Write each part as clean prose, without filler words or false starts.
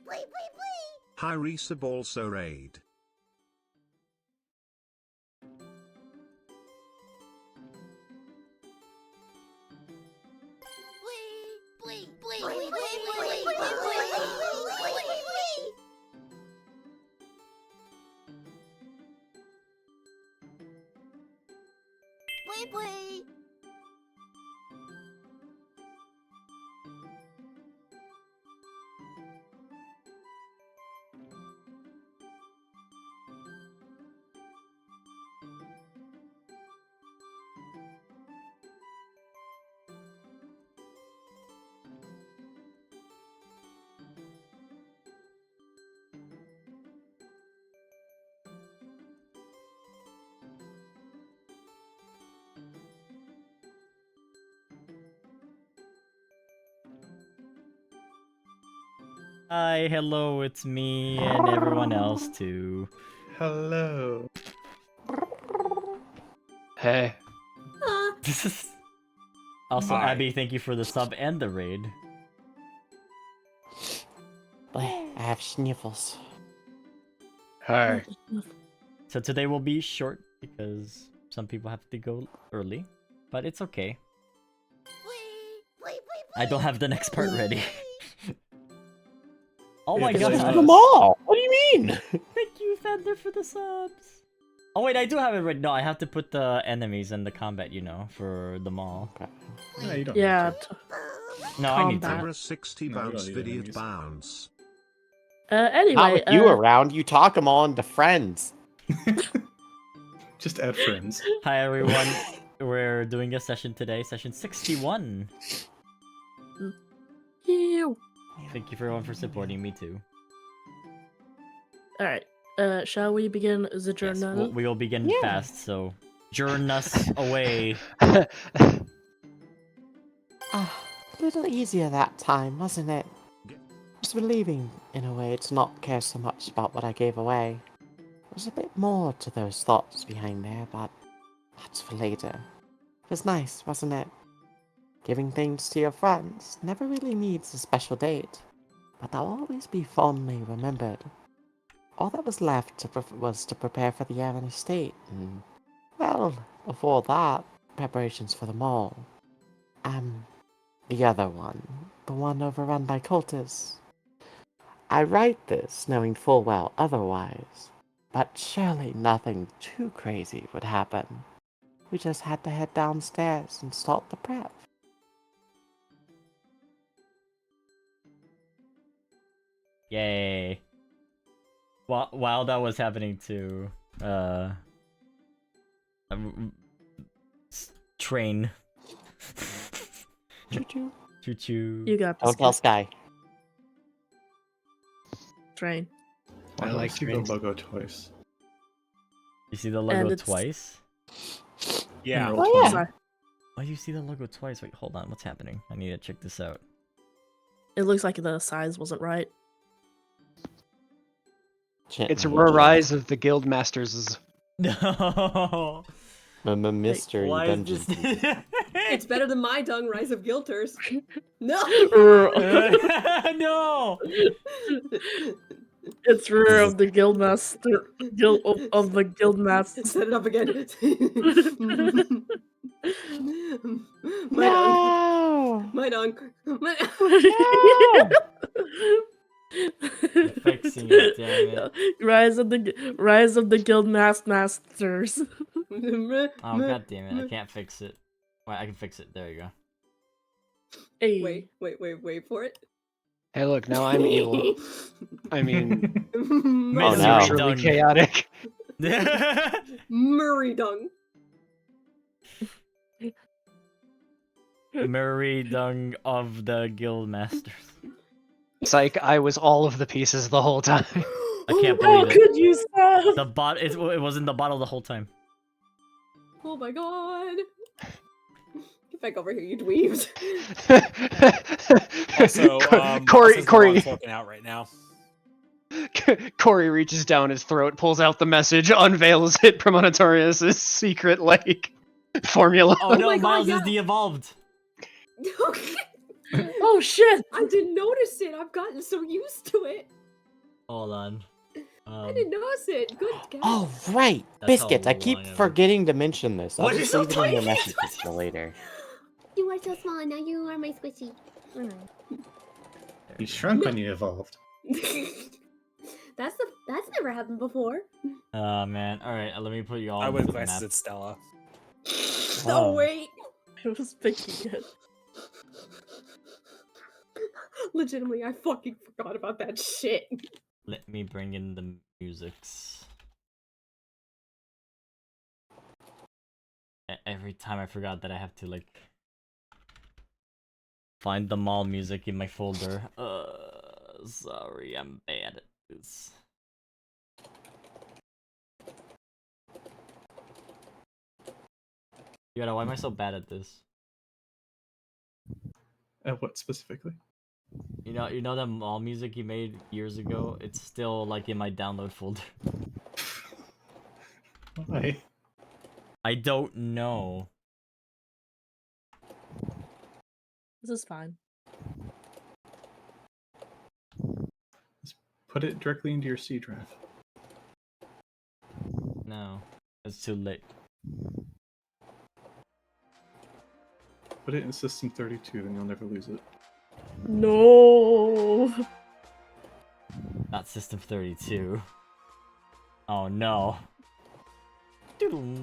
Hi Resub also raid. Hi, hello, it's me and everyone else too. Hello. Hey. Also, Hi. Abby, thank you for the sub and the raid. I have sniffles. Hi. So today will be short because some people have to go early, but it's okay. I don't have the next part ready. Oh my It's god! The mall! What do you mean? Thank you, Fender, for the subs! Oh wait, I do have it ready. No, I have to put the enemies and the combat, you know, for the mall. No, you don't Yeah. need to. No, I need to. Combat. Abra 60 No, you bounce don't need video enemies. bounce. Not Anyway, with you around, you talk them all into friends. Just add friends. Hi everyone, we're doing a session today, session 61. Ew. Thank you for everyone for supporting me too. Alright. Shall we begin the Yes, journal? we will begin Yeah. fast, so journey us away. Ah, a little easier that time, wasn't it? Just relieving, in a way, to not care so much about what I gave away. There's a bit more to those thoughts behind there, but that's for later. It was nice, wasn't it? Giving things to your friends never really needs a special date, but they'll always be fondly remembered. All that was left was to prepare for the Avon estate, and, well, before that, preparations for the mall. The other one. The one overrun by cultists. I write this knowing full well otherwise, but surely nothing too crazy would happen. We just had to head downstairs and start the prep. Yay. While that was happening too, train. Choo-choo. Choo choo. You got Don't this. tell Sky. Train. I like see the trains. logo twice. You see the logo And it's- twice? Yeah. Oh, yeah. Sorry. Why do you see the logo twice? Wait, hold on, what's happening? I need to check this out. It looks like the size wasn't right. It's a rise of the Guildmasters. No. Mystery Why dungeon. is this? It's better than my dung, Rise of Guilters. No! No. It's Rear of the Guildmaster of the Guildmasters. Set it up again. My dung. No! My dung. My Fixing it, damn it. Rise of the Guildmasters. Oh god damn it, I can't fix it. Wait, I can fix it. There you go. Hey. Wait for it. Hey, look, now I'm evil. I mean, Oh, no. naturally chaotic. Murray dung. Murray Dung of the Guildmasters. Psych, I was all of the pieces the whole time. I can't How believe it. could you stop? The bot it was in the bottle the whole time. Oh my god. Get back over here, you dweebs. Also, Corey talking out right now. Corey reaches down his throat, pulls out the message, unveils it, Premonitorius' secret, like, formula. Oh no, my God, Miles yeah. is de-evolved. Oh shit! I didn't notice it. I've gotten so used to it. Hold on. I didn't notice it. Good guess. Oh, right! That's how Biscuits, I keep long I was- forgetting to mention this. I'll What just is leave it in your tiny? messages for later. You are so small, now you are my squishy. He shrunk when you evolved. That's never happened before. Oh man. Alright, let me put you all I on would have the map. quested Stella. No, Oh. wait. I was thinking it. Legitimately, I fucking forgot about that shit. Let me bring in the musics. Every time I forgot that I have to like find the mall music in my folder. Sorry, I'm bad at this. Yoda, why am I so bad at this? What specifically? You know that mall music you made years ago? It's still like in my download folder. Why? I don't know. This is fine. Put it directly into your C drive. No, it's too late. Put it in System 32, then you'll never lose it. No. Not System 32. Oh no. Doodle.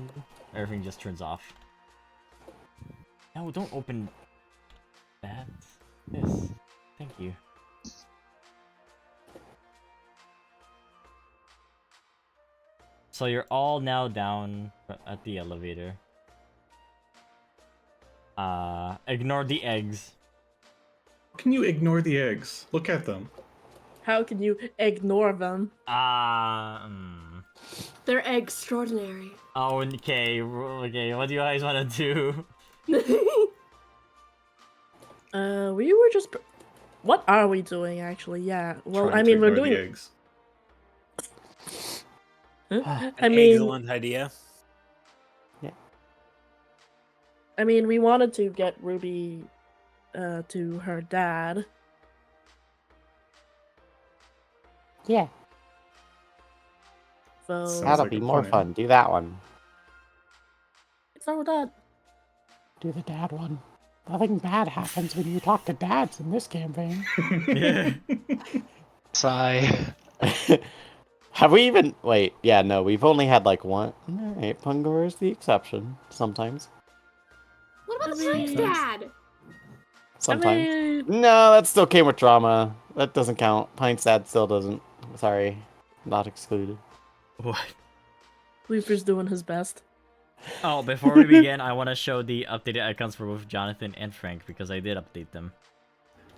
Everything just turns off. No, don't open that. This. Thank you. So you're all now down at the elevator. Ignore the eggs. Can you ignore the eggs? Look at them. How can you ignore them? They're extraordinary. Oh, okay, okay, what do you guys want to do? We were just. What are we doing actually? Yeah. Well, Trying I to mean, we're ignore doing. the eggs. Huh? An excellent idea. I mean, we wanted to get Ruby, to her dad. Yeah, So Sounds that'll like be a more plan. fun. Do that one. it's not that. Do the dad one. Nothing bad happens when you talk to dads in this campaign. Yeah. Sigh. Have we even... Wait, yeah, no, we've only had like one. Alright, Pungor is the exception. Sometimes. What about I the Pike's mean- dad? Sometimes. I mean, No, that still came with drama. That doesn't count. Pine's dad still doesn't. Sorry. Not excluded. What? Weaver's doing his best. Oh, before we begin, I want to show the updated icons for both Jonathan and Frank because I did update them.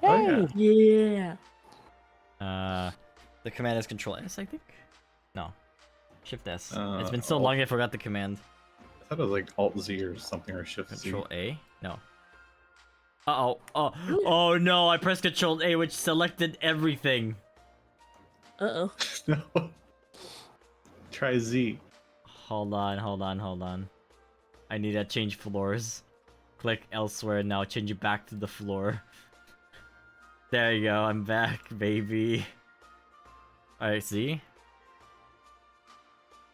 Oh, yeah. Yeah. The command is Control S, I think. No, Shift S. It's been Alt- so long I forgot the command. I thought it was like Alt Z or something, or Shift Z. Control A? No. Oh no! I pressed Control A, which selected everything. Uh oh. No. Try Z. Hold on. I need to change floors. Click elsewhere now. Change it back to the floor. There you go. I'm back, baby. Alright, see?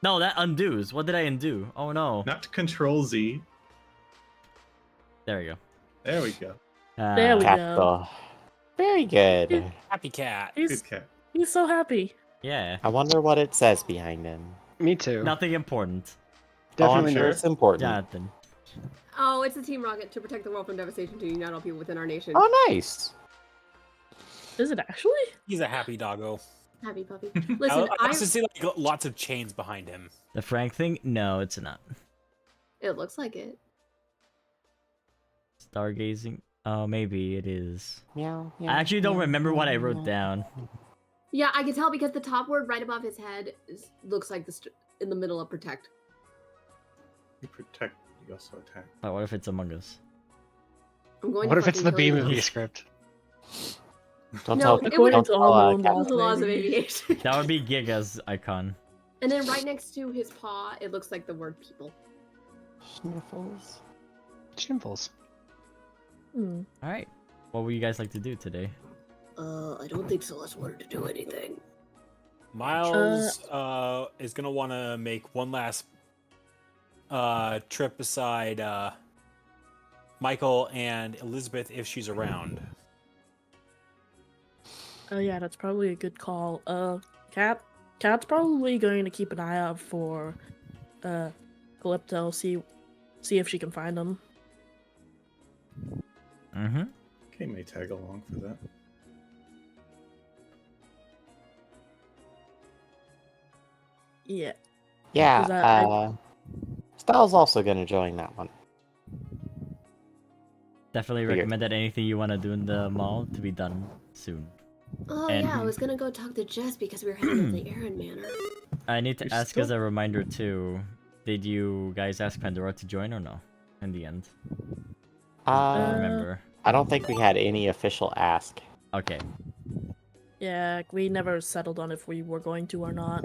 No, that undoes. What did I undo? Oh no. Not Control Z. There we go. There we go. There we go. Capital. Very good. Happy cat. He's Good cat. he's so happy. Yeah. I wonder what it says behind him. Me too. Nothing important. Definitely I'm sure not. it's important. Jonathan. Oh, it's a team rocket to protect the world from devastation to unite all people within our nation. Oh, nice. Is it actually? He's a happy doggo. Happy puppy. I Listen, I also see like lots of chains behind him. The Frank thing? No, it's not. it looks like it. Stargazing? Oh, maybe it is. Meow, I actually don't meow, remember what I meow, wrote meow. down. Yeah, I can tell because the top word right above his head looks like in the middle of protect. You protect, you also attack. Oh, what if it's Among Us? I'm going. What to if it's fucking the kill you. B-movie script? Don't No, tell it people. would- Don't According to all tell, known Captain. laws, The laws of maybe. aviation. That would be Giga's icon. And then right next to his paw, it looks like the word people. Sniffles. Shambles. Hmm. Alright. What would you guys like to do today? I don't think Celeste wanted to do anything. Miles is gonna want to make one last trip beside Michael and Elizabeth if she's around. Oh yeah, that's probably a good call. Cat's probably going to keep an eye out for Calypto, see if she can find him. Mm-hmm. Okay, may tag along for that. Yeah. Yeah, 'Cause I- Style's also gonna join that one. Definitely Weird. recommend that anything you want to do in the mall to be done soon. Oh And- yeah, I was gonna go talk to Jess because we were heading to the Aaron Manor. I need to You're ask still- as a reminder too. Did you guys ask Pandora to join or no? In the end, I don't remember. I don't think we had any official ask. Okay. Yeah, we never settled on if we were going to or not.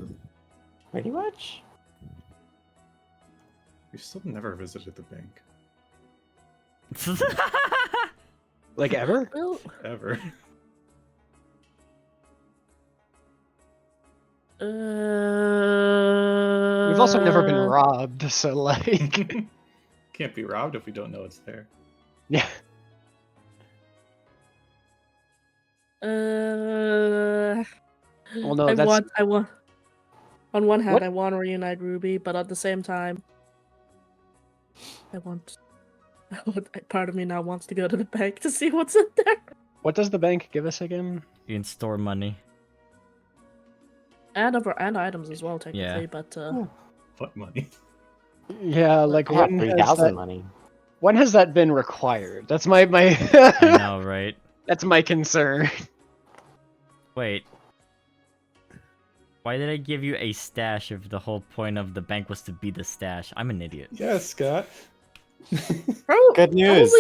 Pretty much. We still never visited the bank. Like ever? Well, Ever. We've also never been robbed, so like, Can't be robbed if we don't know it's there. yeah. Well, no, I that's want. On one hand, What? I want to reunite Ruby, but at the same time, I want. Part of me now wants to go to the bank to see what's in there. what does the bank give us again? You can store money. And items as well, technically. Yeah. But What money? Yeah, like I have when has 3,000 that, money. when has that been required? That's my I know, right? that's my concern. Wait. Why did I give you a stash if the whole point of the bank was to be the stash? I'm an idiot. Yeah, Scott. Good news.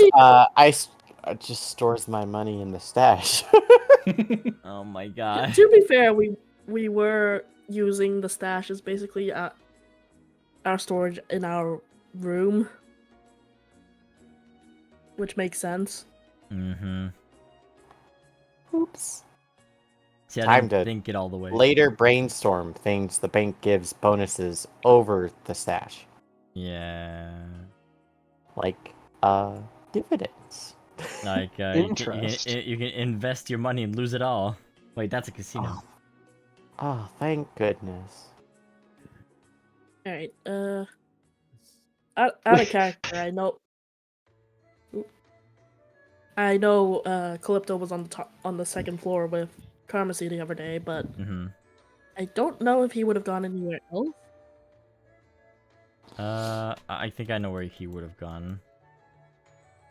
Just stores my money in the stash. Oh my god. to be fair, we were using the stash as basically our storage in our room, which makes sense. Mm-hmm. Oops. See, I Time didn't to think it all the way. Later brainstorm things the bank gives bonuses over the stash. Yeah. Like, dividends. Like, Interest. you can invest your money and lose it all. Wait, that's a casino. Oh, thank goodness. Alright, out of character, I know Calypto was on the second floor with Karmacy the other day, but Mm-hmm. I don't know if he would have gone anywhere else. I think I know where he would have gone.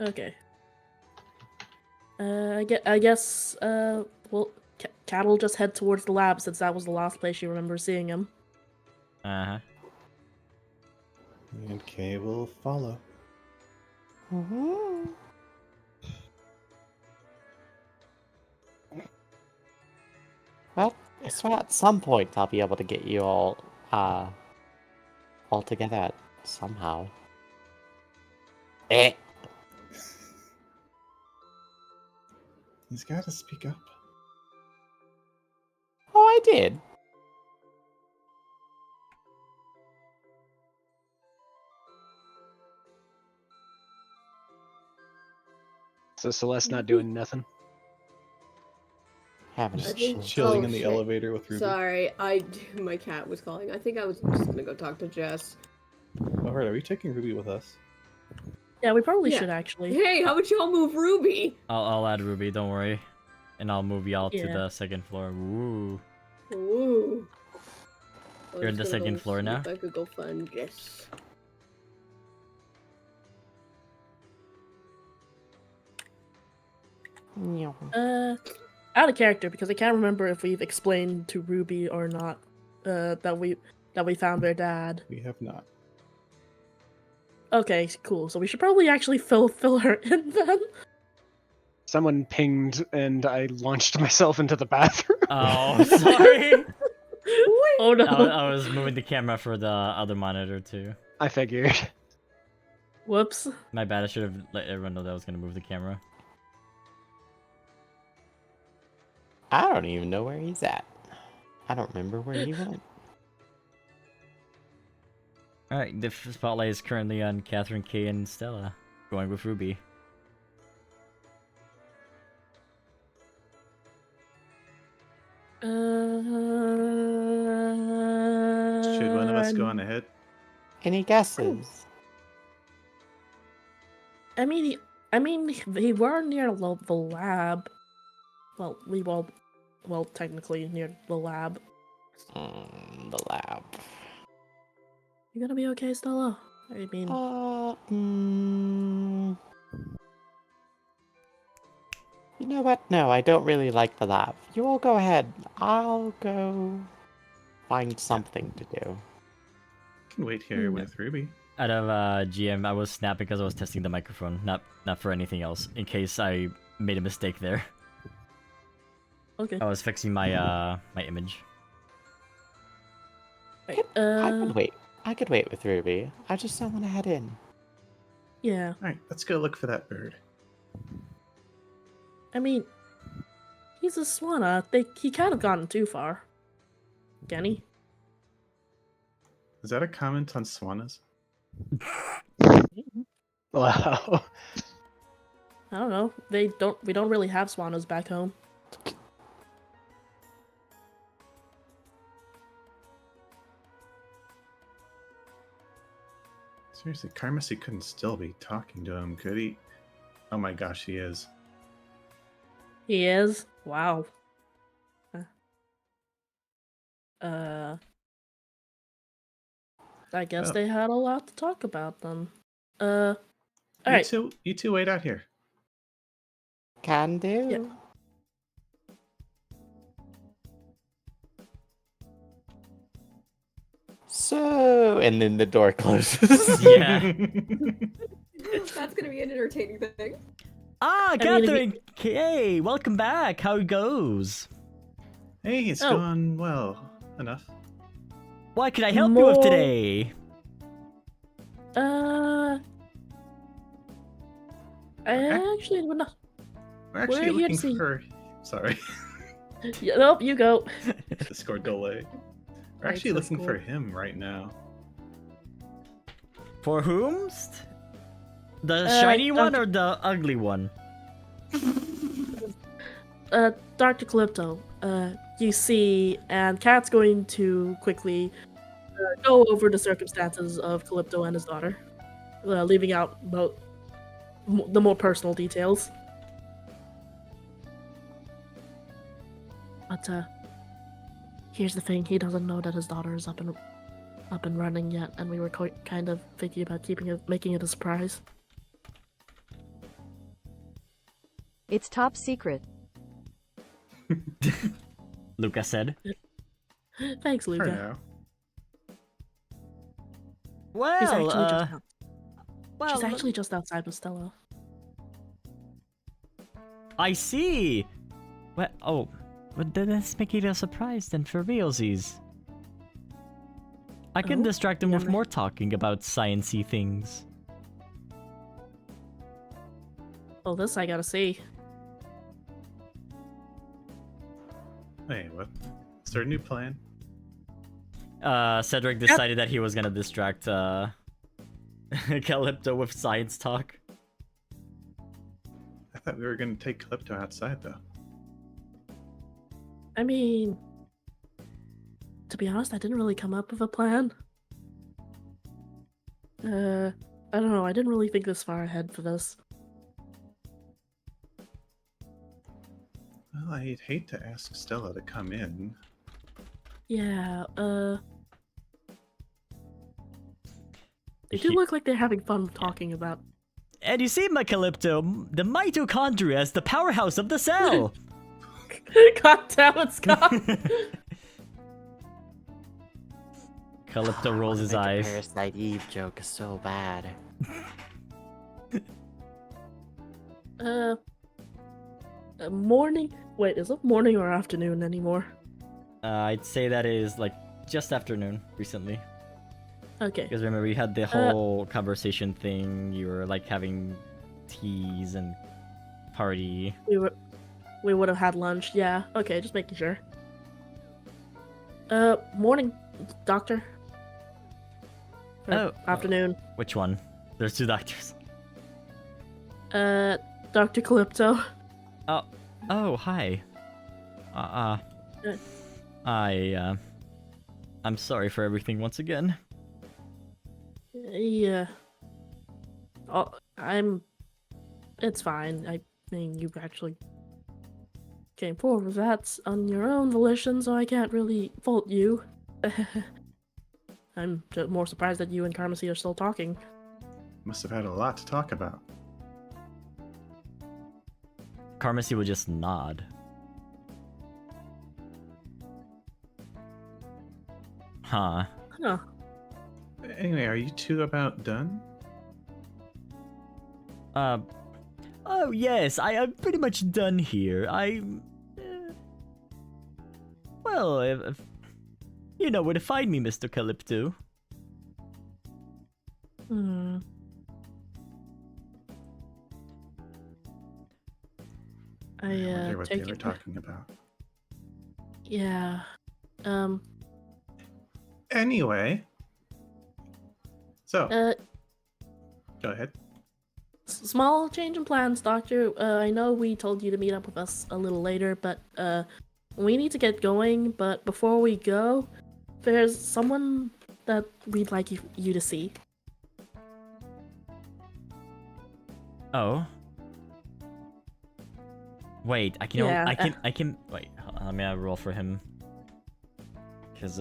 Okay. I guess well, Cat will just head towards the lab since that was the last place you remember seeing him. Uh-huh. And Kay will follow. Mm-hmm. Well, I swear at some point I'll be able to get you all together somehow. Eh. He's got to speak up. Oh, I did. So Celeste not doing nothing. Having I a think- chill. Chilling Oh, in the shit. elevator with Ruby. Sorry, my cat was calling. I think I was just gonna go talk to Jess. Alright, are we taking Ruby with us? Yeah, we probably Yeah. should actually. Hey, how about y'all move Ruby? I'll add Ruby, don't worry. And I'll move y'all to Yeah. the second floor. Woo. Ooh. I You're on was the gonna second go floor see now? If I could go find Jess. Out of character because I can't remember if we've explained to Ruby or not that we found their dad. We have not. Okay, cool. So we should probably actually fill her in then. Someone pinged and I launched myself into the bathroom. Oh, sorry. Oh no. I was moving the camera for the other monitor too. I figured. Whoops. My bad, I should have let everyone know that I was gonna move the camera. I don't even know where he's at. I don't remember where he went. Alright, the spotlight is currently on Catherine K and Stella. Going with Ruby. Should one of us go on ahead? Any guesses? I mean, they were near the lab. Well, well, technically near the lab. The lab. You gonna be okay, Stella? I mean, You know what? No, I don't really like the lab. You all go ahead. I'll go find something to do. Can wait here with Ruby. Out of GM, I was snapping because I was testing the microphone, not for anything else, in case I made a mistake there. okay. I was fixing my my image. Right, I could wait. I could wait with Ruby. I just don't want to head in. yeah. Alright, let's go look for that bird. I mean, he's a Swanna. He kind of gotten too far. Can he? Is that a comment on Swannas? Wow. I don't know. We don't really have Swannas back home. Seriously, Karmasi couldn't still be talking to him, could he? Oh my gosh, he is. He is? Wow. I guess Well. they had a lot to talk about then. Alright. You two wait out here. Can do. Yeah. So, and then the door closes. Yeah. That's gonna be an entertaining thing. Ah, I mean, Catherine K, welcome back. How it goes? Hey, it's Oh. going well enough. What can I help you with More- today? I actually would not. We're actually We're here to looking see- for. Sorry, Yeah, nope, you go. Discord delay. We're Right, actually looking for Discord. him right now. For whomst? The Uh, shiny one Dr. or the ugly one? Dr. Calypto, you see, and Cat's going to quickly go over the circumstances of Calypto and his daughter, leaving out the more personal details. But here's the thing: he doesn't know that his daughter is up and running yet, and we were kind of thinking about making it a surprise. It's top secret. Luca said. Thanks, For Luca. now. Well, She's actually just out. well, She's actually just outside with Stella. I see. Well, oh, but then let's make it a surprise then for realsies. I can Oh, distract him with yeah. more talking about sciencey things. Oh, this I gotta see. Wait, what? Is there a new plan? Cedric decided that he was gonna distract Calypto with science talk. I thought we were going to take Calypto outside, though. I mean, to be honest, I didn't really come up with a plan. I don't know. I didn't really think this far ahead for this. Well, I'd hate to ask Stella to come in. Yeah. They do look like they're having fun talking about. And you see, my Calypto, the mitochondria is the powerhouse of the cell. God damn it, Scott! Calypto rolls his Make a eyes. Parasite Eve joke is so bad. Morning. Wait, is it morning or afternoon anymore? I'd say that is like just afternoon recently. Okay. Because remember, we had the whole conversation thing. You were like having teas and party. We would have had lunch. Yeah. Okay, just making sure. Morning, doctor. Or Oh. afternoon. Which one? There's two doctors. Dr. Calypto. Oh, hi. I'm sorry for everything once again. Yeah. Oh, it's fine. I mean, you actually came forward with that on your own volition, so I can't really fault you. I'm just more surprised that you and Carmacy are still talking. Must have had a lot to talk about. Carmacy would just nod. Huh. Huh. Anyway, are you two about done? Oh yes, I'm pretty much done here. Well, if you know where to find me, Mr. Calypto. Hmm. I wonder what they take were it. talking about. Yeah. Anyway. So, go ahead. Small change in plans, Doctor. I know we told you to meet up with us a little later, but we need to get going. But before we go, there's someone that we'd like you to see. Oh. Wait, I can. Yeah, I can. Wait, let me roll for him. Cause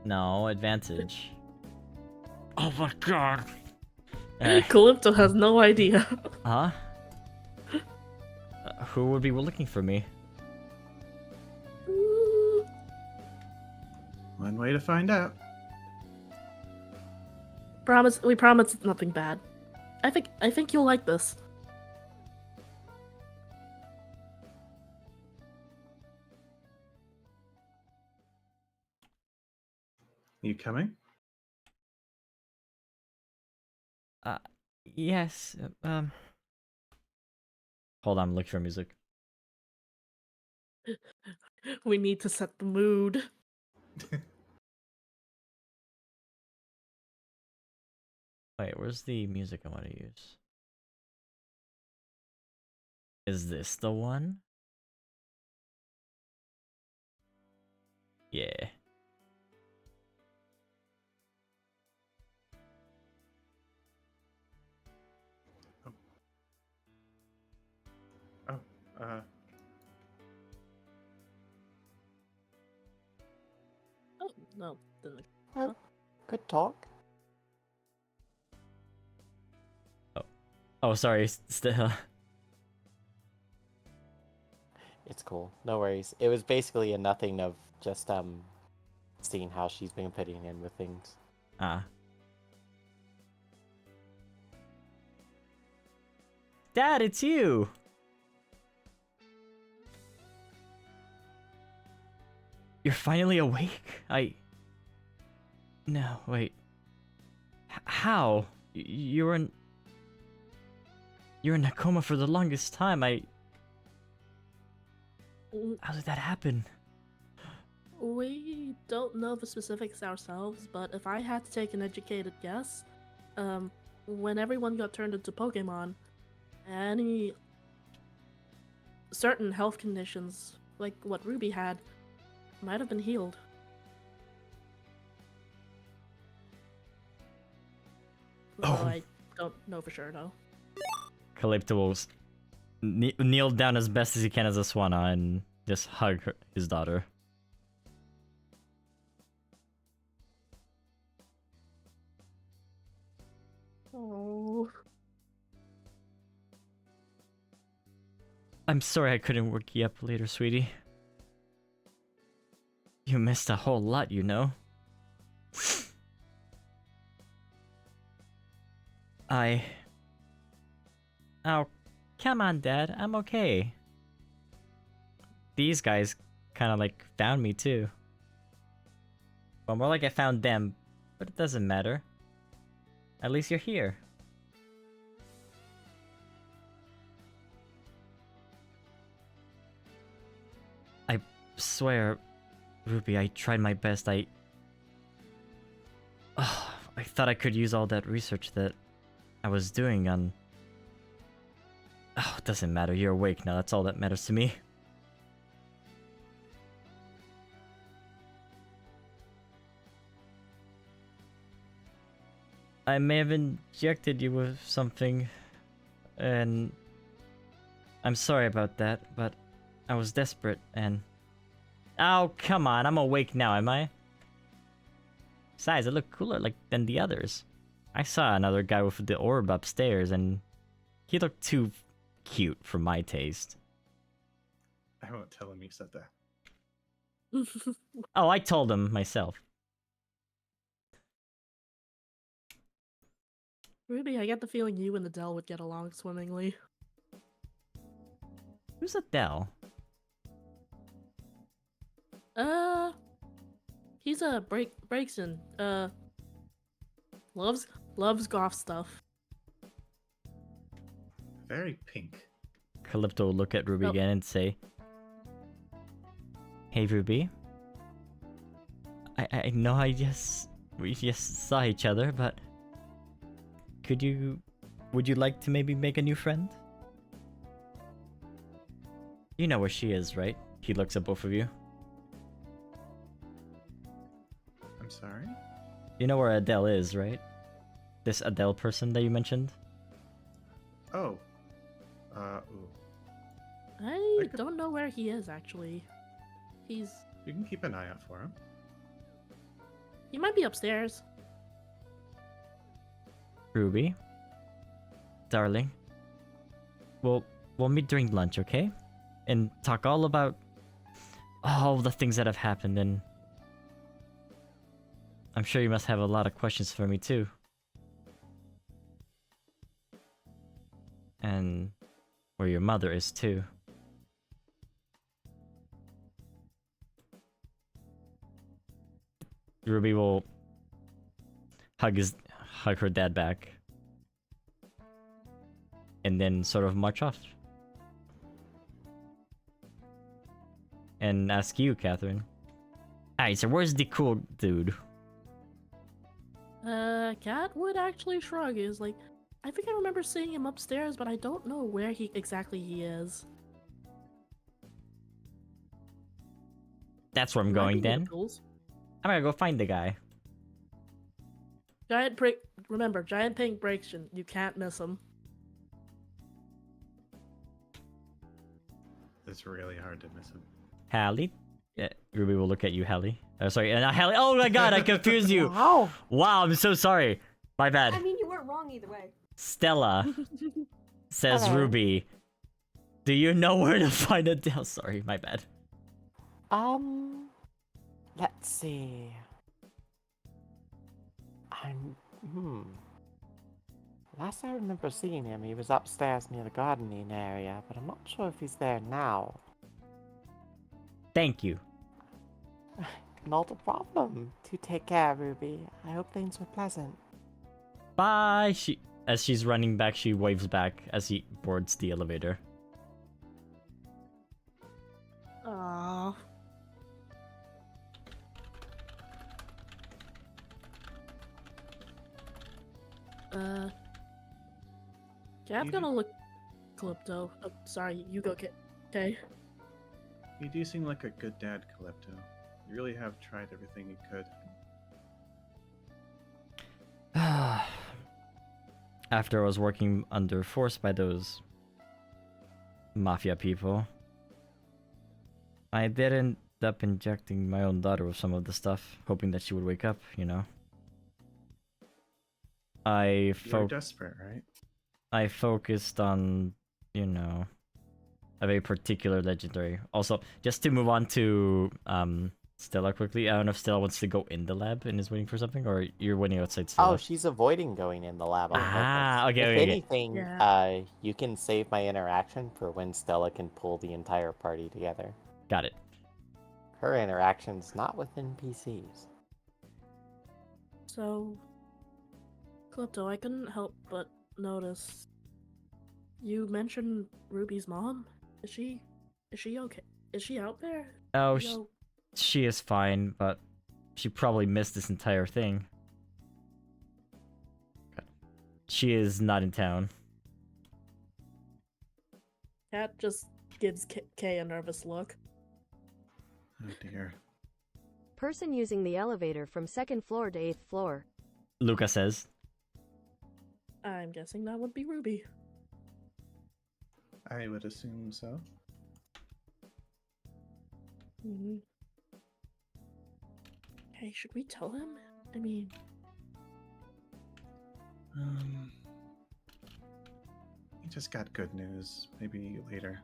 no advantage. Oh my god. Calypto has no idea. Huh? Who would be looking for me? One way to find out. We promise it's nothing bad. I think you'll like this. You coming? Yes. Hold on, I'm looking for music. We need to set the mood. Wait, where's the music I want to use? Is this the one? Yeah. Oh, Oh no. Didn't. Oh, good talk. Oh, sorry. Still. It's cool. No worries. It was basically a nothing of just seeing how she's been fitting in with things. Dad, it's you. You're finally awake? No, wait. How? You were in a coma for the longest time. How did that happen? We don't know the specifics ourselves, but if I had to take an educated guess, when everyone got turned into Pokemon, any certain health conditions, like what Ruby had, might have been healed. Oh. Though I don't know for sure, though. Calypto will kneel down as best as he can as a Swanna and just hug his daughter. Oh. I'm sorry I couldn't work you up later, sweetie. You missed a whole lot, you know. Oh, come on, Dad. I'm okay. These guys kind of like found me too. Well, more like I found them, but it doesn't matter. At least you're here. swear, Ruby, I tried my best. I thought I could use all that research that I was doing on... Oh, it doesn't matter. You're awake now. That's all that matters to me. I may have injected you with something, and I'm sorry about that, but I was desperate and... Oh, come on, I'm awake now, am I? Besides, I look cooler than the others. I saw another guy with the orb upstairs, and he looked too cute for my taste. I won't tell him you said that. Oh, I told him myself. Ruby, I get the feeling you and Adele would get along swimmingly. Who's Adele? He's a Breakson. Loves golf stuff. Very pink. Calypto will look at Ruby again and say, "Hey, Ruby. I know we just saw each other, but would you like to maybe make a new friend? You know where she is, right?" He looks at both of you. I'm sorry? You know where Adele is, right? This Adele person that you mentioned? Oh. Ooh. I don't know where he is, actually. You can keep an eye out for him. He might be upstairs. Ruby? Darling? We'll meet during lunch, okay? And talk all about all the things that have happened, and I'm sure you must have a lot of questions for me too. And where your mother is too. Ruby will hug her dad back, and then sort of march off. And ask you, Catherine. Alright, so where's the cool dude? Cat would actually shrug. Is like, I think I remember seeing him upstairs, but I don't know where exactly he is. That's where I'm going then. I'm gonna go find the guy. Remember, giant pink breaks you. You can't miss him. It's really hard to miss him. Hallie? Yeah, Ruby will look at you, Hallie. Sorry, not Hallie. Oh my god, I confused you. Wow. Wow, I'm so sorry. My bad. I mean, you weren't wrong either way. Stella says, Hello. Ruby, do you know where to find Adele? Sorry, my bad. Let's see. Last I remember seeing him, he was upstairs near the gardening area, but I'm not sure if he's there now. Thank you. Not a problem. Do take care, Ruby. I hope things were pleasant. Bye. As she's running back, she waves back as he boards the elevator. Aww. Cat's gonna look Calypto. Oh, sorry, you go, okay. You do seem like a good dad, Calypto. You really have tried everything you could. After I was working under force by those mafia people, I did end up injecting my own daughter with some of the stuff, hoping that she would wake up, you know. You're desperate, right? I focused on, you know, a very particular legendary. Also, just to move on to Stella quickly, I don't know if Stella wants to go in the lab and is waiting for something, or you're waiting outside Stella. Oh, she's avoiding going in the lab on purpose. Ah, okay, If okay. anything, Yeah. you can save my interaction for when Stella can pull the entire party together. Got it. Her interaction's not with NPCs. So, Calypto, I couldn't help but notice you mentioned Ruby's mom. Is she okay? Is she out there? Oh, No. she is fine, but she probably missed this entire thing. She is not in town. Cat just gives Kay a nervous look. Oh dear. Person using the elevator from 2nd floor to 8th floor. Luca says. I'm guessing that would be Ruby. I would assume so. Mm-hmm. Hey, should we tell him? I mean, He just got good news. Maybe later.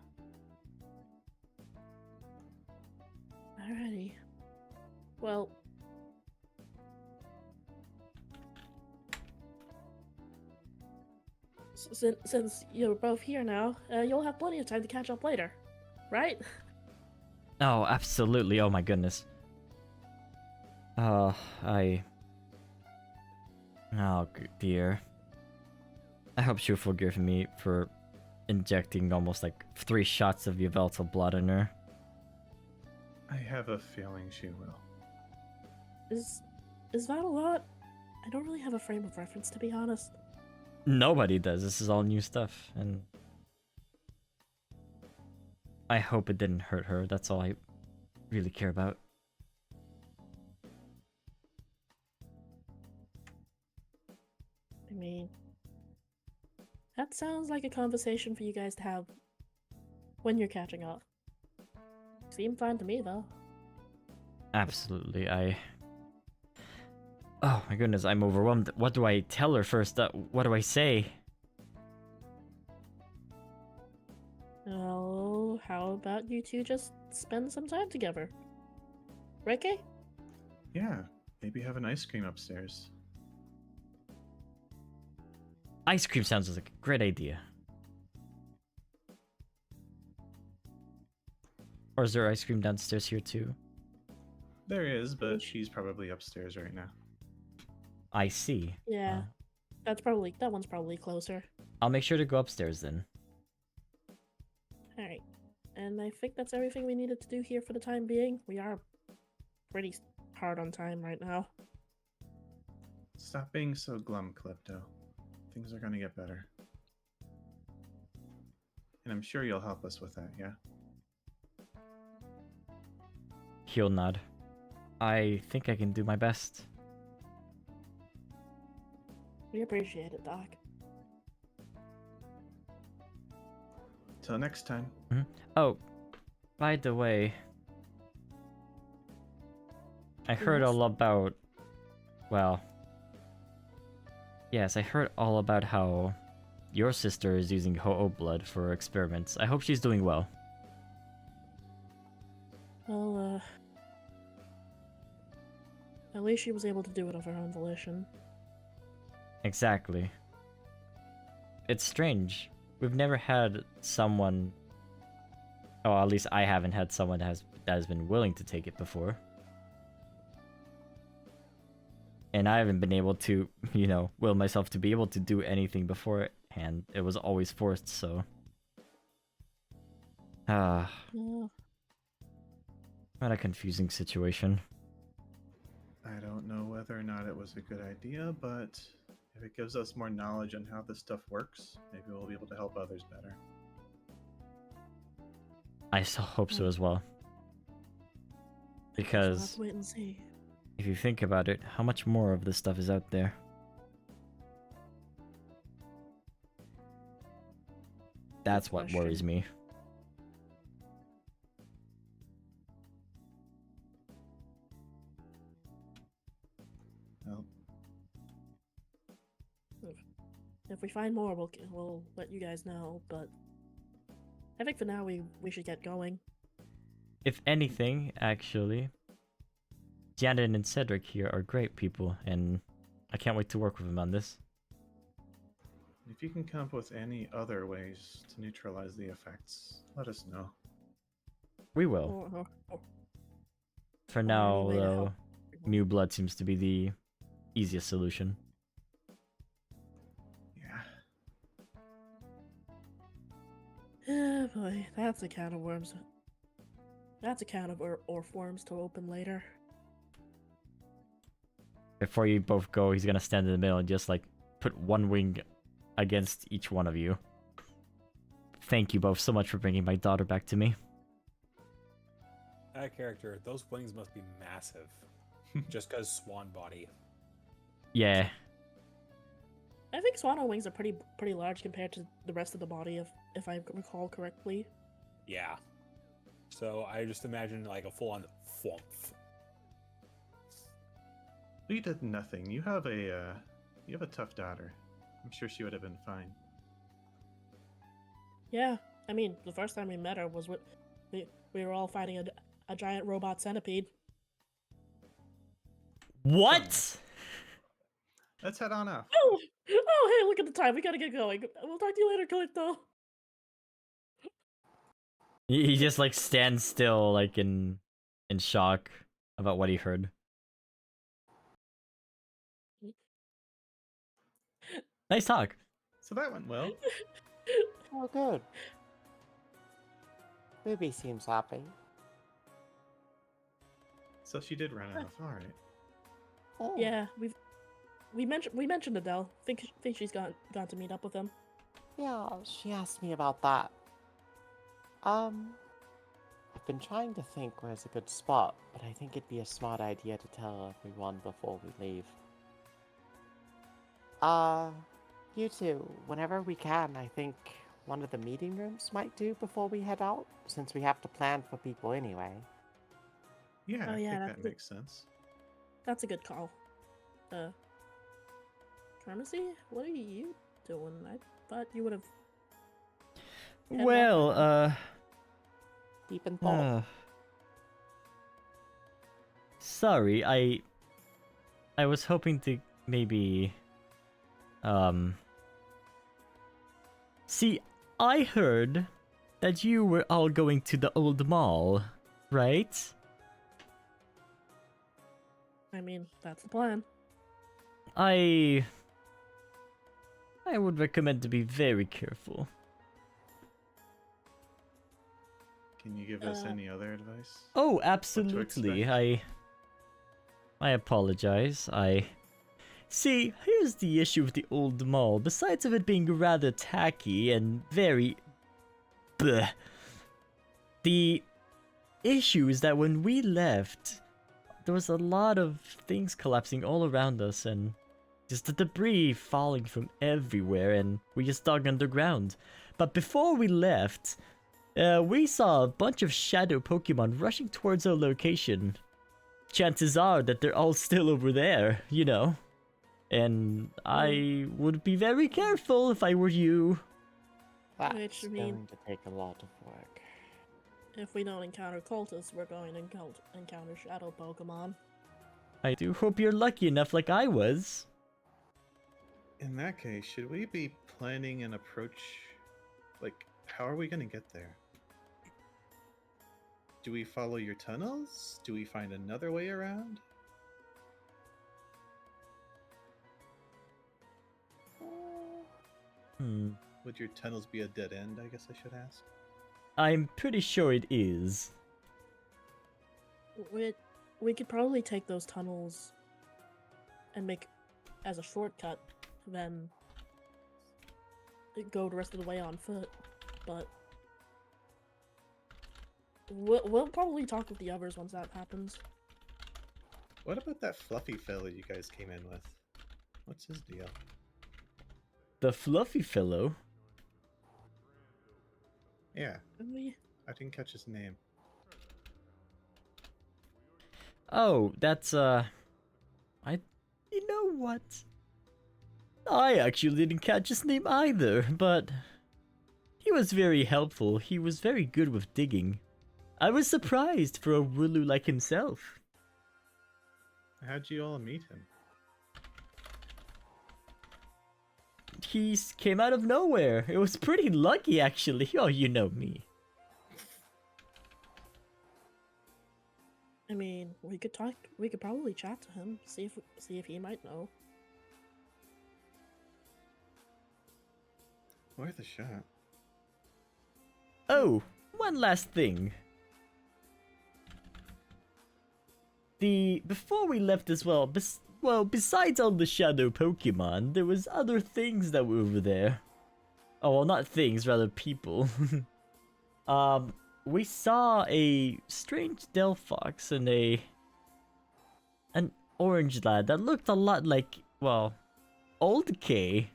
alrighty. Well, since you're both here now, you'll have plenty of time to catch up later, right? Oh, absolutely. Oh my goodness. Oh, dear. I hope she'll forgive me for injecting almost like 3 shots of Yveltal blood in her. I have a feeling she will. Is that a lot? I don't really have a frame of reference, to be honest. Nobody does. This is all new stuff, and I hope it didn't hurt her. That's all I really care about. I mean, that sounds like a conversation for you guys to have when you're catching up. Seemed fine to me, though. Absolutely, Oh my goodness, I'm overwhelmed. What do I tell her first? What do I say? Oh, how about you two just spend some time together? Right, Kay? Yeah, maybe have an ice cream upstairs. Ice cream sounds like a great idea. Or is there ice cream downstairs here too? There is, but she's probably upstairs right now. I see. Yeah. That one's probably closer. I'll make sure to go upstairs then. Alright. And I think that's everything we needed to do here for the time being. We are pretty hard on time right now. Stop being so glum, Calypto. Things are gonna get better. And I'm sure you'll help us with that, yeah? He'll nod. I think I can do my best. We appreciate it, Doc. Till next time. Oh, by the way, I heard Yes? all about, well, yes, I heard all about how your sister is using Ho-Oh blood for experiments. I hope she's doing well. Well, at least she was able to do it of her own volition. Exactly. It's strange. We've never had someone... Oh, at least I haven't had someone that has been willing to take it before. And I haven't been able to, you know, will myself to be able to do anything beforehand. It was always forced, so... Yeah. What a confusing situation. I don't know whether or not it was a good idea, but if it gives us more knowledge on how this stuff works, maybe we'll be able to help others better. I so hope so as well. We'll have Because to wait and see. if you think about it, how much more of this stuff is out there? That's what question. worries me. Well, If we find more, we'll let you guys know. But I think for now we should get going. If anything, actually, Janet and Cedric here are great people, and I can't wait to work with them on this. if you can come up with any other ways to neutralize the effects, let us know. We will. For Or now, any way to though, help. new blood seems to be the easiest solution. Yeah. Oh boy, that's a can of worms. That's a can of ore forms to open later. Before you both go, he's gonna stand in the middle and just like put one wing against each one of you. Thank you both so much for bringing my daughter back to me. That character, those wings must be massive. Just because swan body. Yeah. I think Swano wings are pretty large compared to the rest of the body, if I recall correctly. Yeah. So I just imagine like a full-on thwomp. We did nothing. You have a tough daughter. I'm sure she would have been fine. Yeah, I mean, the first time we met her was we were all fighting a giant robot centipede. What? Let's head on off. Oh, hey, look at the time. We gotta get going. We'll talk to you later, Calypto. He just like stands still, like in shock about what he heard. Nice talk. So that went well. Oh, good. Ruby seems happy. So she did run off. All right. Oh. Yeah, we mentioned Adele. Think she's gone to meet up with him. Yeah, she asked me about that. I've been trying to think where's a good spot, but I think it'd be a smart idea to tell everyone before we leave. You two, whenever we can, I think one of the meeting rooms might do before we head out, since we have to plan for people anyway. Yeah, Oh, I yeah, think that's that good. makes sense. That's a good call. Pharmacy, what are you doing? I thought you would have. Well, Deep in thought. sorry, I was hoping to maybe see, I heard that you were all going to the old mall, right? I mean, that's the plan. I would recommend to be very careful. Can you give us any other advice? Oh, to absolutely. expect? I apologize. See, here's the issue with the old mall. Besides of it being rather tacky and very bleh, the issue is that when we left, there was a lot of things collapsing all around us and just the debris falling from everywhere, and we just dug underground. But before we left, we saw a bunch of shadow Pokemon rushing towards our location. Chances are that they're all still over there, you know. And I would be very careful if I were you. That's Which mean- going to take a lot of work. If we don't encounter cultists, we're going to encounter shadow Pokemon. I do hope you're lucky enough like I was. In that case, should we be planning an approach? Like, how are we going to get there? Do we follow your tunnels? Do we find another way around? Would your tunnels be a dead end, I guess I should ask? I'm pretty sure it is. We could probably take those tunnels and make as a shortcut, then go the rest of the way on foot. But we'll probably talk with the others once that happens. What about that fluffy fellow you guys came in with? What's his deal? The fluffy fellow? Yeah, We I didn't catch his name. Oh, that's, you know what? I actually didn't catch his name either, but he was very helpful. He was very good with digging. I was surprised for a Wooloo like himself. How'd you all meet him? He came out of nowhere. It was pretty lucky, actually. Oh, you know me. I mean, we could talk. We could probably chat to him, see if he might know. Worth a shot. Oh, one last thing. before we left as well, besides all the shadow Pokemon, there was other things that were over there. Oh, well, not things, rather people. We saw a strange Delphox and an orange lad that looked a lot like, well, old K.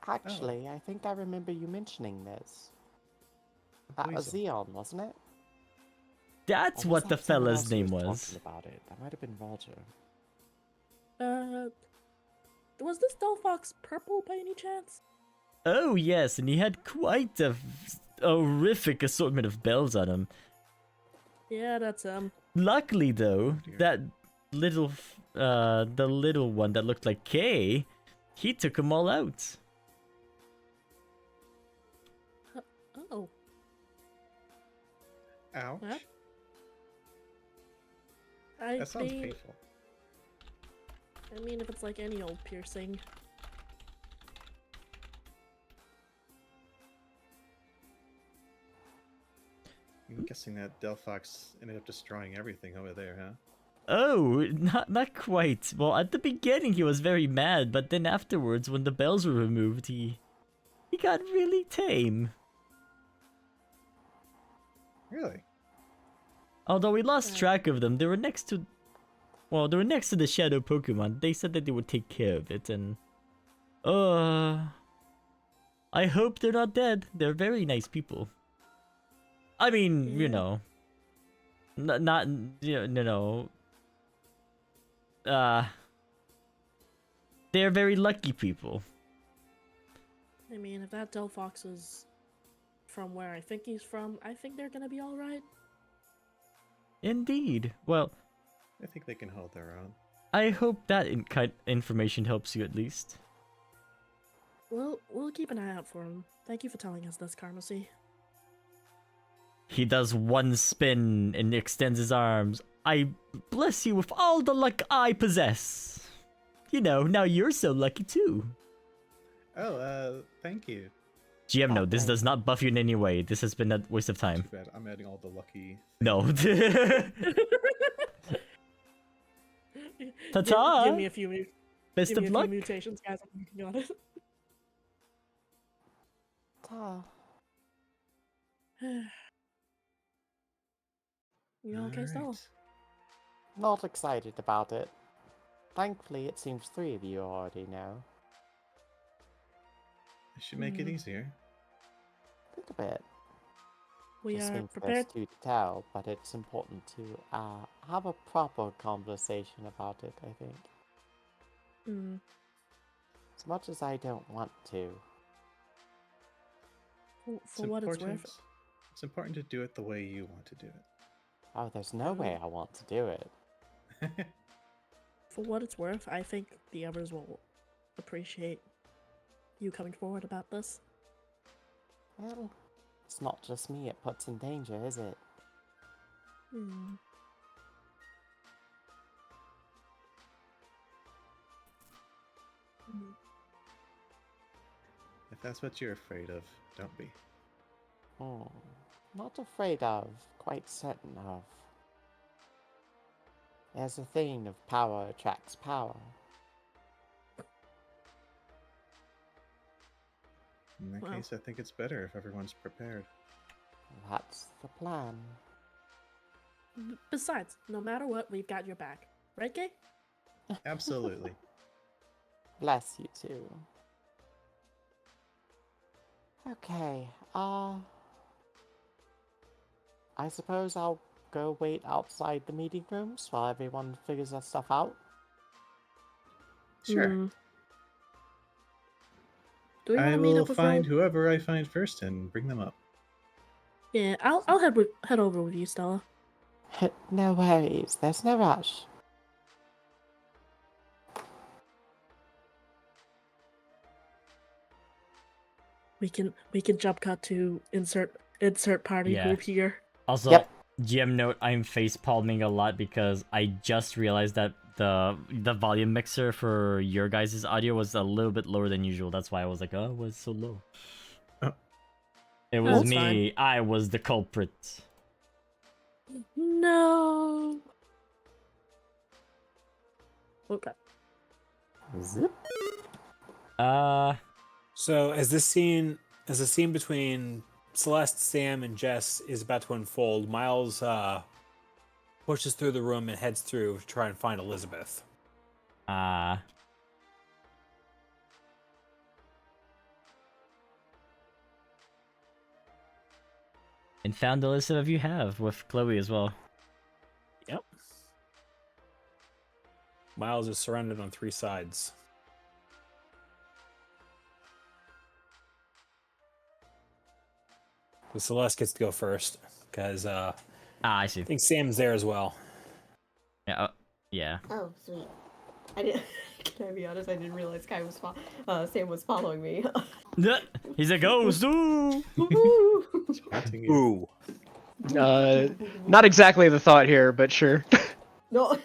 Actually, I think I remember you mentioning this. That believe was so. Xeon, wasn't it? That's Or what the that someone fella's else who name talking was. About it. That might have been Roger. Was this Delphox purple by any chance? Oh yes, and he had quite a horrific assortment of bells on him. Yeah, that's Luckily though, dear. that little the little one that looked like K, he took them all out. Oh. Ouch. Huh? I That sounds mean, painful. I mean, if it's like any old piercing. I'm guessing that Delphox ended up destroying everything over there, huh? Oh, not quite. Well, at the beginning he was very mad, but then afterwards, when the bells were removed, he got really tame. Really? Although we lost track of them, they were next to, well, they were next to the shadow Pokemon. They said that they would take care of it, and I hope they're not dead. They're very nice people. I mean, you know, not you know, they're very lucky people. I mean, if that Delphox is from where I think he's from, I think they're gonna be alright. Indeed. Well, I think they can hold their own. I hope that information helps you at least. Well, we'll keep an eye out for him. Thank you for telling us this, Carmosy. He does one spin and extends his arms. I bless you with all the luck I possess. You know, now you're so lucky too. Oh, thank you. GM, no, this does not buff you in any way. This has been a waste of time. Too bad. I'm adding all the lucky. No. Ta-ta! Give me a few. Best Give me of a luck. few mutations, guys. I'm working on it. Ta. You okay, Stella? Alright. Not excited about it. Thankfully, it seems 3 of you already know. It should make it easier. A little bit. We Just are means prepared. there's 2 to tell, but it's important to have a proper conversation about it, I think. Mm. As much as I don't want to. For what it's worth. It's important to do it the way you want to do it. Oh, there's no way I want to do it. For what it's worth, I think the others will appreciate you coming forward about this. Well, it's not just me it puts in danger, is it? Hmm. If that's what you're afraid of, don't be. Not afraid of, quite certain of. There's a thing of power attracts power. In that Well. case, I think it's better if everyone's prepared. That's the plan. Besides, no matter what, we've got your back. Right, Gay? Absolutely. Bless you too. Okay, I suppose I'll go wait outside the meeting rooms while everyone figures that stuff out. Sure. Do we want I to meet will up with find Ro- whoever I find first and bring them up. Yeah, I'll head over with you, Stella. No worries, there's no rush. We can jump cut to insert party Yeah. group here. Also, Yep. GM note, I'm face palming a lot because I just realized that the volume mixer for your guys' audio was a little bit lower than usual. That's why I was like, oh, it was so low. Oh. It was That's me. I was the culprit. No. Okay. Zip. So as the scene between Celeste, Sam, and Jess is about to unfold, Miles pushes through the room and heads through to try and find Elizabeth. And found the list of you have with Chloe as well. Yep. Miles is surrounded on 3 sides. So Celeste gets to go first because I see. I think Sam's there as well. Yeah. Yeah. Oh, sweet. I didn't. Can I be honest? I didn't realize Sam was following me. He's a ghost. Ooh. Taunting you. Ooh. Not exactly the thought here, but sure. No.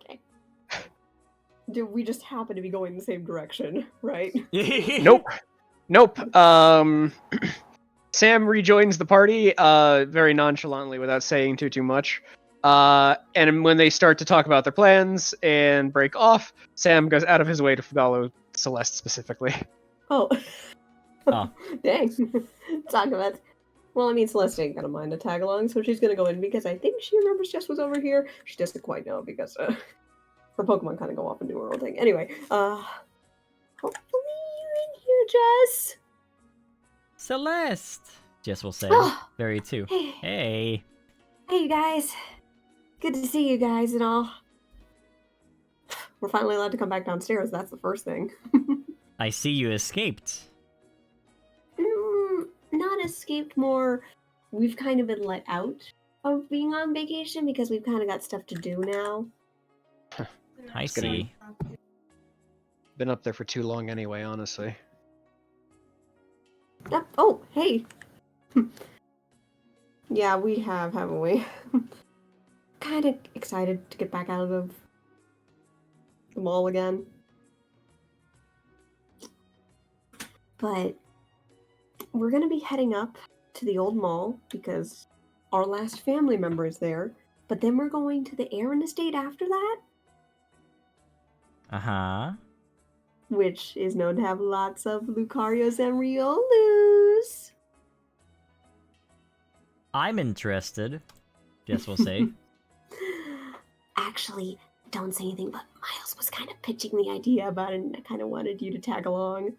Okay. We just happen to be going the same direction, right? Nope. Sam rejoins the party very nonchalantly without saying too much. And when they start to talk about their plans and break off, Sam goes out of his way to follow Celeste specifically. Oh. Oh. Dang. Talk about. Well, I mean, Celeste ain't gonna mind a tag along, so she's gonna go in because I think she remembers Jess was over here. She doesn't quite know because her Pokemon kind of go off and do her own thing. Anyway, hopefully you're in here, Jess. Celeste. Jess will say. Oh. Very too. Hey. Hey. Hey, you guys. Good to see you guys and all. We're finally allowed to come back downstairs. That's the first thing. I see you escaped. Not escaped, more we've kind of been let out of being on vacation because we've kind of got stuff to do now. I see. Been up there for too long anyway, honestly. Yep. Oh, hey. Yeah, we have, haven't we? Kind of excited to get back out of the mall again. But we're going to be heading up to the old mall because our last family member is there. But then we're going to the Aaron estate after that, Uh-huh. which is known to have lots of Lucarios and Riolus. I'm interested. Jess will say. Actually, don't say anything, but Miles was kind of pitching the idea about it, and I kind of wanted you to tag along.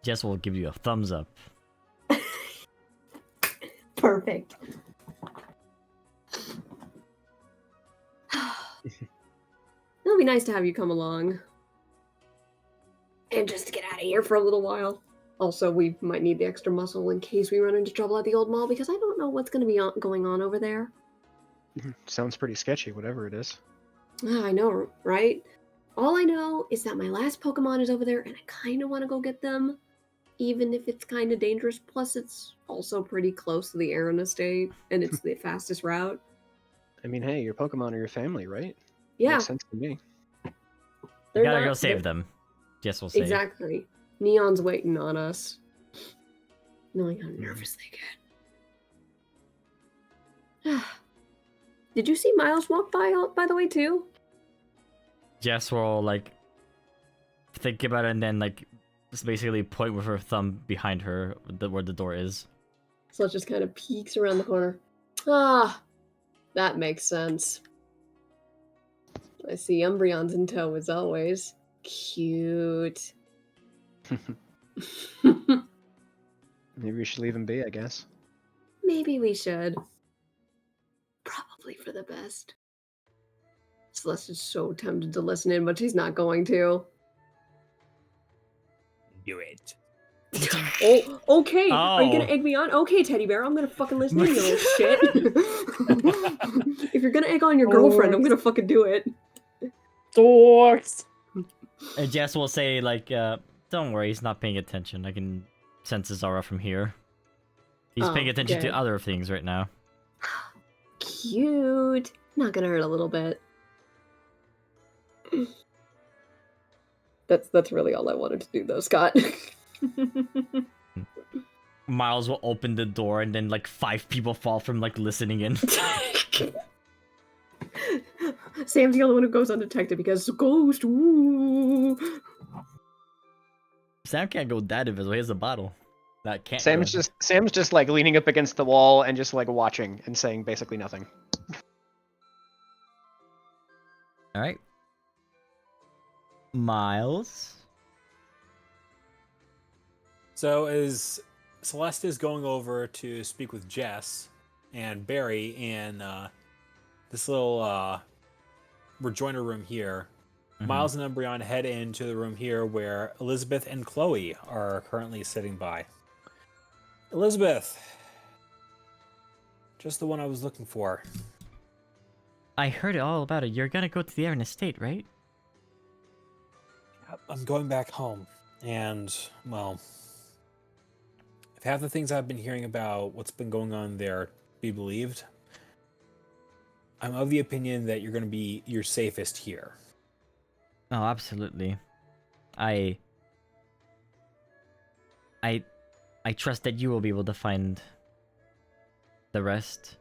Jess will give you a thumbs up. Perfect. It'll be nice to have you come along. And just to get out of here for a little while. Also, we might need the extra muscle in case we run into trouble at the old mall, because I don't know what's going to be going on over there. Sounds pretty sketchy, whatever it is. I know, right? All I know is that my last Pokemon is over there, and I kind of want to go get them, even if it's kind of dangerous. Plus, it's also pretty close to the Aaron estate, and it's the fastest route. I mean, hey, your Pokemon are your family, right? Yeah. Makes sense to me. You They're gotta not- go save they're- them. Jess will say. Exactly. Neon's waiting on us. Knowing how nervous they get. Did you see Miles walk by the way, too? Jess will, like, think about it and then, like, just basically point with her thumb behind her where the door is. So it just kind of peeks around the corner. Ah, that makes sense. I see Umbreon's in tow as always. Cute. Maybe we should leave him be, I guess. Maybe we should. Probably for the best. Celeste is so tempted to listen in, but she's not going to. Do it. Oh, okay. Are you gonna Oh. egg me on? Okay, teddy bear, I'm gonna fucking listen in, you little shit. If you're gonna egg on your girlfriend, I'm gonna fucking do it. Dorks. And Jess will say, like, don't worry, he's not paying attention. I can sense his aura from here. He's Oh, paying attention okay. to other things right now. Cute. Not gonna hurt a little bit. That's really all I wanted to do, though, Scott. Miles will open the door and then, like, 5 people fall from, like, listening in. Sam's the only one who goes undetected because ghost. Ooh. Sam can't go that invisible. He has a bottle. That can't. Sam's just like leaning up against the wall and just like watching and saying basically nothing. All right. Miles. So as Celeste is going over to speak with Jess and Barry in this little rejoinder room here, Miles and Umbreon head into the room here where Elizabeth and Chloe are currently sitting by. Elizabeth, just the one I was looking for. I heard all about it. You're gonna go to the Aaron estate, right? I'm going back home, and, well, if half the things I've been hearing about what's been going on there be believed, I'm of the opinion that you're going to be your safest here. Oh, absolutely. I trust that you will be able to find the rest.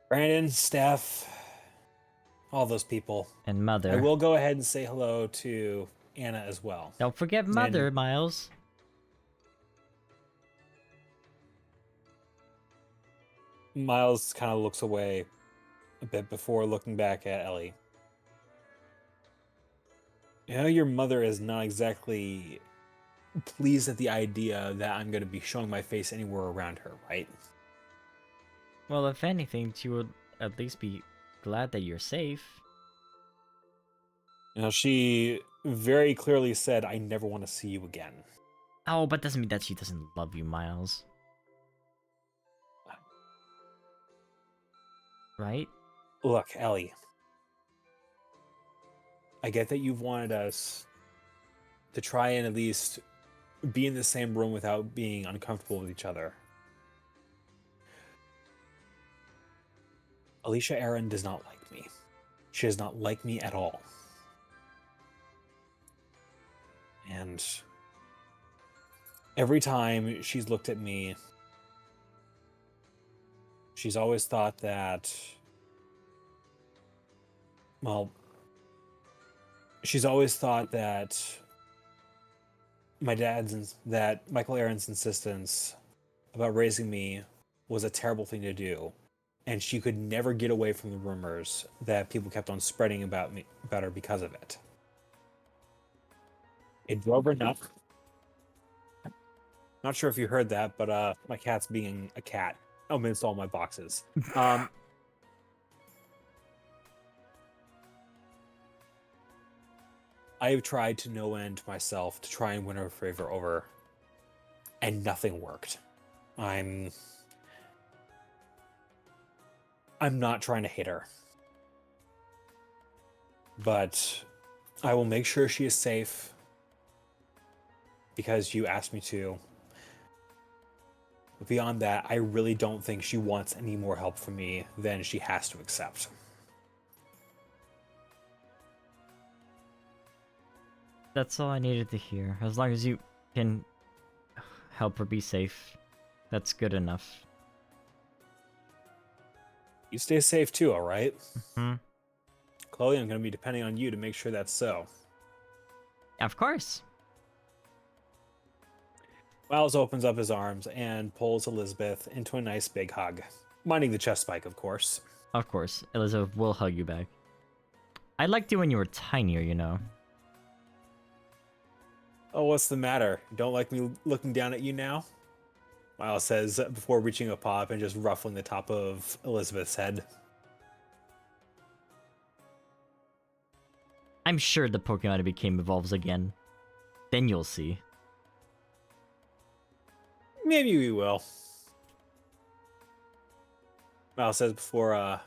Brandon, Steph, all those people. And Mother. I will go ahead and say hello to Anna as well. Don't forget Mother, Miles. Miles kind of looks away a bit before looking back at Ellie. You know, your mother is not exactly pleased at the idea that I'm going to be showing my face anywhere around her, right? Well, if anything, she would at least be glad that you're safe. You know, she very clearly said, I never want to see you again. Oh, but doesn't mean that she doesn't love you, Miles. Right? Look, Ellie. I get that you've wanted us to try and at least be in the same room without being uncomfortable with each other. Alicia Aaron does not like me. She does not like me at all. And every time she's looked at me, she's always thought that, well, she's always thought that that Michael Aaron's insistence about raising me was a terrible thing to do, and she could never get away from the rumors that people kept on spreading about her because of it. It drove her nuts. Not sure if you heard that, but my cat's being a cat amidst all my boxes. I have tried to no end myself to try and win her favor over, and nothing worked. I'm not trying to hate her, but I will make sure she is safe because you asked me to. Beyond that, I really don't think she wants any more help from me than she has to accept. That's all I needed to hear. As long as you can help her be safe, that's good enough. You stay safe too, all right? Mm-hmm. Chloe, I'm going to be depending on you to make sure that's so. Of course. Miles opens up his arms and pulls Elizabeth into a nice big hug. Minding the chest spike, of course. Of course. Elizabeth will hug you back. I liked you when you were tinier, you know. Oh, what's the matter? Don't like me looking down at you now? Miles says before reaching a paw up and just ruffling the top of Elizabeth's head. I'm sure the Pokemon it became evolves again. Then you'll see. Maybe we will. Miles says before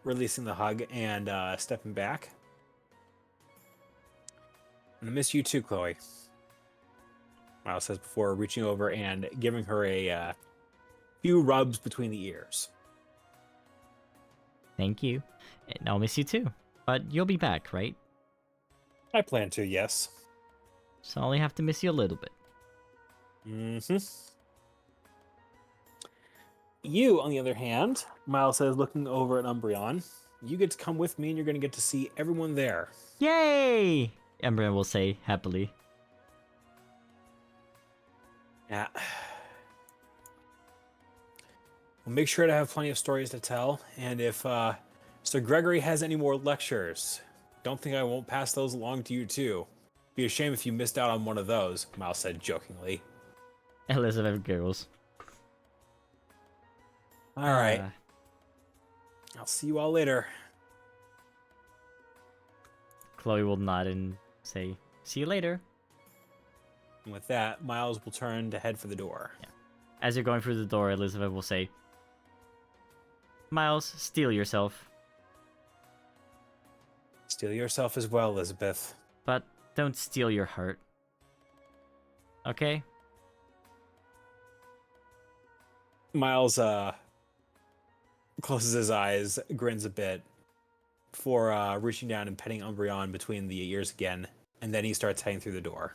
releasing the hug and stepping back. I'm gonna miss you too, Chloe. Miles says before reaching over and giving her a few rubs between the ears. Thank you. And I'll miss you too. But you'll be back, right? I plan to, yes. So I only have to miss you a little bit. Mm-hmm. You, on the other hand, Miles says, looking over at Umbreon, you get to come with me and you're going to get to see everyone there. Yay! Ember will say happily. Yeah. We'll make sure to have plenty of stories to tell, and if Sir Gregory has any more lectures, don't think I won't pass those along to you too. Be a shame if you missed out on one of those, Miles said jokingly. Elizabeth giggles. Alright. I'll see you all later. Chloe will nod and say, see you later. And with that, Miles will turn to head for the door. Yeah. As you're going through the door, Elizabeth will say, Miles, steel yourself. Steel yourself as well, Elizabeth. But don't steal your heart. Okay? Miles closes his eyes, grins a bit, before reaching down and petting Umbreon between the ears again, and then he starts heading through the door.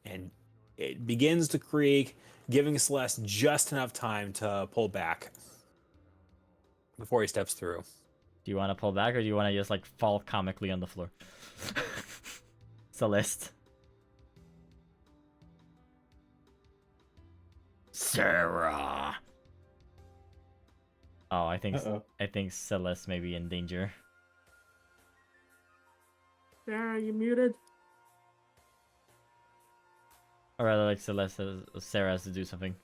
And it begins to creak, giving Celeste just enough time to pull back before he steps through. Do you want to pull back, or do you want to just, like, fall comically on the floor? Celeste. Sarah! Oh, I think Celeste may be in danger. Sarah, you muted? Or rather, like, Sarah has to do something.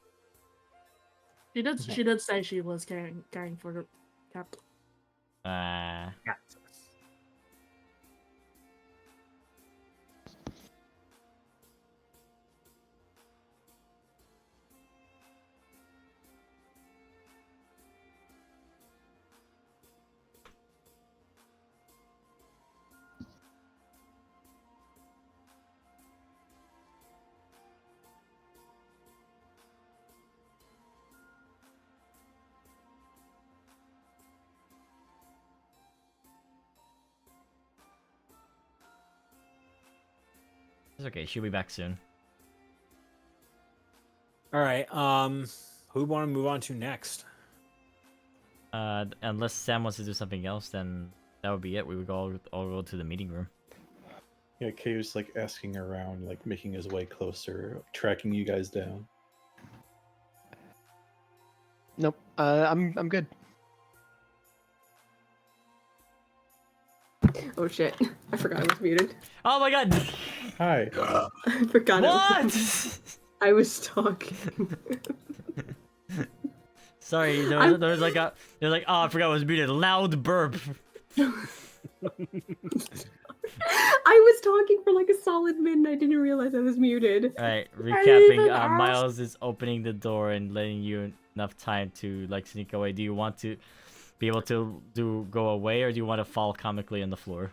She did say she was caring for the captain. It's okay, she'll be back soon. Alright, who want to move on to next? Unless Sam wants to do something else, then that would be it. We would all go to the meeting room. Yeah, Kay was like asking around, like making his way closer, tracking you guys down. Nope. I'm good. Oh shit! I forgot I was muted. Oh my god! Hi. I forgot. What? I was talking. Sorry, there was like, oh, I forgot I was muted. Loud burp. I was talking for like a solid minute and I didn't realize I was muted. Alright, recapping, Miles is opening the door and letting you enough time to, like, sneak away. Do you want to be able to go away, or do you want to fall comically on the floor?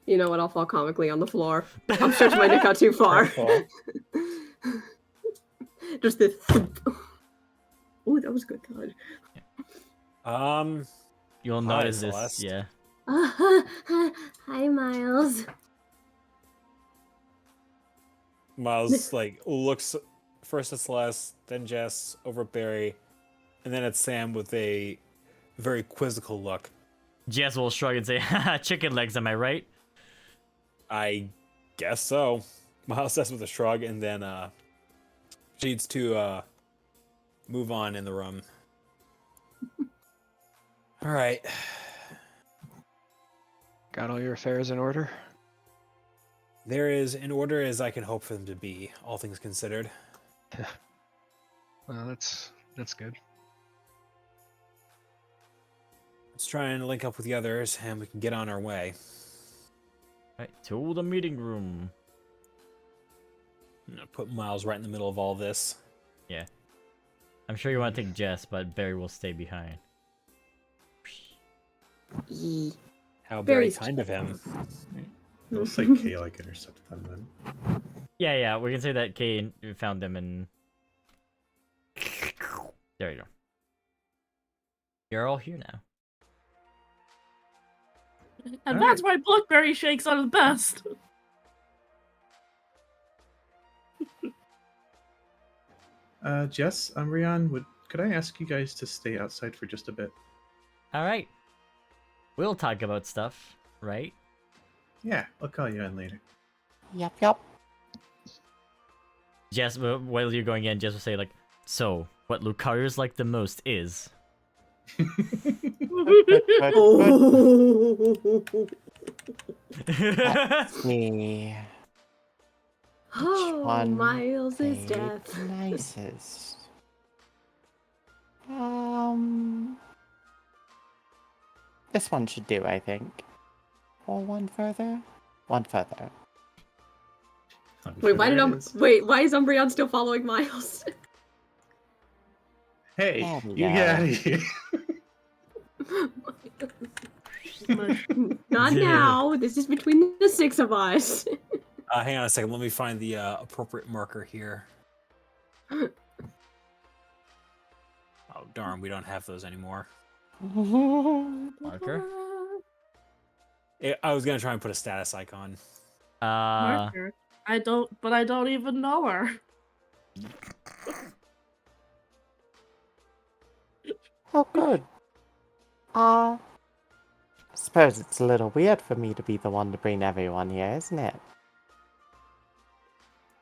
You know what? I'll fall comically on the floor. I'll stretch my neck out too far. Just this. Oh, that was good, God. You'll Hi, notice this, Celeste. yeah. Hi, Miles. Miles like looks first at Celeste, then Jess, over at Barry, and then at Sam with a very quizzical look. Jess will shrug and say, haha, chicken legs, am I right? I guess so. Miles says with a shrug, and then she needs to move on in the room. All right. Got all your affairs in order? They're as in order as I can hope for them to be, all things considered. Well, that's good. Let's try and link up with the others, and we can get on our way. Right, to the meeting room. I'm gonna put Miles right in the middle of all this. Yeah. I'm sure you want to take Jess, but Barry will stay behind. How very Barry's kind of him. Looks like Kay like intercepted them then. Yeah, we can say that Kay found them and... There you go. You're all here now. And that's why blackberry shakes are the best. Jess, Umbreon, could I ask you guys to stay outside for just a bit? Alright. We'll talk about stuff, right? Yeah, I'll call you in later. Yep. Jess, while you're going in, Jess will say like, so what Lucario's like the most is. Oh. Let's see. Which Oh, one Miles is played death. nicest? This one should do, I think. Or one further? One further. I'm Wait, sure why there is. why is Umbreon still following Miles? Hey, There we you get out go. of here. Not now. This is between the 6 of us. Hang on a second. Let me find the appropriate marker here. Oh, darn. We don't have those anymore. Marker? I was going to try and put a status icon. Marker. I don't even know her. Oh, good. Suppose it's a little weird for me to be the one to bring everyone here, isn't it?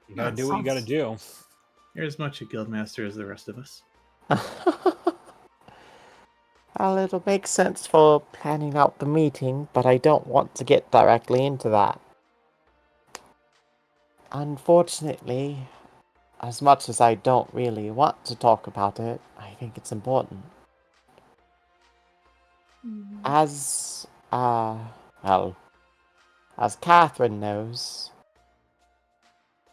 You gotta do what you gotta do. You're as much a guildmaster as the rest of us. Well, it'll make sense for planning out the meeting, but I don't want to get directly into that. Unfortunately, as much as I don't really want to talk about it, I think it's important. As, well, as Catherine knows,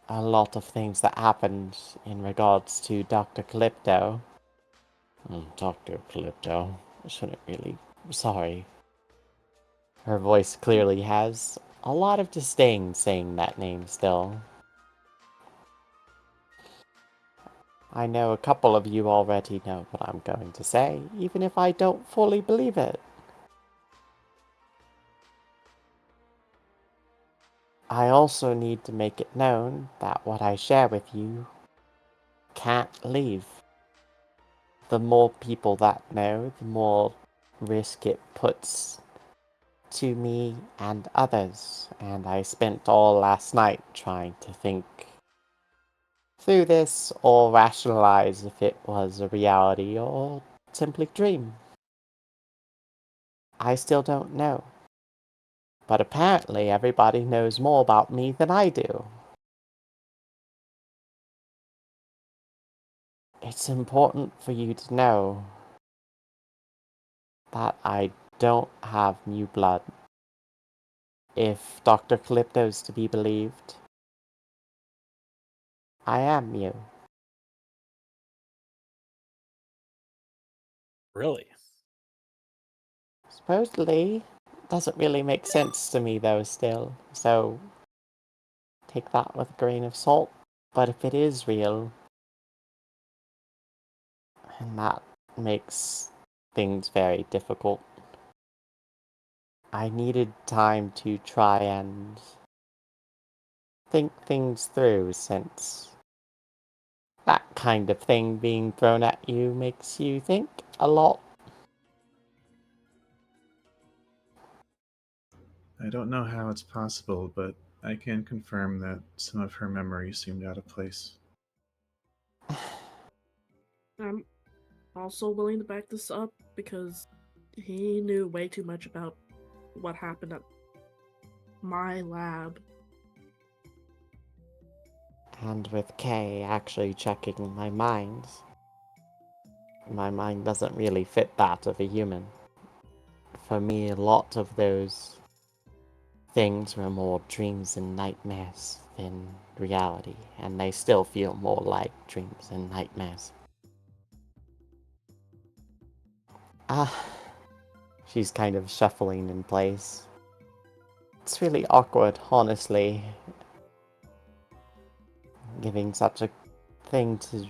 a lot of things that happened in regards to Dr. Calypto. Dr. Calypto. I shouldn't really. Sorry. Her voice clearly has a lot of disdain saying that name still. I know a couple of you already know what I'm going to say, even if I don't fully believe it. I also need to make it known that what I share with you can't leave. The more people that know, the more risk it puts to me and others, and I spent all last night trying to think through this or rationalize if it was a reality or simply dream. I still don't know. But apparently everybody knows more about me than I do. It's important for you to know that I don't have new blood. If Dr. Calypto's to be believed, I am you. Really? Supposedly, doesn't really make sense to me though still, so take that with a grain of salt. But if it is real, and that makes things very difficult, I needed time to try and think things through, since that kind of thing being thrown at you makes you think a lot. I don't know how it's possible, but I can confirm that some of her memories seemed out of place. I'm also willing to back this up because he knew way too much about what happened at my lab. And with Kay actually checking my mind doesn't really fit that of a human. For me, a lot of those things were more dreams and nightmares than reality, and they still feel more like dreams and nightmares. She's kind of shuffling in place. It's really awkward, honestly, giving such a thing to...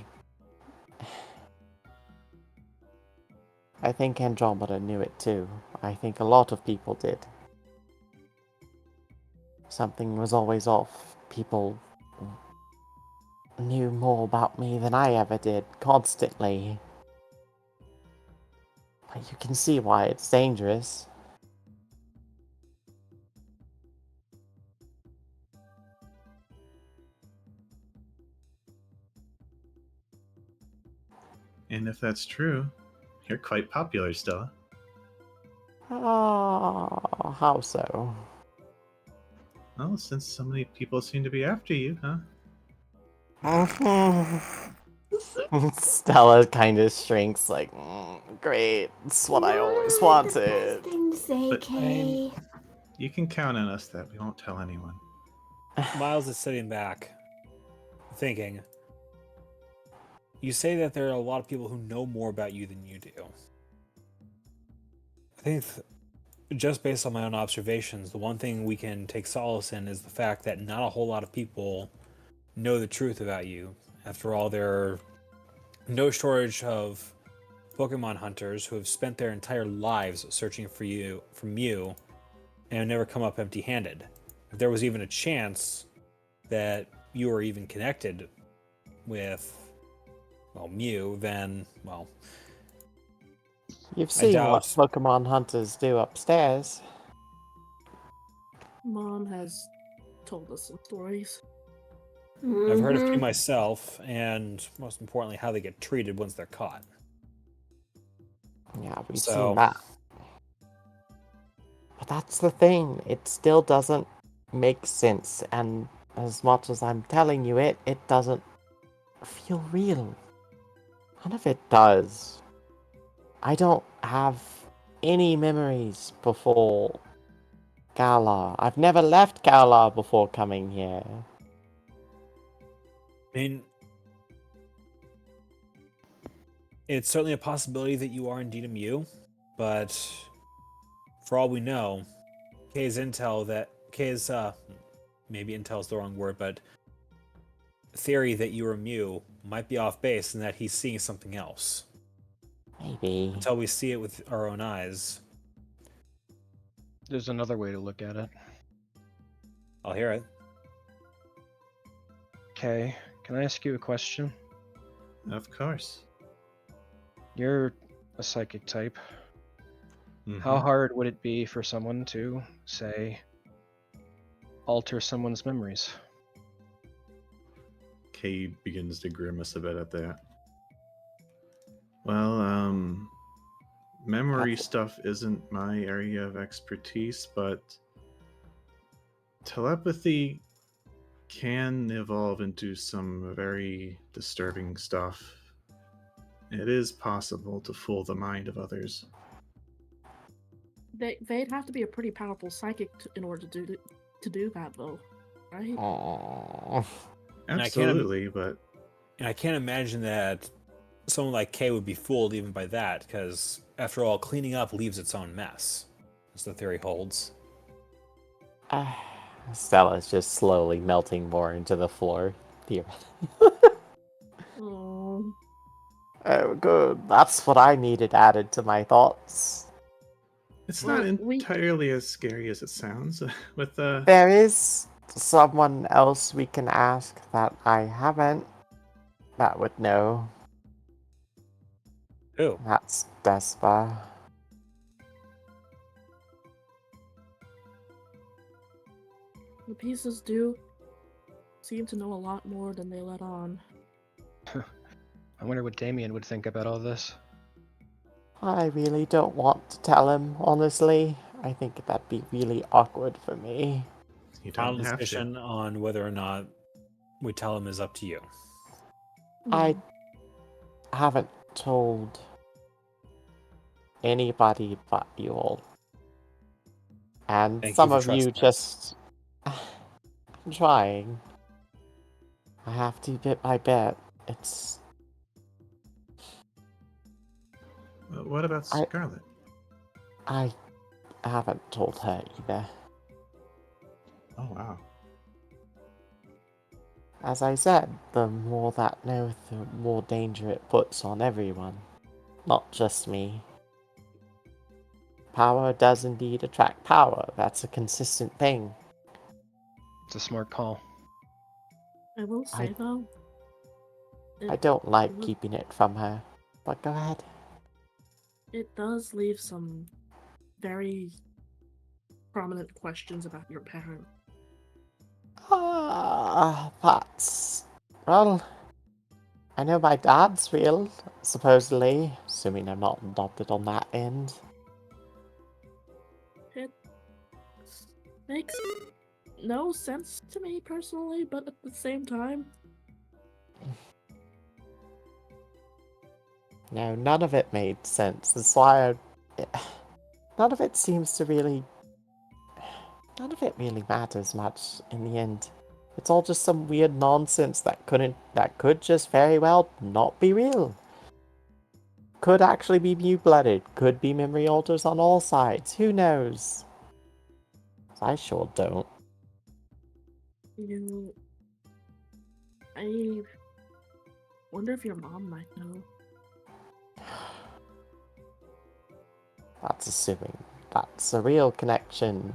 I think Andromeda knew it too. I think a lot of people did. Something was always off. People knew more about me than I ever did, constantly. But you can see why it's dangerous. And if that's true, you're quite popular, Stella. How so? Well, since so many people seem to be after you, huh? Stella kind of shrinks, like, great, it's what I always wanted. Thing to say, But- Kay. You can count on us that we won't tell anyone. Miles is sitting back, thinking. You say that there are a lot of people who know more about you than you do. I think just based on my own observations, the one thing we can take solace in is the fact that not a whole lot of people know the truth about you. After all, there are no shortage of Pokemon hunters who have spent their entire lives searching for you, and have never come up empty-handed. If there was even a chance that you were even connected with, well, Mew, then, well... You've seen what Pokemon hunters do upstairs. Mom has told us some stories. I've heard a few myself, and most importantly, how they get treated once they're caught. Yeah, we've seen that. But that's the thing, it still doesn't make sense, and as much as I'm telling you it doesn't feel real. None of it does. I don't have any memories before Galar. I've never left Galar before coming here. I mean, it's certainly a possibility that you are indeed a Mew, but for all we know, Kay's, maybe intel's the wrong word, but theory that you are Mew might be off base and that he's seeing something else. Maybe. Until we see it with our own eyes. There's another way to look at it. I'll hear it. Okay, can I ask you a question? Of course. You're a psychic type. Mm-hmm. How hard would it be for someone to, say, alter someone's memories? Kay begins to grimace a bit at that. Well, memory stuff isn't my area of expertise, but telepathy can evolve into some very disturbing stuff. It is possible to fool the mind of others. They'd have to be a pretty powerful psychic in order to do that, though, right? Aww. Absolutely, And I can't imagine that someone like Kay would be fooled even by that, because after all, cleaning up leaves its own mess, as the theory holds. Stella's just slowly melting more into the floor here. Oh, good. That's what I needed added to my thoughts. it's Well, not entirely as scary as it sounds. With There is someone else we can ask that I haven't that would know. Who? That's Despa. the pieces do seem to know a lot more than they let on. I wonder what Damien would think about all this. I really don't want to tell him, honestly. I think that'd be really awkward for me. you Final don't have decision to. on whether or not we tell him is up to you. I haven't told anybody but you all. And Thank some you of for you trusting just... I'm trying. I have to bit by bit. It's... What about Scarlet? I haven't told her either. Oh, wow. As I said, the more that know, the more danger it puts on everyone. Not just me. Power does indeed attract power. That's a consistent thing. It's a smart call. I will say, though... I don't like keeping it from her. But go ahead. It does leave some very prominent questions about your parent. That's... Well... I know my dad's real, supposedly, assuming I'm not adopted on that end. It makes no sense to me personally, but at the same time, No, none of it made sense. That's why none of it seems to really... None of it really matters much in the end. It's all just some weird nonsense that could just very well not be real. Could actually be mute-blooded, could be memory alters on all sides, who knows? I sure don't. you. I wonder if your mom might know. That's assuming that's a real connection.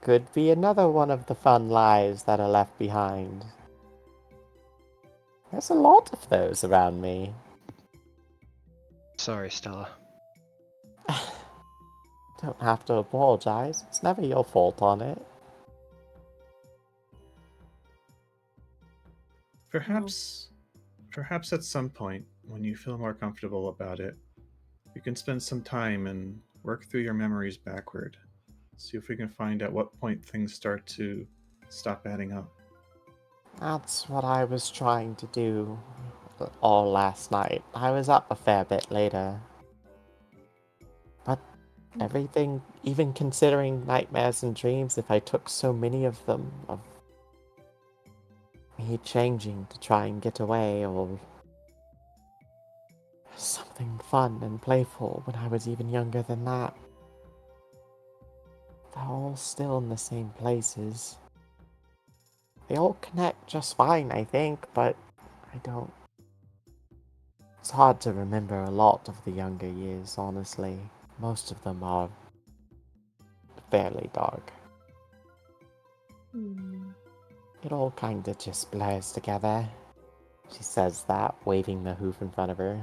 Could be another one of the fun lies that are left behind. There's a lot of those around me. Sorry, Stella. Don't have to apologize. It's never your fault on it. Perhaps at some point, when you feel more comfortable about it, you can spend some time and work through your memories backward. See if we can find out what point things start to stop adding up. That's what I was trying to do all last night. I was up a fair bit later. But everything, even considering nightmares and dreams, if I took so many of them, of me changing to try and get away, or something fun and playful when I was even younger than that. They're all still in the same places. They all connect just fine, I think, but I don't... It's hard to remember a lot of the younger years, honestly. Most of them are fairly dark. It all kinda just blurs together. She says that, waving the hoof in front of her.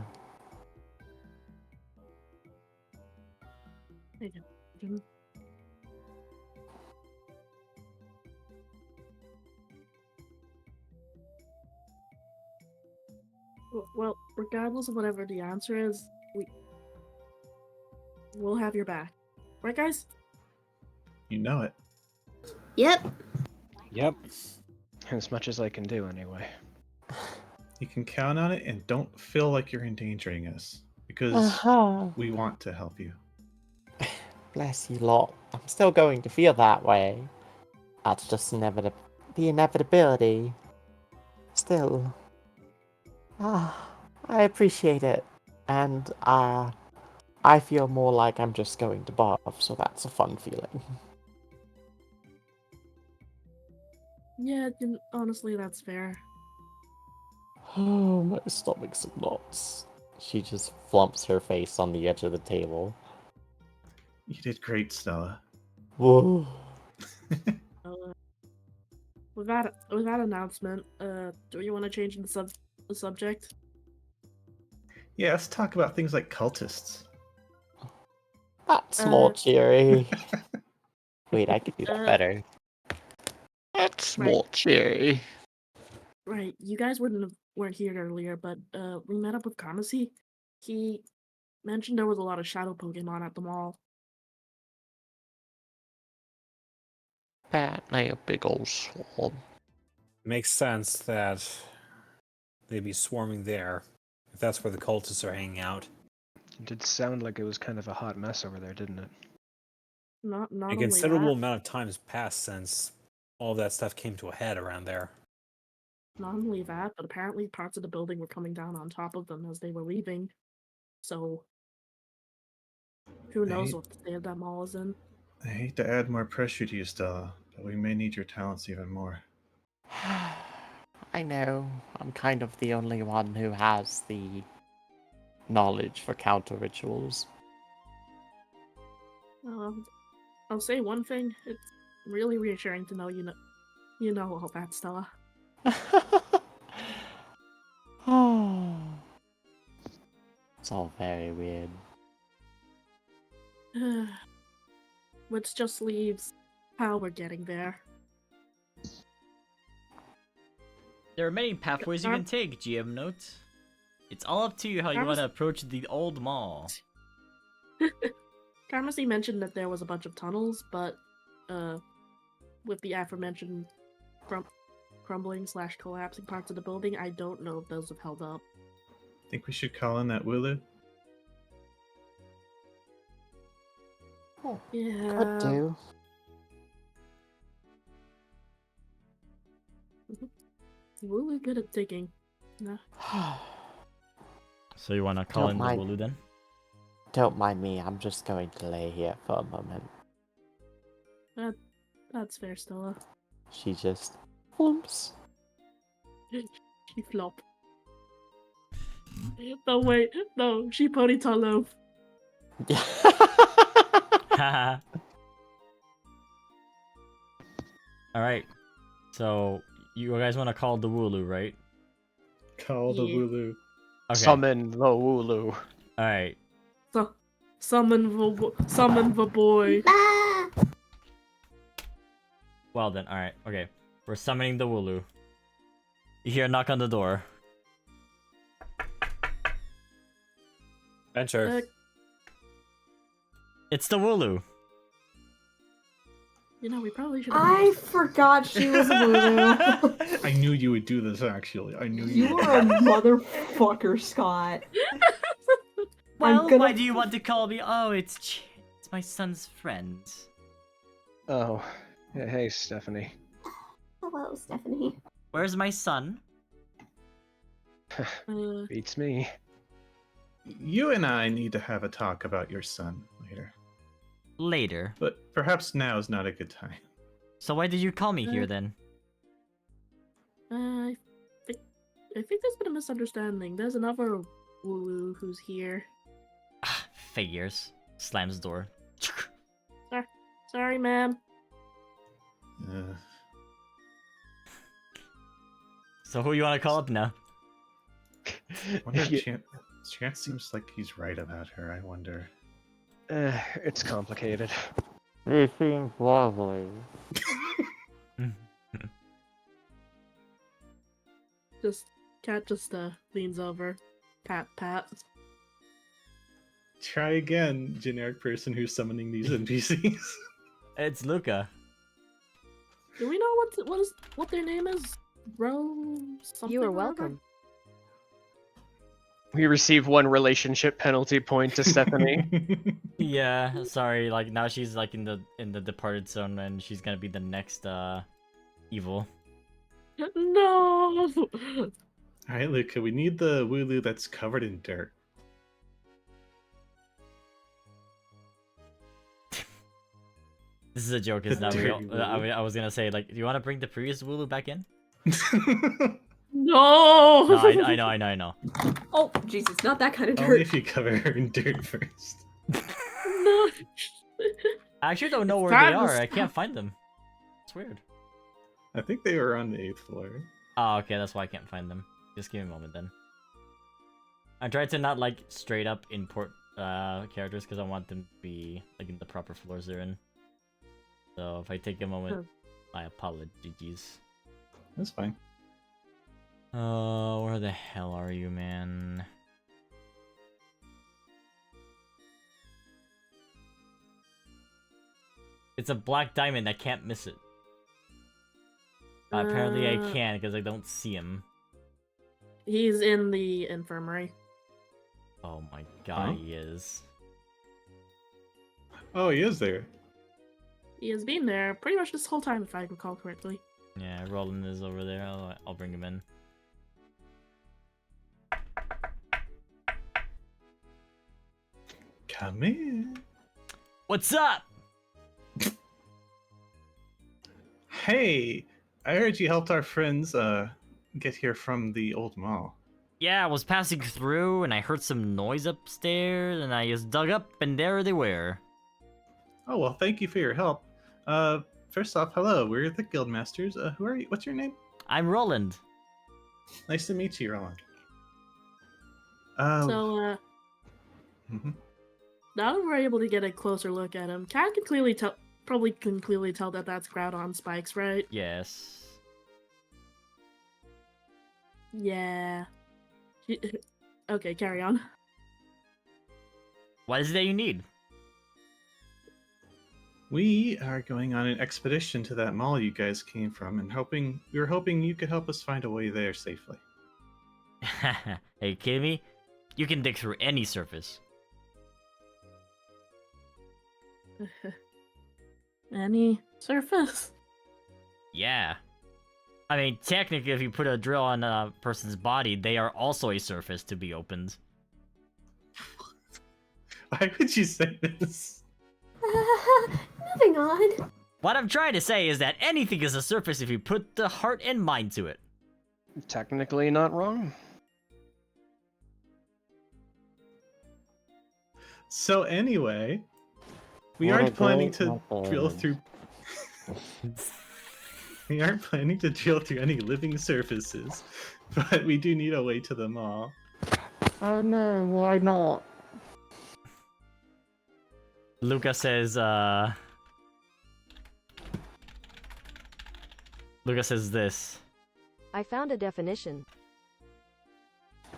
Well, regardless of whatever the answer is, we'll have your back. Right, guys? You know it. Yep. Yep. As much as I can do, anyway. You can count on it, and don't feel like you're endangering us, because Uh-huh. we want to help you. Bless you lot. I'm still going to feel that way. That's just the inevitability. Still. I appreciate it. And, I feel more like I'm just going to barf, so that's a fun feeling. Yeah, honestly, that's fair. Oh, my stomach's in knots. She just flumps her face on the edge of the table. You did great, Stella. Whoa. With that announcement, do you want to change the subject? Yeah, let's talk about things like cultists. That's more cheery. Wait, I could do that Uh, better. That's right. more cheery. Right, you guys weren't here earlier, but we met up with Kamasi. He mentioned there was a lot of shadow Pokemon at the mall. Apparently a big old swarm. Makes sense that they'd be swarming there, if that's where the cultists are hanging out. It did sound like it was kind of a hot mess over there, didn't it? Not A only considerable that, amount of time has passed since all that stuff came to a head around there. not only that, but apparently parts of the building were coming down on top of them as they were leaving. So, who knows what the state that mall is in? I hate to add more pressure to you, Stella, but we may need your talents even more. I know. I'm kind of the only one who has the knowledge for counter rituals. I'll say one thing. It's really reassuring to know you know all that, Stella. It's all very weird. Which just leaves how we're getting there. There are many pathways you can take, GM note. It's all up to you how you want to approach the old mall. Pharmacy mentioned that there was a bunch of tunnels, but with the aforementioned crumbling / collapsing parts of the building, I don't know if those have held up. Think we should call in that Wooloo? Yeah. Could do. Really good at digging. No. So you want to call Don't in mind. the Wooloo then? Don't mind me, I'm just going to lay here for a moment. That's fair, Stella. She just flumps. She flop. No, wait. No, she ponytail loaf. Alright. So, you guys want to call the Wooloo, right? Call the Yeah. Wooloo. Okay. Summon the Wooloo. Alright. So, summon the boy. Ah! Well then, alright. Okay. We're summoning the Wooloo. You hear a knock on the door. Venture. It's the Wooloo. You know, we probably should. I forgot she was a Wooloo. I knew you would do this, actually. I knew you You would. are a motherfucker, Scott. Well, gonna- why do you want to call me? Oh, it's my son's friend. Oh, yeah, hey, Stephanie. Hello, Stephanie. Where's my son? Beats me. You and I need to have a talk about your son later. Later. But perhaps now is not a good time. So why did you call me here then? I think there's been a misunderstanding. There's another Wooloo who's here. Figures. Slams door. Sorry, ma'am. So who you want to call up now? Wonder if Chance seems like he's right about her. I wonder. It's complicated. He seems lovely. Cat just leans over. Pat. Try again, generic person who's summoning these NPCs. It's Luca. Do we know what their name is? Rose something. You are or other? welcome. We receive one relationship penalty point to Stephanie. Yeah, sorry. Like now she's like in the departed zone, and she's gonna be the next evil. No. Alright, Luca, we need the Wooloo that's covered in dirt. This is a joke, is that Dirty real? I was gonna say, like, do you want to bring the previous Wooloo back in? No. No, I know. Oh, Jesus, not that kind of Only dirt. if you cover her in dirt first. No. I actually don't know where they Travis, are. I can't find them. It's weird. I think they were on the 8th floor. Oh, okay, that's why I can't find them. Just give me a moment then. I tried to not like straight up import characters because I want them to be like in the proper floors they're in. So if I take a moment, my apologies. That's fine. Oh, where the hell are you, man? It's a black diamond. I can't miss it. Apparently I can because I don't see him. He's in the infirmary. Oh my god, he is. Oh, he is there. He has been there pretty much this whole time, if I recall correctly. Yeah, Roland is over there. I'll bring him in. Come in. What's up? Hey, I heard you helped our friends get here from the old mall. Yeah, I was passing through and I heard some noise upstairs and I just dug up and there they were. Oh, well, thank you for your help. First off, hello, we're the Guildmasters. Who are you? What's your name? I'm Roland. Nice to meet you, Roland. So, mhm. now that we're able to get a closer look at him, Cat can clearly tell, probably can clearly tell that that's Groudon spikes, right? Yes. Yeah. Okay, carry on. What is it that you need? We are going on an expedition to that mall you guys came from, and we were hoping you could help us find a way there safely. Hey, kidding me? You can dig through any surface. Any surface? Yeah. I mean, technically, if you put a drill on a person's body, they are also a surface to be opened. Why would you say this? Moving on. What I'm trying to say is that anything is a surface if you put the heart and mind to it. Technically not wrong. So anyway, we What a aren't planning great to drill method. through. We aren't planning to drill through any living surfaces, but we do need a way to the mall. Oh no, why not? Luca says, Luca says this. I found a definition.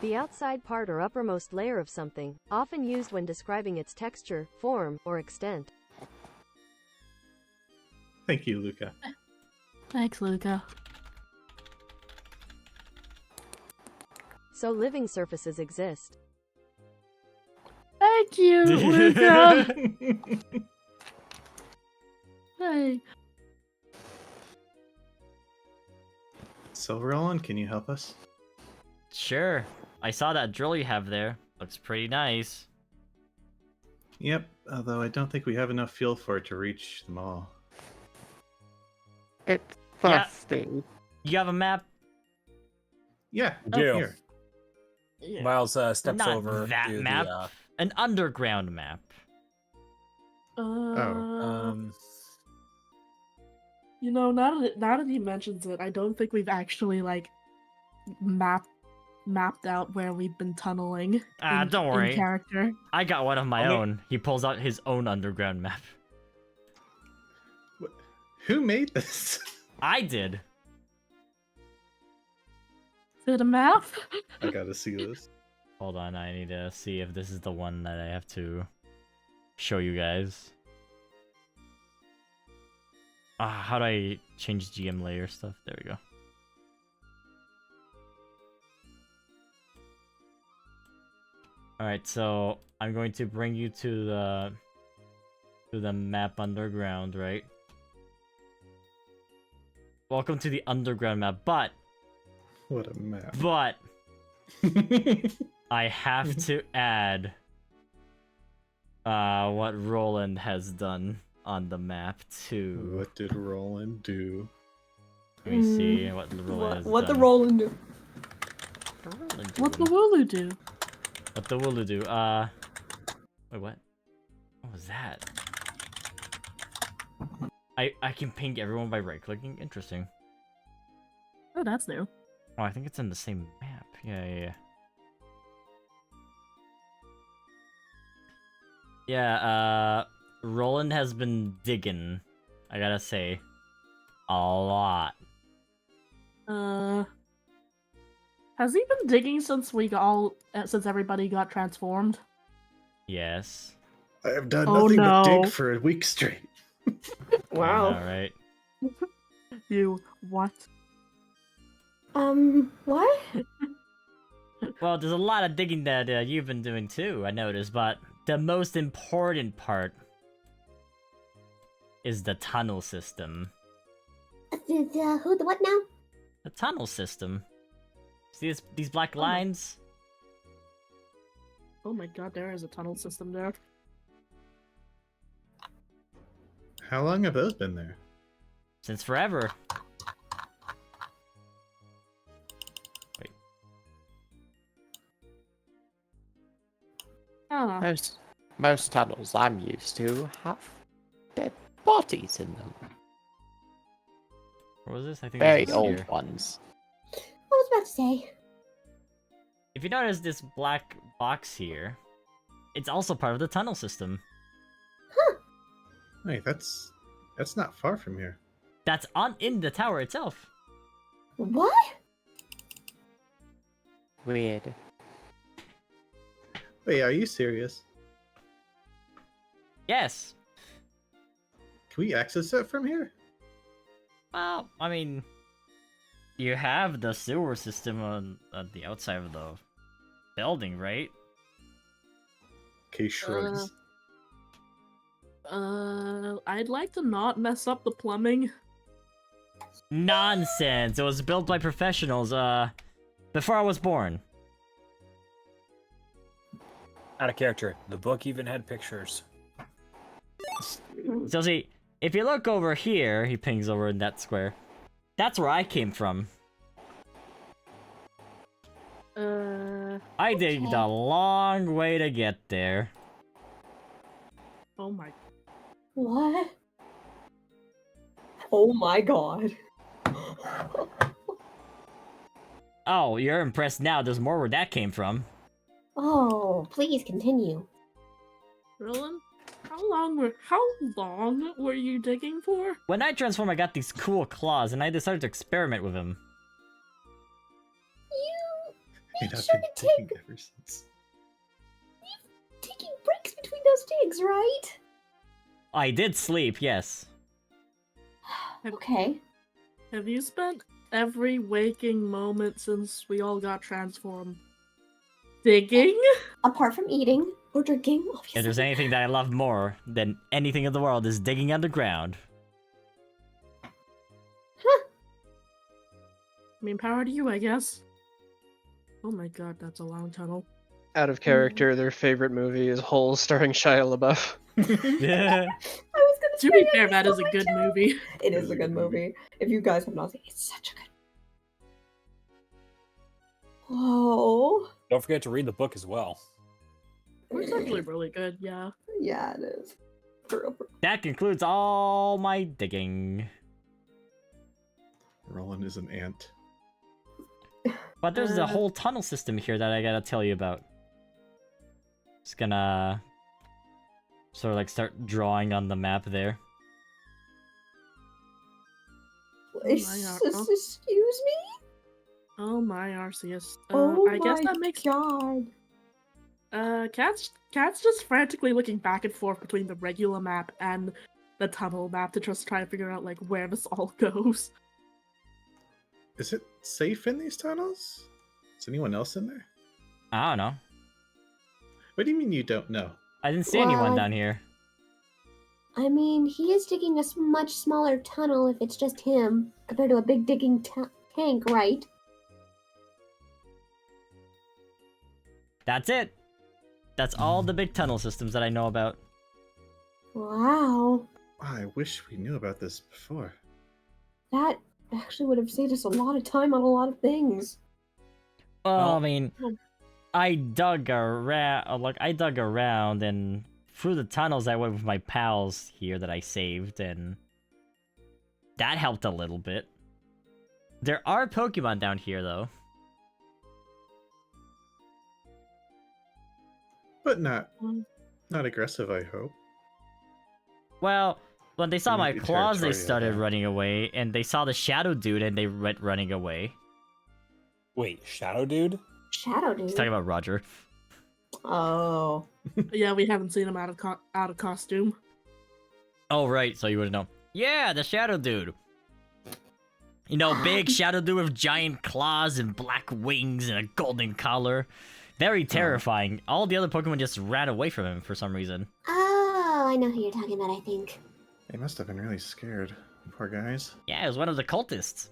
The outside part or uppermost layer of something, often used when describing its texture, form, or extent. Thank you, Luca. Thanks, Luca. So living surfaces exist. Thank you, Luca. Hey. So, Roland, can you help us? Sure. I saw that drill you have there. Looks pretty nice. Yep, although I don't think we have enough fuel for it to reach the mall. It's Yeah. thirsty. You have a map? Yeah, Do. here. Yeah. Miles steps Not over that to map. the. An underground map. You know, now that he mentions it, I don't think we've actually like mapped out where we've been tunneling. Don't worry. In character. I got one of my Okay. own. He pulls out his own underground map. Who made this? I did. Is it a map? I gotta see this. Hold on, I need to see if this is the one that I have to show you guys. How do I change GM layer stuff? There we go. Alright, so I'm going to bring you to the map underground, right? Welcome to the underground map, but What a map. I have to add what Roland has done on the map too. What did Roland do? Let me see what Roland has What the done. Roland do? What the Wooloo do? What the Wooloo do? Wait, what? What was that? I can ping everyone by right-clicking? Interesting. Oh, that's new. Oh, I think it's in the same map. Yeah. Yeah, Roland has been digging, I gotta say, a lot. Has he been digging since since everybody got transformed? Yes. I have done Oh, nothing but no. dig for a week straight. Wow. Alright. You what? What? Well, there's a lot of digging that you've been doing too, I noticed, but the most important part is the tunnel system. Who the what now? The tunnel system. See these black lines? Oh my god, there is a tunnel system there. How long have those been there? Since forever. Ah, Most tunnels I'm used to have dead bodies in them. What was this? I think Very this was old here. ones. I was about to say. If you notice this black box here, it's also part of the tunnel system. Wait, that's not far from here. That's in the tower itself. What? Weird. Wait, are you serious? Yes. Can we access it from here? Well, I mean, you have the sewer system on the outside of the building, right? Okay, shrugs. I'd like to not mess up the plumbing. Nonsense! It was built by professionals, before I was born. Out of character. The book even had pictures. So see, if you look over here, he pings over in that square. That's where I came from. I digged a long way to get there. Oh my. What? Oh my god. Oh, you're impressed now. There's more where that came from. Oh, please continue. Roland, how long were you digging for? When I transformed, I got these cool claws, and I decided to experiment with them. You And made I've sure been to digging take ever since. taking breaks between those digs, right? I did sleep, yes. Okay. Have you spent every waking moment since we all got transformed digging? Apart from eating or drinking, obviously. If there's anything that I love more than anything in the world is digging underground. Huh. I mean, power to you, I guess. Oh my god, that's a long tunnel. Out of character, their favorite movie is Holes starring Shia LaBeouf. Yeah. I was gonna To say be I fair, was that on is a my good toes. movie. It is a good movie. If you guys have not seen it, it's such a good. Whoa. Don't forget to read the book as well. It's actually really good, yeah. Yeah, it is. For real, for real. That concludes all my digging. Roland is an ant. But there's a whole tunnel system here that I gotta tell you about. Just gonna sort of like start drawing on the map there. Excuse me? Oh my Arceus. Oh I guess my that makes god. Cat's just frantically looking back and forth between the regular map and the tunnel map to just try to figure out like where this all goes. Is it safe in these tunnels? Is anyone else in there? I don't know. What do you mean you don't know? I didn't see anyone Well, down here. I mean, he is digging a much smaller tunnel if it's just him, compared to a big digging tank, right? That's it. That's all the big tunnel systems that I know about. Wow. I wish we knew about this before. That actually would have saved us a lot of time on a lot of things. Well, I mean, I dug around and through the tunnels I went with my pals here that I saved, and that helped a little bit. There are Pokemon down here, though. But not aggressive, I hope. Well, when they saw They my might be claws, they territorial, started yeah. running away, and they saw the Shadow Dude, and they went running away. Wait, Shadow Dude? Shadow Dude. He's talking about Roger. Oh. Yeah, we haven't seen him out of costume. Oh, right, so you wouldn't know. Yeah, the Shadow Dude. You know, big Shadow Dude with giant claws and black wings and a golden collar. Very terrifying. All the other Pokemon just ran away from him for some reason. Oh, I know who you're talking about, I think. They must have been really scared. Poor guys. Yeah, it was one of the cultists.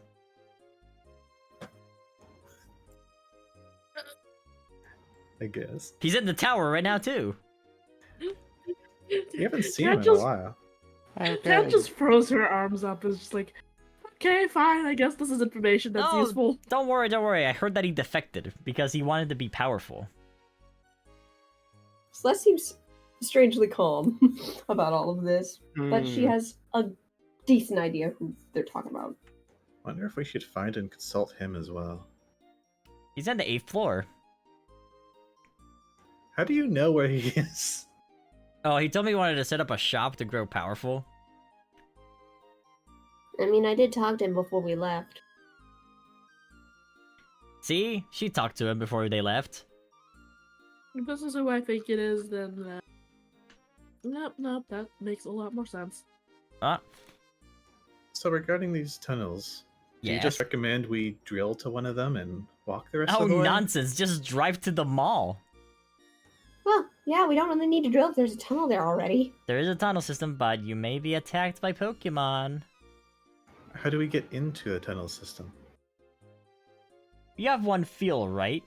I guess. He's in the tower right now, too. We haven't seen Cat him in just- a while. Cat just throws her arms up and is just like, okay, fine, I guess this is information that's No, useful. Don't worry. I heard that he defected because he wanted to be powerful. Celeste seems strangely calm about all of this, but she has a decent idea who they're talking about. Wonder if we should find and consult him as well. He's on the 8th floor. How do you know where he is? Oh, he told me he wanted to set up a shop to grow powerful. I mean, I did talk to him before we left. See? She talked to him before they left. If this is who I think it is, then nope, that makes a lot more sense. Ah, So regarding these tunnels, do you just yes. recommend we drill to one of them and walk the rest Oh, of the way? nonsense. Just drive to the mall. Well, yeah, we don't really need to drill if there's a tunnel there already. There is a tunnel system, but you may be attacked by Pokemon. How do we get into a tunnel system? You have one feel, right?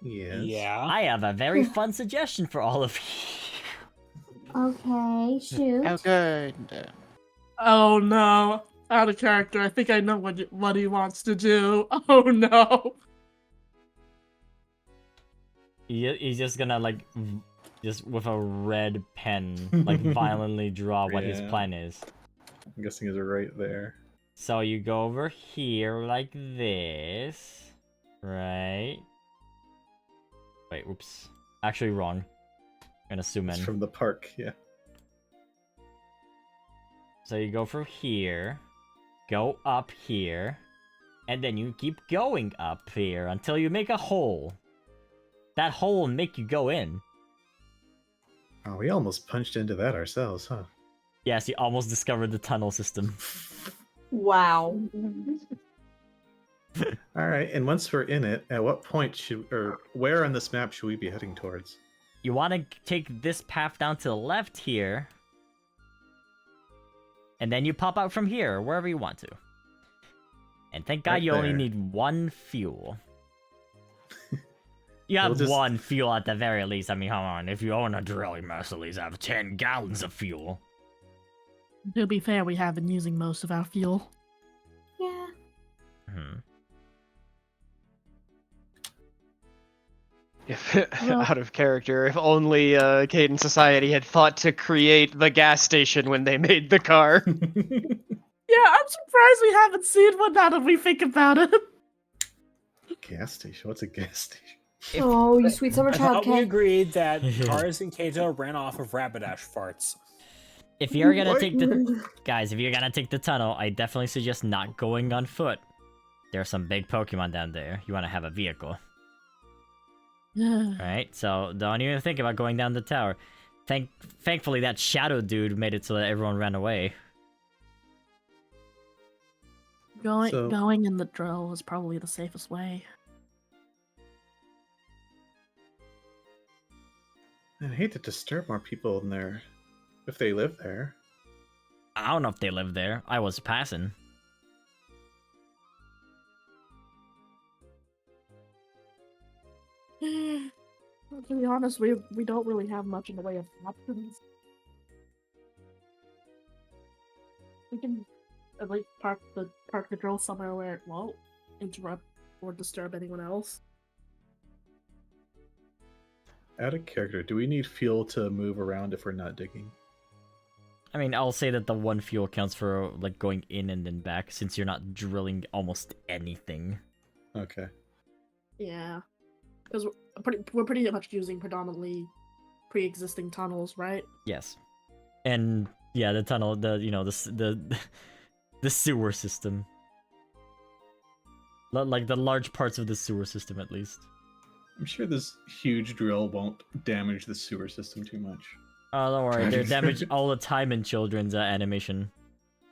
Yes. Yeah. I have a very fun suggestion for all of you. Okay, shoot. Oh, good. Oh no, out of character. I think I know what he wants to do. Oh no. He's just gonna, like, just with a red pen, like, violently draw what his Yeah. plan is. I'm guessing it's right there. So you go over here like this, right? Wait, oops. Actually wrong. I'm gonna zoom It's in. from the park, yeah. So you go from here, go up here, and then you keep going up here until you make a hole. That hole will make you go in. Oh, we almost punched into that ourselves, huh? Yes, you almost discovered the tunnel system. Wow. All right, and once we're in it, at what point where on this map should we be heading towards? You want to take this path down to the left here, and then you pop out from here, wherever you want to. And thank God Right you only there. need one fuel. You have We'll just- one fuel at the very least. I mean, come on. If you own a drill, you must at least have 10 gallons of fuel. To be fair, we have been using most of our fuel. Yeah. Hmm. If Well- out of character, if only Caden Society had thought to create the gas station when they made the car. Yeah, I'm surprised we haven't seen one now that we think about it. Gas station? What's a gas station? Oh, you sweet summer I child, thought we Kay. agreed that Cars and Keita ran off of Rapidash farts. If you're gonna What? take the... Guys, if you're gonna take the tunnel, I definitely suggest not going on foot. There are some big Pokemon down there. You want to have a vehicle. Alright, so don't even think about going down the tower. Thankfully, that shadow dude made it so that everyone ran away. So- Going in the drill is probably the safest way. I hate to disturb more people in there, if they live there. I don't know if they live there. I was passing. To be honest, we don't really have much in the way of options. We can at least park the drill somewhere where it won't interrupt or disturb anyone else. Out of character, do we need fuel to move around if we're not digging? I mean, I'll say that the one fuel counts for, like, going in and then back, since you're not drilling almost anything. Okay. Yeah, because we're pretty much using predominantly pre-existing tunnels, right? Yes. And, yeah, the tunnel, the sewer system. Like, the large parts of the sewer system, at least. I'm sure this huge drill won't damage the sewer system too much. Oh, don't worry, they're damaged all the time in children's animation.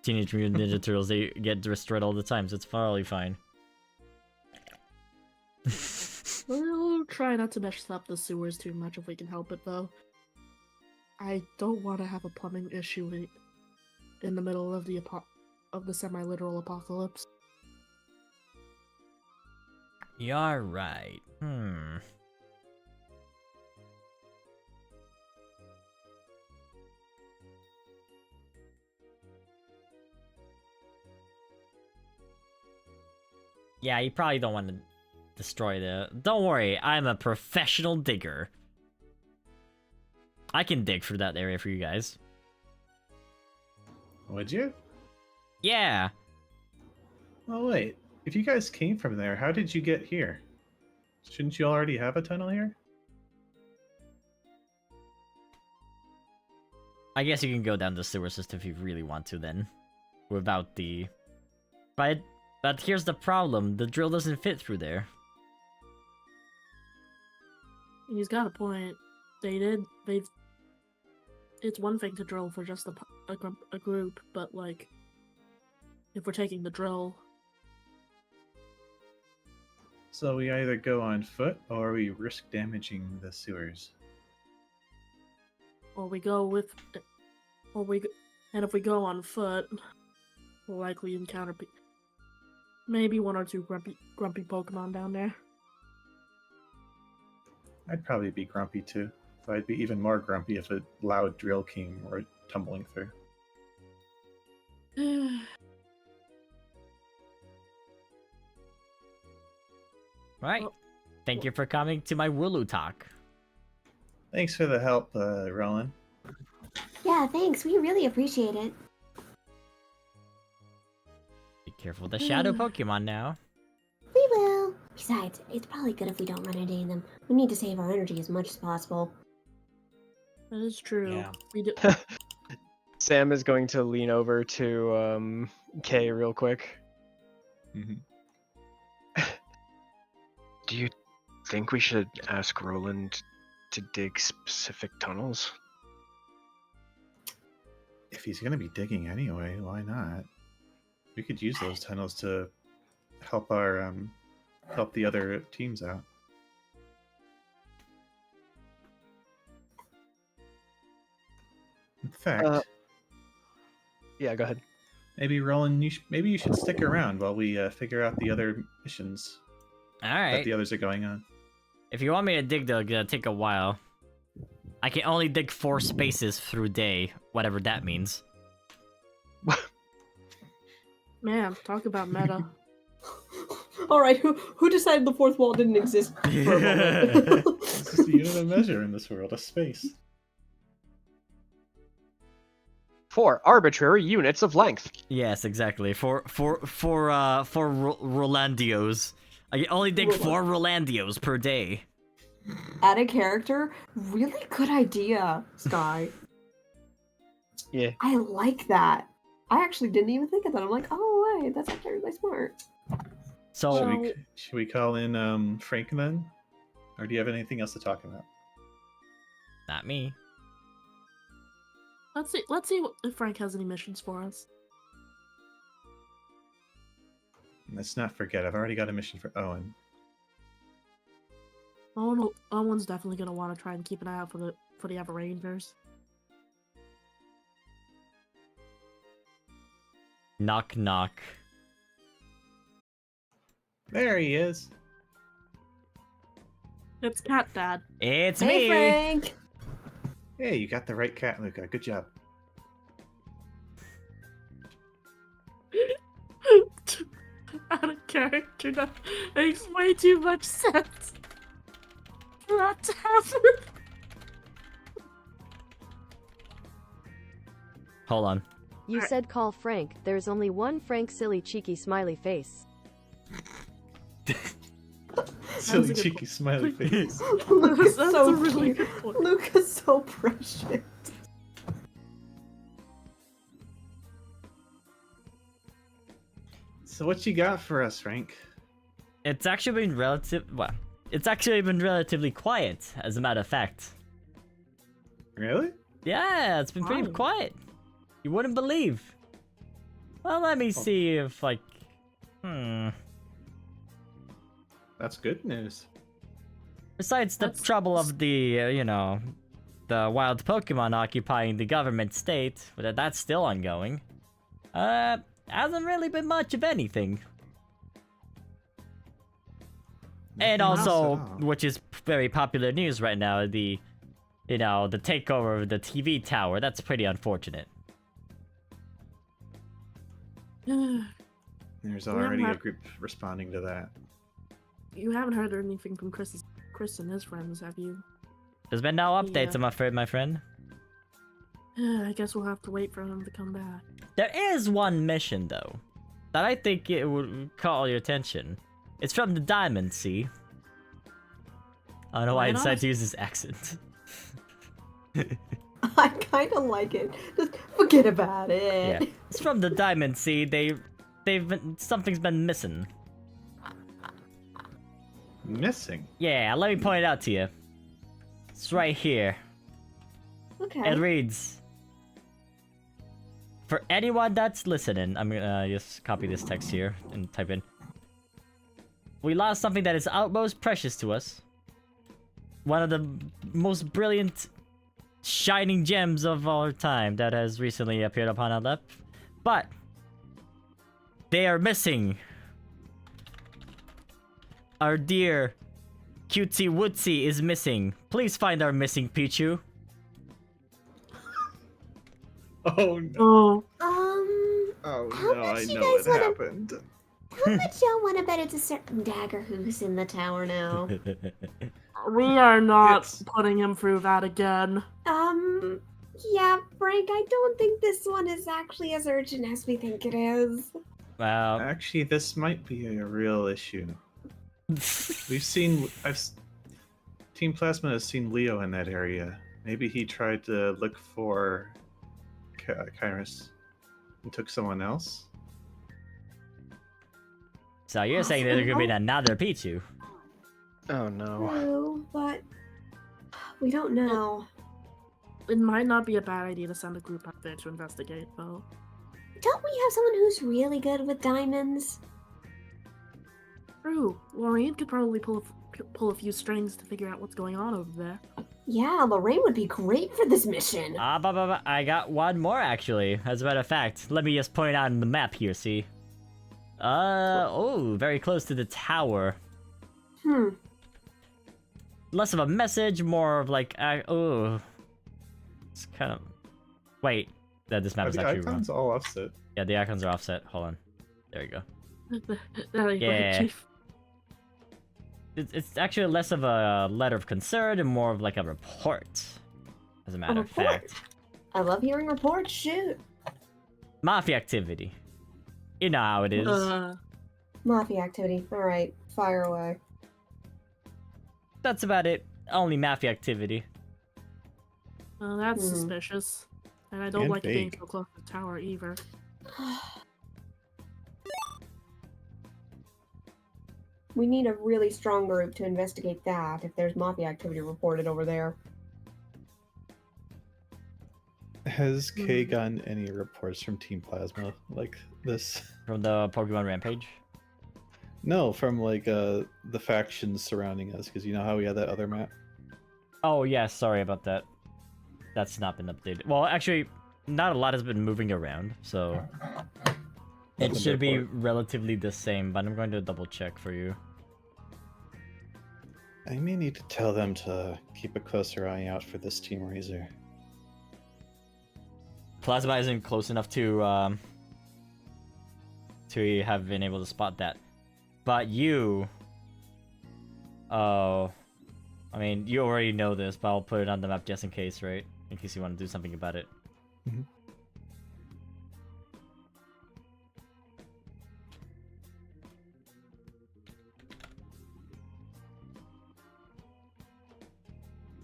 Teenage Mutant Ninja Turtles, they get destroyed all the time, so it's probably fine. We'll try not to mess up the sewers too much if we can help it, though. I don't want to have a plumbing issue in the middle of the semi-literal apocalypse. You're right. Yeah, you probably don't want to destroy the... Don't worry, I'm a professional digger. I can dig for that area for you guys. Would you? Yeah! Oh, wait. If you guys came from there, how did you get here? Shouldn't you already have a tunnel here? I guess you can go down the sewer system if you really want to then. Without the... But But here's the problem, the drill doesn't fit through there. He's got a point. It's one thing to drill for just a group, but like, if we're taking the drill, So we either go on foot or we risk damaging the sewers. or we go with, and if we go on foot, we'll likely encounter maybe one or two grumpy Pokemon down there. I'd probably be grumpy too. So I'd be even more grumpy if a loud drill came or tumbling through. Right. Well- Thank you for coming to my Wooloo talk. Thanks for the help, Roland. Yeah, thanks. We really appreciate it. Be careful with the shadow Pokemon now. We will. Besides, it's probably good if we don't run into any of them. We need to save our energy as much as possible. That is true. Yeah. We do. Sam is going to lean over to Kay real quick. Mm-hmm. Do you think we should ask Roland to dig specific tunnels? If he's gonna be digging anyway, why not? We could use those tunnels to help our help the other teams out. In fact, Yeah, go ahead. maybe Roland, maybe you should stick around while we figure out the other missions that Alright. the others are going on. If you want me to dig, though, it's gonna take a while. I can only dig 4 spaces through day, whatever that means. Man, talk about meta. All right, who decided the fourth wall didn't exist for a moment? This is the unit of measure in this world, a space. 4 arbitrary units of length. Yes, exactly. For Rolandios. I can only dig 4 Rolandios per day. Add a character? Really good idea, Sky. Yeah. I like that. I actually didn't even think of that. I'm like, oh, wait, that's actually really smart. So, Should we call in Frank then? Or do you have anything else to talk about? not me. Let's see if Frank has any missions for us. Let's not forget, I've already got a mission for Owen. Owen's definitely gonna want to try and keep an eye out for the other Rangers. Knock knock. There he is. It's Cat Dad. It's Hey, me! Frank! Hey, you got the right cat, Luca. Good job. Out of character, that makes way too much sense for that to happen. Hold on. You said call Frank. There's only one Frank silly cheeky smiley face. Silly good cheeky smiley face. Luca's That's so a really cute. good point. Luca's so precious. So what you got for us, Frank? It's actually been relatively quiet, as a matter of fact. Really? Yeah, it's been pretty Wow. quiet. You wouldn't believe. Well, let me see if, like... That's good news. Besides the trouble of the, the wild Pokemon occupying the government state, but that's still ongoing. Hasn't really been much of anything. And Nothing else also, at all. which is very popular news right now, the takeover of the TV tower. That's pretty unfortunate. There's We haven't already a had- group responding to that. You haven't heard anything from Chris and his friends, have you? There's been no updates, Yeah. I'm afraid, my friend. I guess we'll have to wait for him to come back. There is one mission, though, that I think it would call your attention. It's from the Diamond Sea. I don't know why I Why not? decided to use this accent. I kind of like it. Just forget about it. Yeah, it's from the Diamond Sea. something's been missing. Missing? Yeah, let me point it out to you. It's right here. Okay. It reads, for anyone that's listening, I'm gonna just copy this text here and type in. We lost something that is utmost precious to us. One of the most brilliant, shining gems of our time that has recently appeared upon our lap. But they are missing. Our dear cutesy wootsy is missing. Please find our missing Pichu. Oh no. Oh, Oh How no, I much you know guys what wanna- happened. how much y'all want to bet it's a certain dagger who's in the tower now? we are not Yes. putting him through that again. Yeah, Frank, I don't think this one is actually as urgent as we think it is. Well, Actually, this might be a real issue. We've seen. Team Plasma has seen Leo in that area. Maybe he tried to look for Kairos and took someone else. so you're saying that there could be another Pichu? Oh no. True, but we don't know. It might not be a bad idea to send a group out there to investigate, though. Don't we have someone who's really good with diamonds? True. Lorraine could probably pull a few strings to figure out what's going on over there. Yeah, Lorraine would be great for this mission. I got one more actually. As a matter of fact, let me just point out on the map here. See? Oh, very close to the tower. Less of a message, more of like, oh, it's kind of. Wait, this map is the actually wrong. icons all offset. Yeah, the icons are offset. Hold on. There you go. There you go, Yeah. Chief. It's actually less of a letter of concern and more of like a report. As a matter of fact. I love hearing reports. Shoot. Mafia activity. You know how it is. Mafia activity. All right, fire away. That's about it. Only mafia activity. That's suspicious. And I don't And like it being vague. so close to the tower either. We need a really strong group to investigate that if there's mafia activity reported over there. Has Kay gotten any reports from Team Plasma like this? From the Pokemon Rampage? No, from like the factions surrounding us, because you know how we had that other map? Oh, yeah, sorry about that. That's not been updated. Well, actually, not a lot has been moving around, so... It Nothing should to be report. relatively the same, but I'm going to double check for you. I may need to tell them to keep a closer eye out for this Team Razor. Plasma isn't close enough to have been able to spot that. But you... Oh... I mean, you already know this, but I'll put it on the map just in case, right? In case you want to do something about it. Mhm.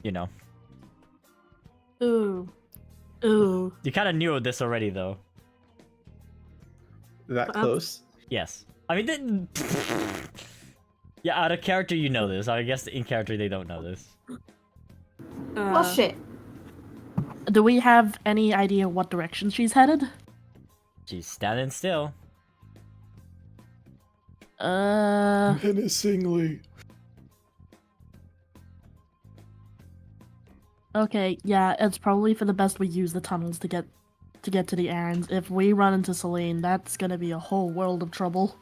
You know. Ooh. Ooh. You kind of knew this already, though. That close? Yes. I mean, yeah, out of character, you know this. I guess in character, they don't know this. Well, shit. Do we have any idea what direction she's headed? She's standing still. Menacingly. Okay, yeah, it's probably for the best we use the tunnels to get to the errands. If we run into Celine, that's gonna be a whole world of trouble.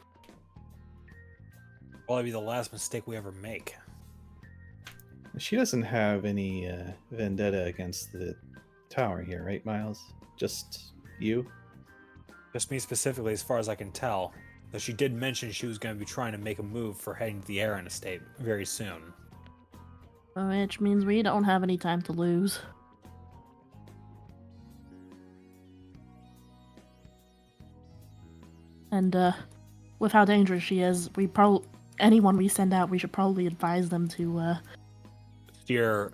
Probably be the last mistake we ever make. She doesn't have any vendetta against the tower here, right, Miles? Just you? Just me specifically, as far as I can tell. Though she did mention she was going to be trying to make a move for heading to the Aaron estate very soon. Which means we don't have any time to lose. And with how dangerous she is, anyone we send out, we should probably advise them to Steer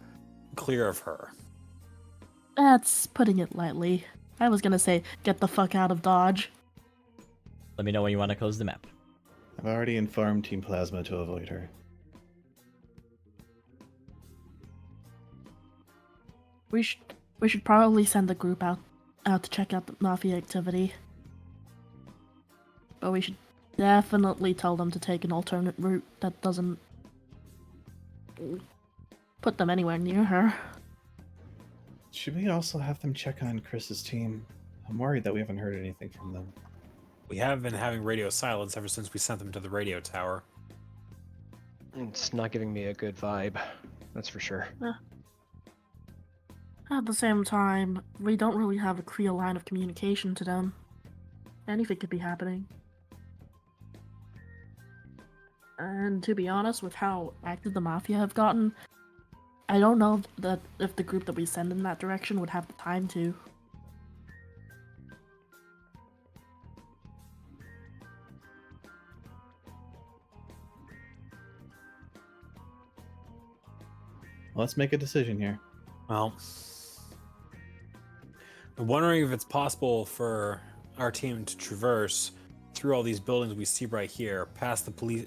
clear of her. That's putting it lightly. I was gonna say, get the fuck out of Dodge. Let me know when you want to close the map. I've already informed Team Plasma to avoid her. We should probably send the group out to check out the mafia activity. But we should definitely tell them to take an alternate route that doesn't put them anywhere near her. Should we also have them check on Chris's team? I'm worried that we haven't heard anything from them. We have been having radio silence ever since we sent them to the radio tower. It's not giving me a good vibe, that's for sure. At the same time, we don't really have a clear line of communication to them. Anything could be happening. And to be honest, with how active the Mafia have gotten, I don't know that if the group that we send in that direction would have the time to. Let's make a decision here. Well, I'm wondering if it's possible for our team to traverse through all these buildings we see right here, past the police,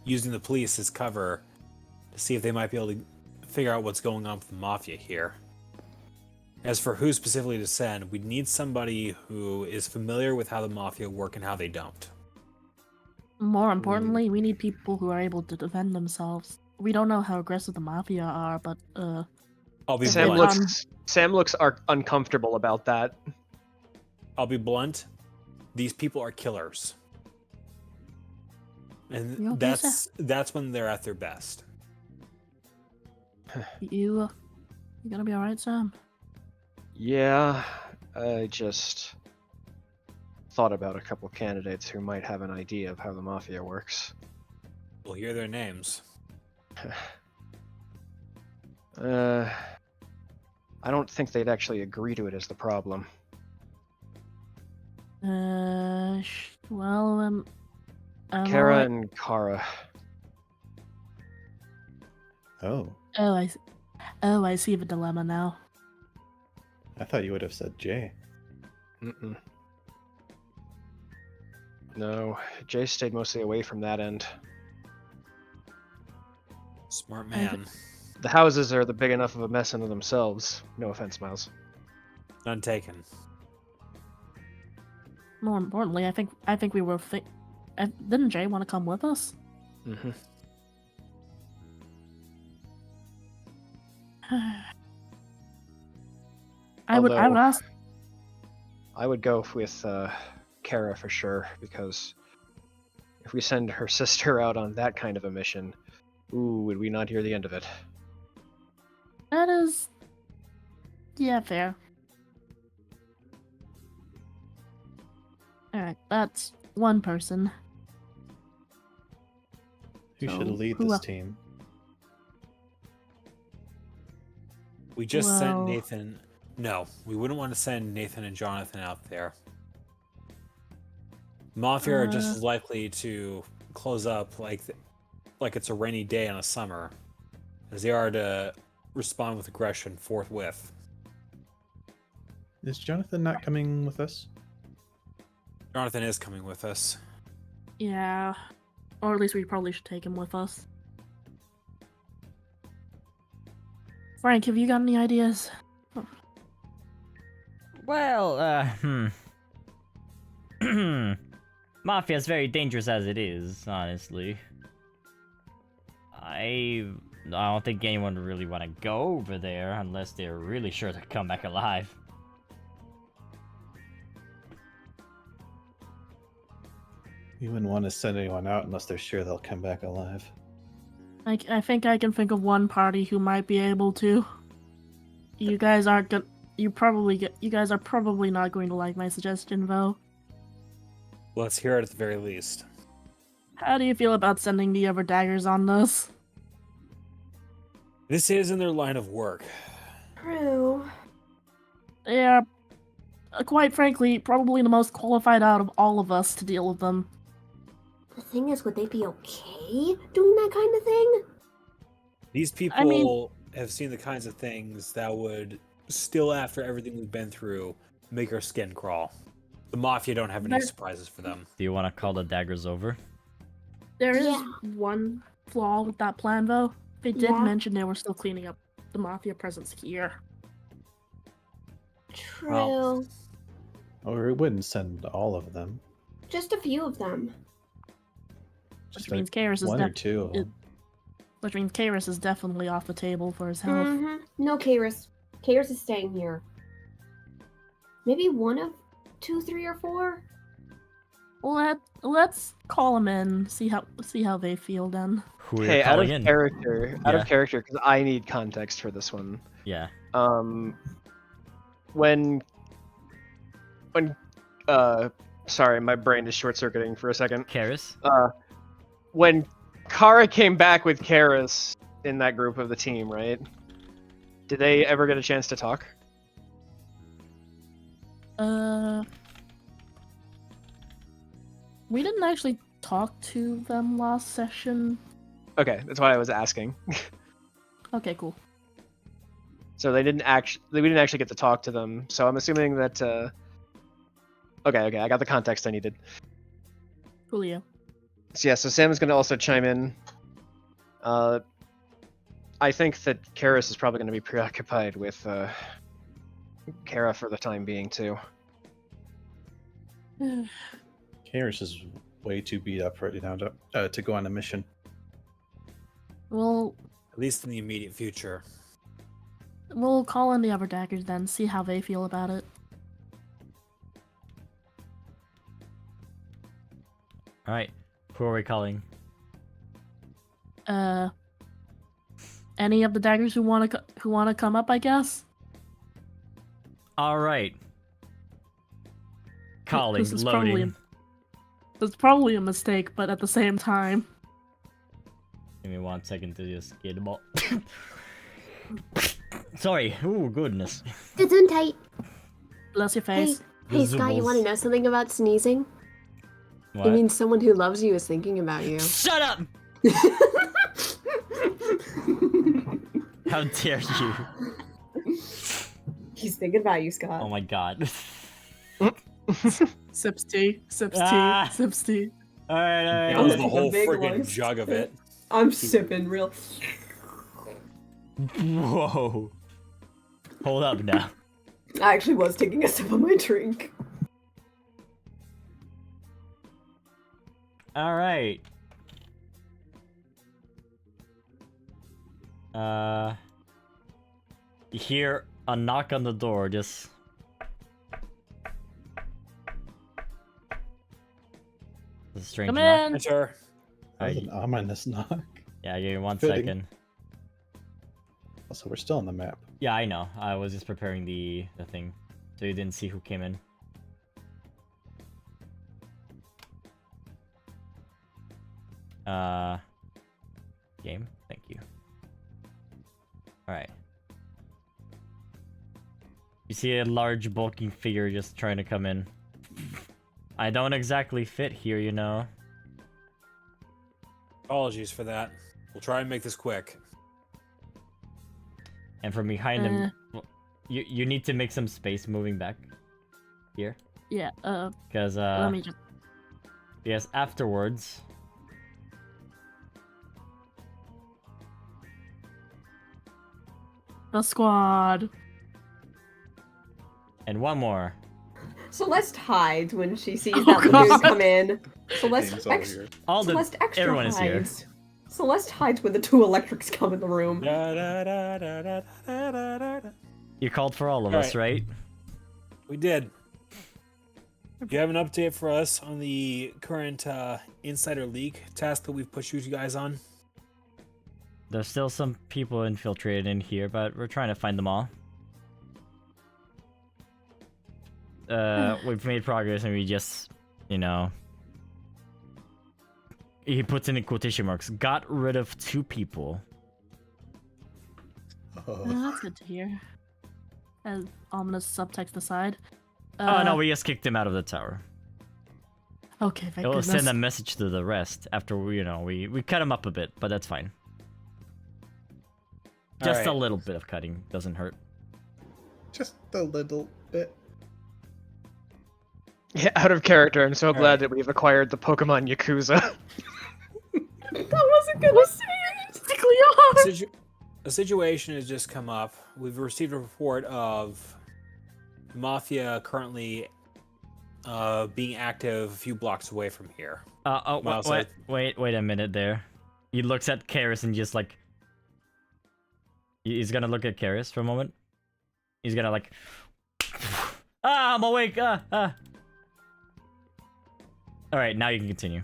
using the police as cover to see if they might be able to figure out what's going on with the Mafia here. As for who specifically to send, we need somebody who is familiar with how the Mafia work and how they don't. More importantly, we need people who are able to defend themselves. We don't know how aggressive the Mafia are, but I'll be Sam blunt. Sam looks uncomfortable about that. I'll be blunt. These people are killers. And that's when they're at their best. You gonna be alright, Sam? Yeah, I just thought about a couple candidates who might have an idea of how the Mafia works. We'll hear their names. I don't think they'd actually agree to it as the problem. Well, Kara and Kara. Oh, I see the dilemma now. I thought you would have said Jay. Mm-mm. No, Jay stayed mostly away from that end. Smart man. The houses are the big enough of a mess unto themselves. No offense, Miles. None taken. More importantly, I think we were. Didn't Jay want to come with us? Mm-hmm. I would ask. I would go with Kara for sure, because if we send her sister out on that kind of a mission, ooh, would we not hear the end of it? That is. Yeah, fair. Alright, that's one person. Who should lead who this el- team? We just sent Well- Nathan. No, we wouldn't want to send Nathan and Jonathan out there. Mafia are just as likely to close up like it's a rainy day in a summer as they are to respond with aggression forthwith. Is Jonathan not coming with us? Jonathan is coming with us. Yeah. Or at least we probably should take him with us. Frank, have you got any ideas? Well, Mafia's very dangerous as it is, honestly. I don't think anyone would really want to go over there unless they're really sure to come back alive. You wouldn't want to send anyone out unless they're sure they'll come back alive. I think I can think of one party who might be able to. You guys aren't gonna. You guys are probably not going to like my suggestion, though. Let's hear it at the very least. How do you feel about sending the other daggers on this? This is in their line of work. True. They are, quite frankly, probably the most qualified out of all of us to deal with them. The thing is, would they be okay doing that kind of thing? These people have seen the kinds of things that would, still after everything we've been through, make our skin crawl. The Mafia don't have any There- surprises for them. Do you want to call the daggers over? There is Yeah. one flaw with that plan, though. They did Yeah. mention they were still cleaning up the mafia presence here. True. Well- Or we wouldn't send all of them. Just a few of them. Just Which means like Karis is one or two of it- them. Which means Karis is definitely off the table for his health. Mm-hmm. No, Karis. Karis is staying here. Maybe one of 2, 3, or 4. Let's call them in. See how they feel then. Who are you Hey, out calling of in? character, Yeah. because I need context for this one. Yeah. When sorry, my brain is short-circuiting for a second. Karis? When Kara came back with Karis in that group of the team, right? Did they ever get a chance to talk? We didn't actually talk to them last session. Okay, that's why I was asking. Okay, cool. So we didn't actually get to talk to them. So I'm assuming that. Okay, I got the context I needed. Coolio. So yeah, so Sam is going to also chime in. I think that Karis is probably going to be preoccupied with Kara for the time being too. Karis is way too beat up right now to go on a mission. Well, At least in the immediate future. we'll call in the other daggers then, see how they feel about it. Alright. Who are we calling? Any of the daggers who wanna come up, I guess. Alright. Calling, This is loading. It's probably a mistake, but at the same time. Give me 1 second to just get them all. Sorry. Ooh, goodness. Gesundheit. Bless your face. Hey, Scott, you want to know something about sneezing? What? It means someone who loves you is thinking about you. Shut up! How dare you? He's thinking about you, Scott. Oh my god. Sips tea, sips Ah. tea, sips tea. Alright, That was taking the a whole big friggin' one. jug of it. I'm sipping real. Whoa. Hold up now. I actually was taking a sip of my drink. Alright. You hear a knock on the door, just... It's a strange Come knock. in. Sure. That was Alright, an ominous knock. yeah, give me 1 Fitting. second. Also, we're still on the map. Yeah, I know. I was just preparing the thing. So you didn't see who came in. Game? Thank you. Alright. You see a large bulking figure just trying to come in. I don't exactly fit here, you know. Apologies for that. We'll try and make this quick. And from behind him, you need to make some space moving back here. Yeah, Because, let me just... yes, afterwards... The squad. And one more. Celeste hides when she sees Oh, that the God. dude come in. Celeste, Game's over ex- here. All the... Celeste extra everyone is here. hides. Celeste hides when the 2 electrics come in the room. Da, da, da, da, da, da, da, da, da. You called for all of us, right? We did. Do you have an update for us on the current Insider League task that we've pushed you guys on? There's still some people infiltrated in here, but we're trying to find them all. We've made progress and we just, you know... He puts in quotation marks. Got rid of 2 people. Oh, that's good to hear. As ominous subtext aside. Oh no, we just kicked him out of the tower. Okay, thank It will goodness. send a message to the rest after we, we cut him up a bit, but that's fine. Just a Alright. little bit of cutting doesn't hurt. Just a little bit. Yeah, out of character. I'm so All glad right. that we've acquired the Pokemon Yakuza. I wasn't gonna say it. A situation has just come up. We've received a report of Mafia currently being active a few blocks away from here. Miles, wait a minute there. He looks at Karis and just like... He's gonna look at Karis for a moment. He's gonna like... I'm awake! Alright, now you can continue.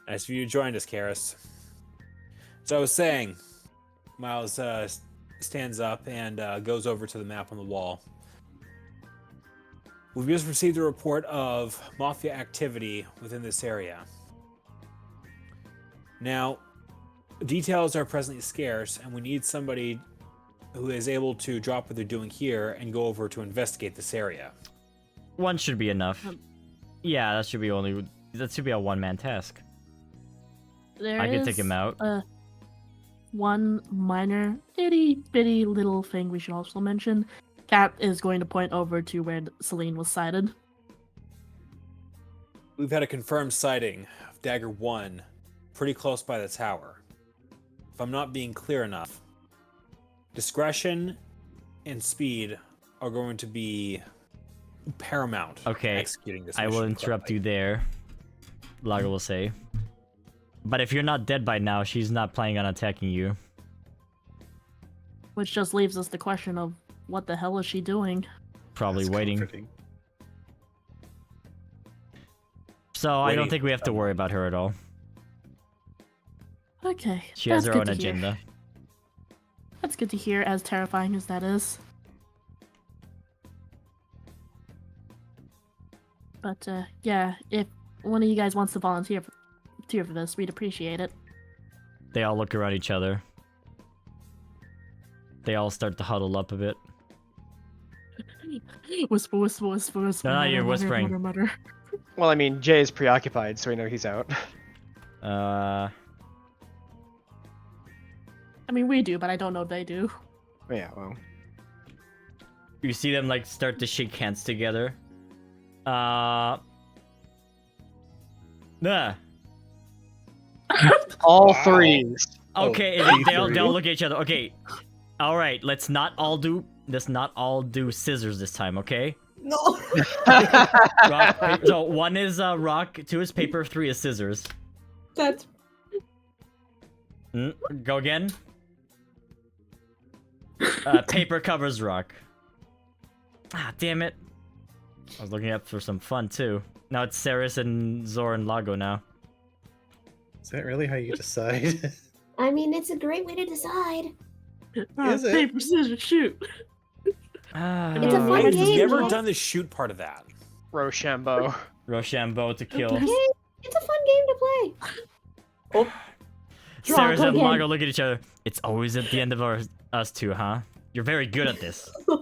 Nice for you joined us, Karis. So I was saying, Miles stands up and goes over to the map on the wall. We've just received a report of Mafia activity within this area. Now, details are presently scarce, and we need somebody who is able to drop what they're doing here and go over to investigate this area. One should be enough. Yeah, that should be a one-man task. I can take him out. One minor, itty-bitty little thing we should also mention. Cat is going to point over to where Celine was sighted. We've had a confirmed sighting of Dagger 1 pretty close by the tower. If I'm not being clear enough, discretion and speed are going to be paramount. Okay, executing this I will mission interrupt correctly. you there. Lago will say. But if you're not dead by now, she's not planning on attacking you. Which just leaves us the question of what the hell is she doing? Probably That's waiting. comforting. So I don't think we have to worry about her at all. Okay. She has that's her good own to hear. agenda. That's good to hear, as terrifying as that is. But yeah, if one of you guys wants to volunteer for this, we'd appreciate it. They all look around each other. They all start to huddle up a bit. Whisper, whisper, whisper, whisper. No, mutter, you're mutter, whispering. mutter, mutter. Well, I mean, Jay is preoccupied, so we know he's out. I mean, we do, but I don't know if they do. Yeah, well. You see them like start to shake hands together. Nah. All threes. Okay, Oh, they all look at each other. Okay. All right, let's not all do scissors this time, okay? No. So one is rock, two is paper, three is scissors. That's Go again. Paper covers rock. Ah, damn it. I was looking up for some fun too. Now it's Ceres and Zor and Lago now. Is that really how you decide? I mean, it's a great way to decide. Is it? Paper, scissors, shoot. It's a fun I've game. never Jack. done the shoot part of that. Rochambeau. Rochambeau to kill. Hey, it's a fun game to play. Oh. Draw, Ceres go and again. Lago look at each other. It's always at the end of us two, huh? You're very good at this. I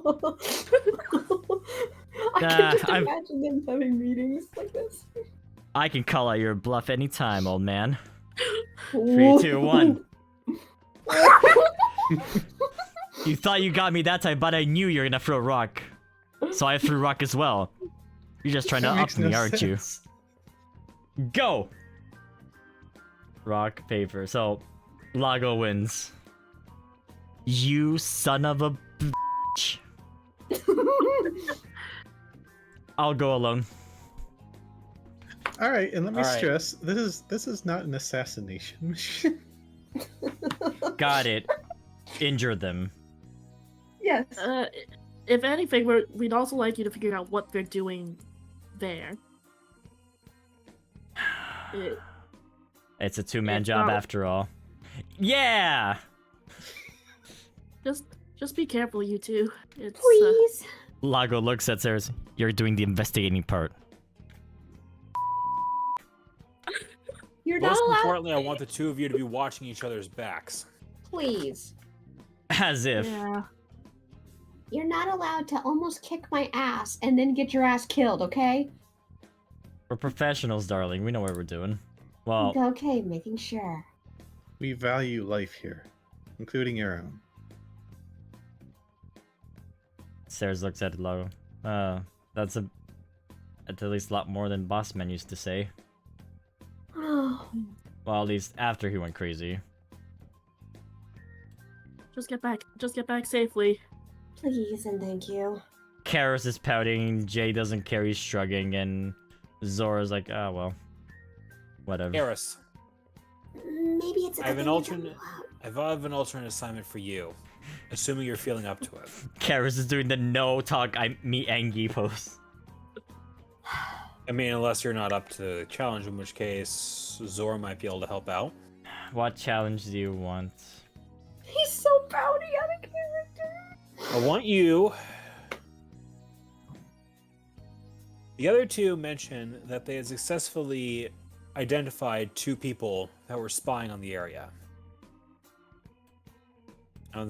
can just I'm- imagine them having meetings like this. I can call out your bluff anytime, old man. 3, 2, 1. You thought you got me that time, but I knew you were gonna throw rock. So I threw rock as well. You're just trying to That up makes no me, aren't sense. you? Go! Rock, paper. So, Lago wins. You son of a bitch. I'll go alone. All right, and let me All right. stress: this is not an assassination mission. Got it. Injure them. Yes. If anything, we'd also like you to figure out what they're doing there. It's a two-man It's job not- after all. Yeah! Just be careful, you two. It's Please. Lago looks at Ceres. You're doing the investigating part. You're not Most allowed. importantly, I want the two of you to be watching each other's backs. Please. As if. yeah. You're not allowed to almost kick my ass and then get your ass killed, okay? We're professionals, darling. We know what we're doing. Well, Okay, making sure. We value life here, including your own. Ceres looks at Lago. That's At least a lot more than Bossman used to say. Oh, Well, at least after he went crazy. Just get back safely. please and thank you. Karis is pouting, Jay doesn't care, he's shrugging, and Zora's like, oh well. Whatever. Eris, Maybe it's a I have good an thing alternate. I have an alternate assignment for you, assuming you're feeling up to it. Karis is doing the no talk me Angie pose. I mean, unless you're not up to the challenge, in which case Zora might be able to help out. What challenge do you want? He's so pouty out of character. I want you. The other two mentioned that they had successfully identified 2 people that were spying on the area.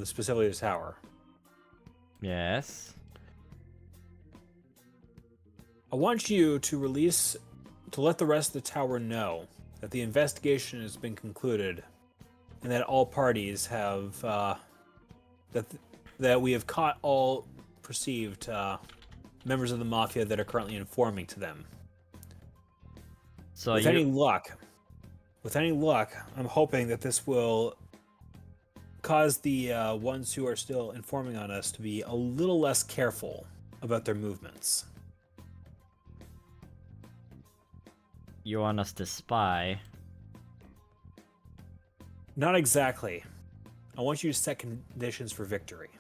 Specifically the tower. Yes. I want you to let the rest of the tower know that the investigation has been concluded, and that all parties have that we have caught all perceived members of the mafia that are currently informing to them. So with any luck, I'm hoping that this will cause the ones who are still informing on us to be a little less careful about their movements. You want us to spy? Not exactly. I want you to set conditions for victory.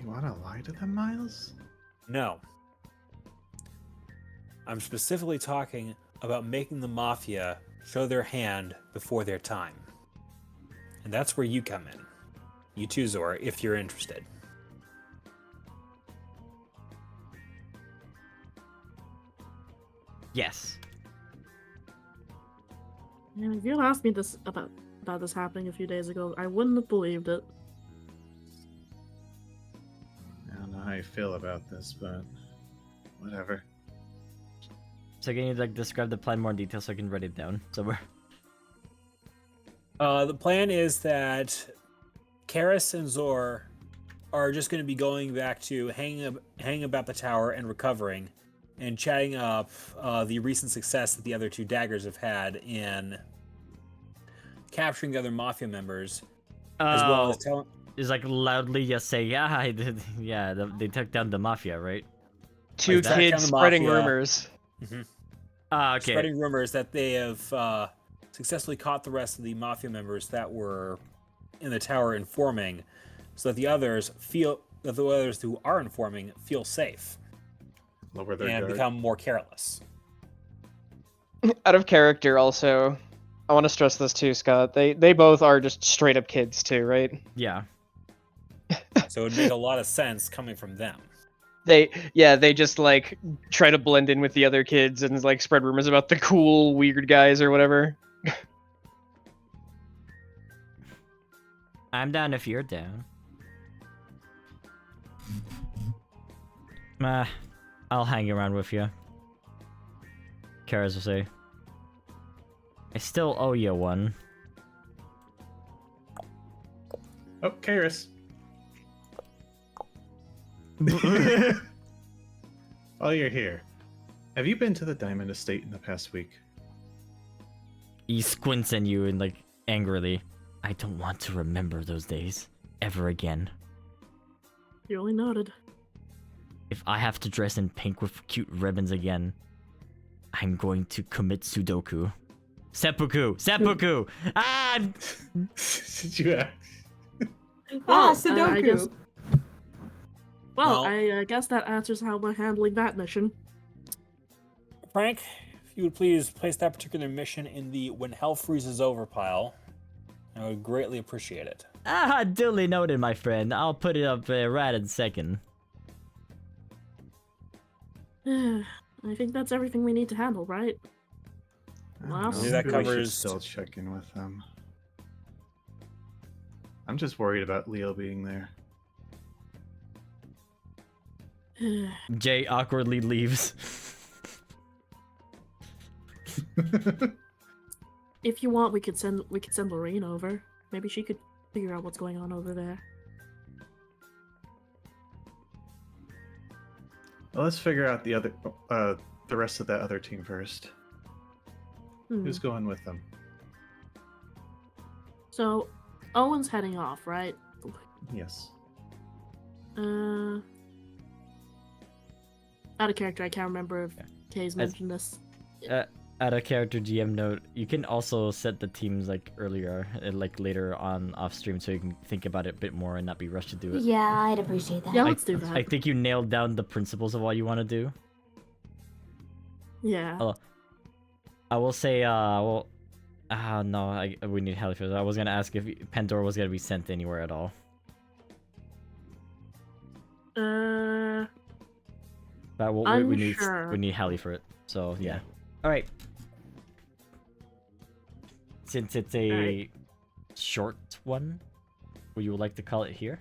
You want to lie to them, Miles? No. I'm specifically talking about making the mafia show their hand before their time. And that's where you come in. You too, Zora, if you're interested. Yes. Man, if you had asked me this about this happening a few days ago, I wouldn't have believed it. I don't know how you feel about this, but whatever. So can you like describe the plan more in detail so I can write it down somewhere? The plan is that Karis and Zor are just going to be going back to hanging about the tower and recovering, and chatting up the recent success that the other 2 daggers have had in capturing the other mafia members, as well as telling. Is like loudly just say, yeah, I did, yeah, they took down the mafia, right? 2 Like that. kids spreading Mafia. rumors. Mm-hmm. Okay. Spreading rumors that they have successfully caught the rest of the mafia members that were in the tower informing, so that the others who are informing feel safe Lower their and guard. become more careless. Out of character, also, I want to stress this too, Scott. They both are just straight up kids too, right? Yeah. So it would make a lot of sense coming from them. They just like try to blend in with the other kids and like spread rumors about the cool weird guys or whatever. I'm down if you're down. I'll hang around with you. Karis will say. I still owe you one. Oh, Karis. While you're here, have you been to the Diamond Estate in the past week? He squints at you and like angrily. I don't want to remember those days ever again. Duly noted. If I have to dress in pink with cute ribbons again, I'm going to commit Sudoku. Seppuku! Seppuku! Ah! Did you ask? Sudoku. I guess, Well- I guess that answers how we're handling that mission. Frank, if you would please place that particular mission in the when hell freezes over pile, I would greatly appreciate it. Ah, duly noted, my friend. I'll put it up right in a second. I think that's everything we need to handle, right? I don't Well, know, Maybe that maybe we should covers- still check in with them. I'm just worried about Leo being there. Jay awkwardly leaves. If you want, we could send Lorraine over. Maybe she could figure out what's going on over there. Well, let's figure out the rest of that other team first. Hmm. Who's going with them? So, Owen's heading off, right? Yes. Out of character, I can't remember if Kay's mentioned this. Add a character GM note. You can also set the teams like earlier, like later on off stream, so you can think about it a bit more and not be rushed to do it. Yeah, I'd appreciate that. Yeah, let's do that. I think you nailed down the principles of what you want to do. Yeah. I will say, no, we need help for that. I was gonna ask if Pandora was gonna be sent anywhere at all. But we need Hallie for it. So yeah. All right. Since it's a short one, would you like to call it here?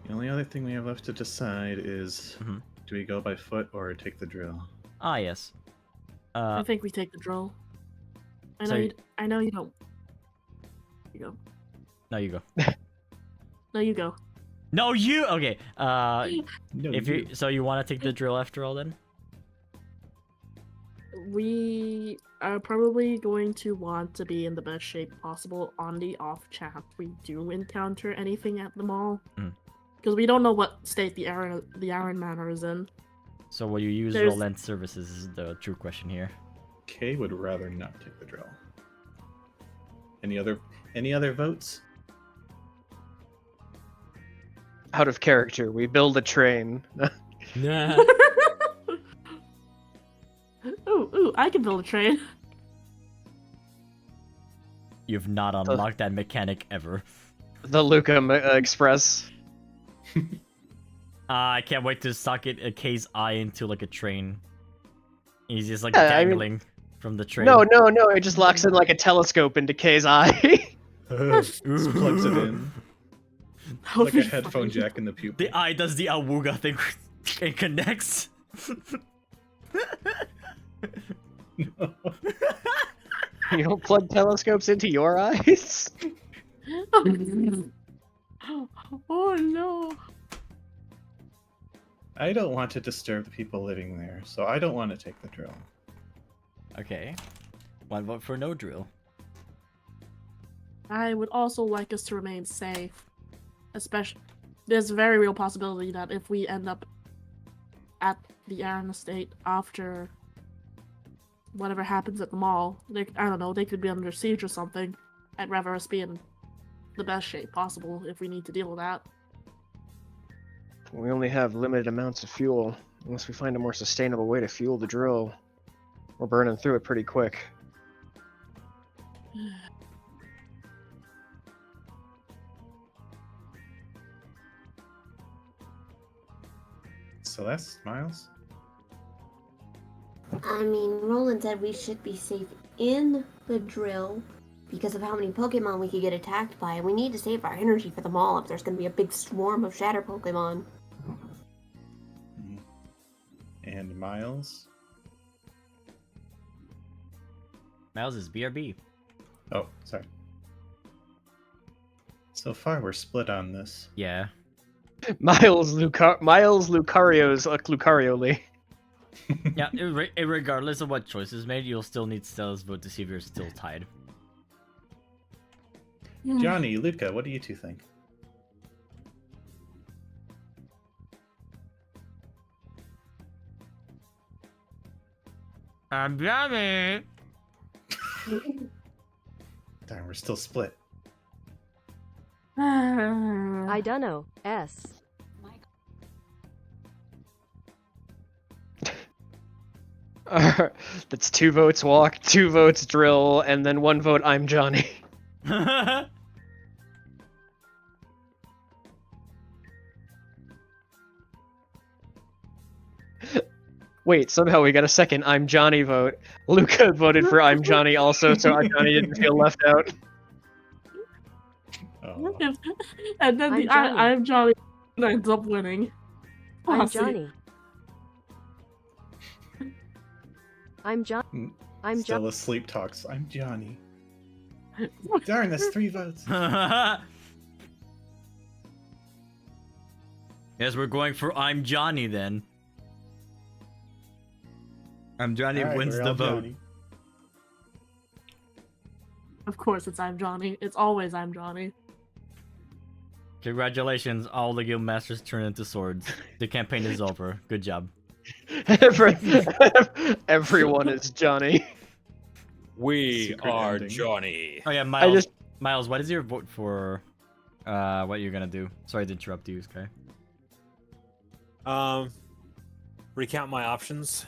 The only other thing we have left to decide is, do we go by foot or take the drill? Ah, yes. I think we take the drill. I know you don't. You go. No, you go. No, you go. No, you. Okay. No, So you want to take the drill after all then? We are probably going to want to be in the best shape possible on the off chance we do encounter anything at the mall. Because we don't know what state the Iron Manor is in. So will you use Roland services is the true question here. Kay would rather not take the drill. Any other votes? Out of character, we build a train. Nah. Ooh, I can build a train. You've not unlocked that mechanic ever. The Luca Express. I can't wait to socket Kay's eye into like a train. He's just like dangling from the train. No, it just locks in like a telescope into Kay's eye. Just plugs it in. Like a headphone jack in the pupil. The eye does the awooga thing and connects. No. You don't plug telescopes into your eyes? Oh no. I don't want to disturb the people living there, so I don't want to take the drill. Okay. One vote for no drill. I would also like us to remain safe. Especially, there's a very real possibility that if we end up at the Iron Estate after whatever happens at the mall, I don't know, they could be under siege or something. I'd rather us be in the best shape possible if we need to deal with that. We only have limited amounts of fuel. Unless we find a more sustainable way to fuel the drill, we're burning through it pretty quick. Celeste, Miles? I mean, Roland said we should be safe in the drill because of how many Pokemon we could get attacked by. We need to save our energy for the mall if there's going to be a big swarm of Shatter Pokemon. And Miles? Miles is BRB. Oh, sorry. So far, we're split on this. Yeah. Miles Lucario's Lucario-ly. Yeah, regardless of what choice is made, you'll still need Stella's vote to see if you're still tied. Johnny, Luca, what do you two think? I'm Johnny! Darn, we're still split. I dunno. S. That's 2 votes walk, 2 votes drill, and then 1 vote I'm Johnny. Wait, somehow we got a second I'm Johnny vote. Luca voted for I'm Johnny also, so I'm Johnny didn't feel left out. Oh. And then I'm Johnny ends up winning. I'm Johnny. I'm Johnny. I'm Stella sleep talks. I'm Johnny. Darn, that's 3 votes. Yes, we're going for I'm Johnny then. I'm Johnny All right, wins we're the all vote. Johnny. Of course, it's I'm Johnny. It's always I'm Johnny. Congratulations, all the Guildmasters turn into swords. The campaign is over. Good job. Everyone is Johnny. We Secret are ending. Johnny. Oh yeah, Miles. just- Miles, what is your vote for? What you're gonna do? Sorry to interrupt you, Sky. Recount my options.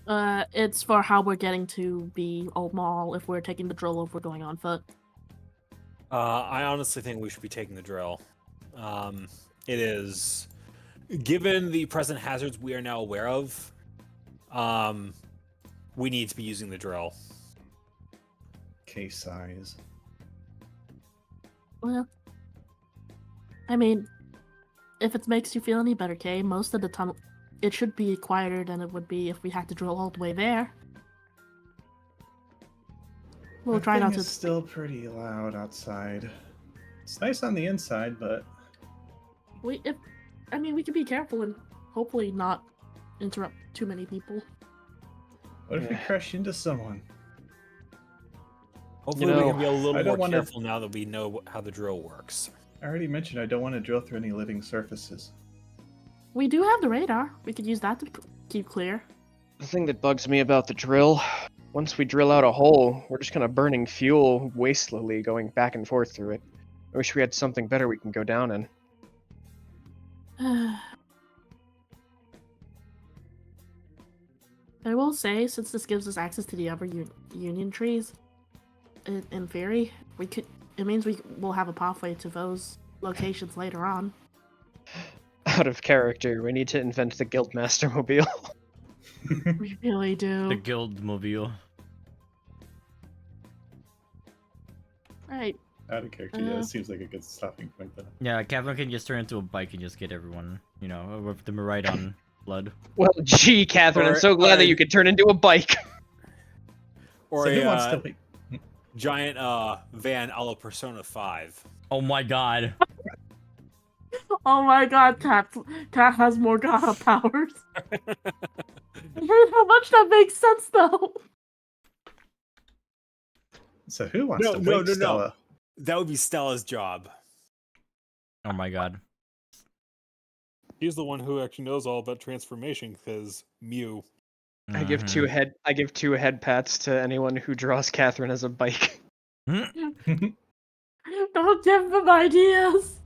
It's for how we're getting to be Old Mall, if we're taking the drill, or if we're going on foot. I honestly think we should be taking the drill. It is, given the present hazards we are now aware of, we need to be using the drill. Case size. Well, I mean, if it makes you feel any better, Kay, most of the tunnel, it should be quieter than it would be if we had to drill all the way there. We'll That try thing not is to. still pretty loud outside. It's nice on the inside, but We can be careful and hopefully not interrupt too many people. what if we crash into someone? Hopefully, You we know, can be a I little don't more wanna- careful now that we know how the drill works. I already mentioned I don't want to drill through any living surfaces. We do have the radar. We could use that to keep clear. The thing that bugs me about the drill, once we drill out a hole, we're just kind of burning fuel wastefully, going back and forth through it. I wish we had something better we can go down in. I will say, since this gives us access to the other union trees, in theory, it means we will have a pathway to those locations later on. Out of character, we need to invent the Guildmaster mobile. We really do. The guild mobile. Right. Out of character, yeah, it seems like a good stopping point though. Yeah, Catherine can just turn into a bike and just get everyone, with the Mayotta blood. Well, gee, Catherine, I'm so glad that you could turn into a bike. Or So who a wants to wait? giant van a la Persona 5. Oh my god. Oh my god, Cat has more god powers. I heard how much that makes sense, though. So who wants No, to no, wake no, no. Stella? That would be Stella's job. Oh my god. He's the one who actually knows all about transformation because Mew. I give two head pats to anyone who draws Catherine as a bike. Mhm. Don't give them ideas.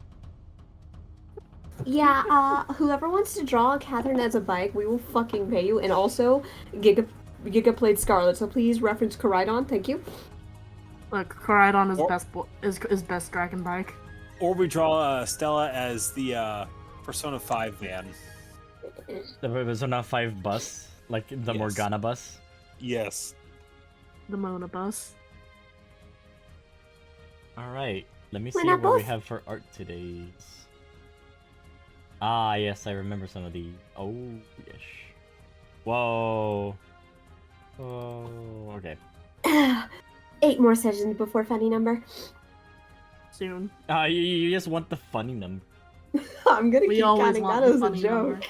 Yeah, whoever wants to draw Catherine as a bike, we will fucking pay you. And also, Giga played Scarlet, so please reference Koraidon, thank you. Look, Koraidon is Or- is best dragon bike. Or we draw Stella as the Persona 5 van. The Persona 5 bus, like the Yes. Morgana bus. Yes. The Mona bus. Alright, let me Why see not what we both? have for art today. Ah, yes, I remember some of the. Oh, yes. Whoa. Oh, okay. 8 more sessions before funny number. Soon. You just want the funny number. I'm gonna We keep always counting want that the as a funny number. joke.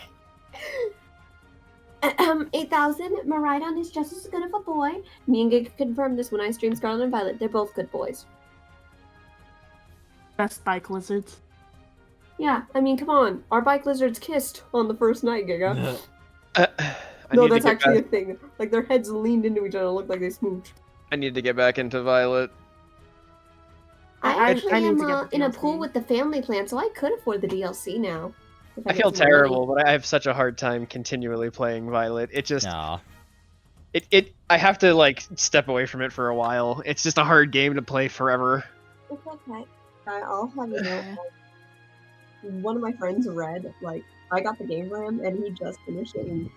8,000. Maridon is just as good of a boy. Me and Giga confirmed this when I streamed Scarlet and Violet. They're both good boys. Best bike lizards. Yeah, I mean, come on. Our bike lizards kissed on the first night, Giga. I No, need to that's get actually back- a thing. Like, their heads leaned into each other and looked like they smooched. I need to get back into Violet. I actually I need am to get the in a DLC. pool with the family plan, so I could afford the DLC now. if I get feel some more money. terrible, but I have such a hard time continually playing Violet. It just Aw. I have to like step away from it for a while. It's just a hard game to play forever. It's okay. I'll have you know. One of my friends read, like, I got the game for him, and he just finished it, and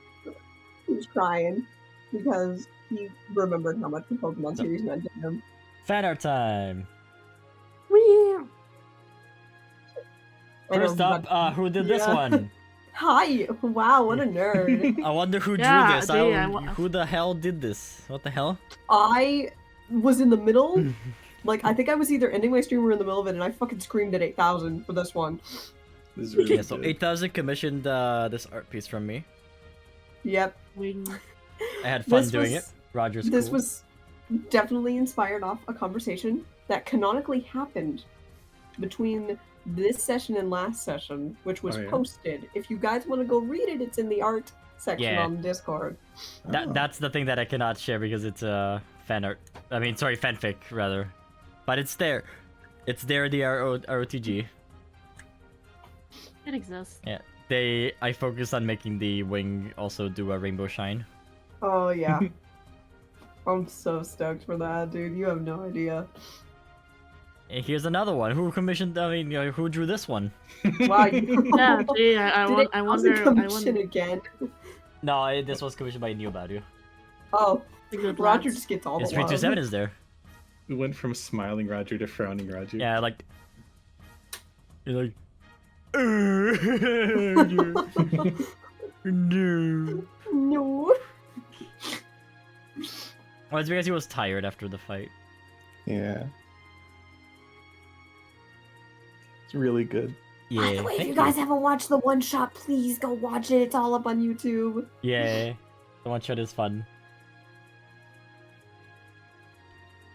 he was crying because he remembered how much the Pokemon series meant to him. Fan art time. Wee. I know, First up, but- who did this Yeah. one? Hi! Wow, what a nerd. I wonder who drew Yeah, this. gee, Who the hell did this? What the hell? I was in the middle. Like, I think I was either ending my stream or in the middle of it, and I fucking screamed at 8,000 for this one. This is really Yeah, so good. 8,000 commissioned this art piece from me. Yep. Wing. I had fun This doing was- it. Roger's This cool. was definitely inspired off a conversation that canonically happened between this session and last session, which was Oh, yeah? posted. If you guys want to go read it, it's in the art section Yeah. on Discord. Oh. That's the thing that I cannot share because it's fan art. I mean, sorry, fanfic rather. But it's there. It's there in the ROTG. It exists. Yeah. I focus on making the wing also do a rainbow shine. Oh yeah. I'm so stoked for that, dude. You have no idea. And here's another one. Who commissioned? I mean, who drew this one? Wow. You... Yeah, gee, I Did it wonder. I commission wonder. again. No, this was commissioned by Neil Badu. Oh, The good Roger lads. just gets all It's the love. 327 is there. We went from smiling Roger to frowning Roger. Yeah, like. You're like. No. No. Well, it's because he was tired after the fight. Yeah. It's really good. Yeah. By the way, if thank you guys haven't watched the one shot, please go watch it. It's all up on YouTube. Yeah. The one shot is fun.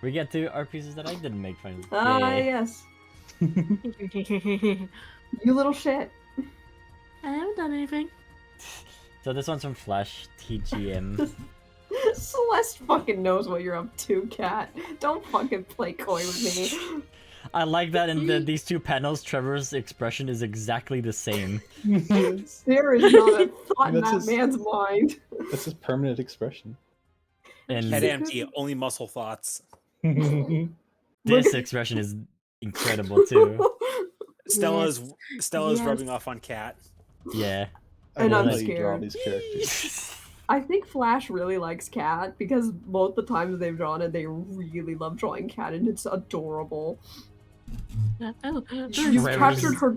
We get to our pieces that I didn't make fun of. Ah, Yeah. yes. You little shit. I haven't done anything. So this one's from Flash TGM. Celeste fucking knows what you're up to, Cat. Don't fucking play coy with me. I like that in these two panels, Trevor's expression is exactly the same. There is not a thought in That's that his- man's mind. That's his permanent expression. And Head empty, only muscle thoughts. this expression is incredible too. Stella's Yes. rubbing off on Cat. Yeah. I And love I'm how you draw scared. these characters. I think Flash really likes Cat because both the times they've drawn it, they really love drawing Cat, and it's adorable. Oh, You've Trevor's- captured her.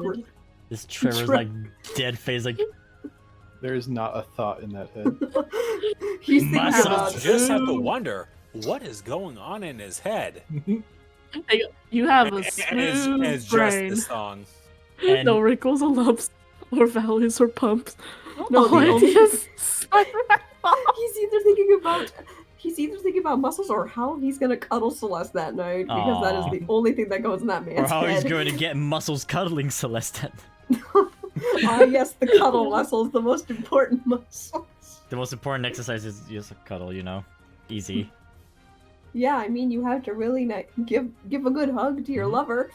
This Trevor's Tre- like dead face, like There is not a thought in that head. He's thinking Muscles. about. Just have to wonder what is going on in his head. you have a And smooth it's just brain. the song. And- No wrinkles or lumps or valleys or bumps. No, All the only- ideas. He's either thinking about muscles or how he's gonna cuddle Celeste that night because that is Aw. the only thing that goes in that or man's how he's head. going to get muscles cuddling Celeste. Ah, yes, the cuddle muscle is the most important muscle. The most important exercise is just a cuddle, you know? Easy. Yeah, I mean, you have to really give a good hug to your Mhm. lover.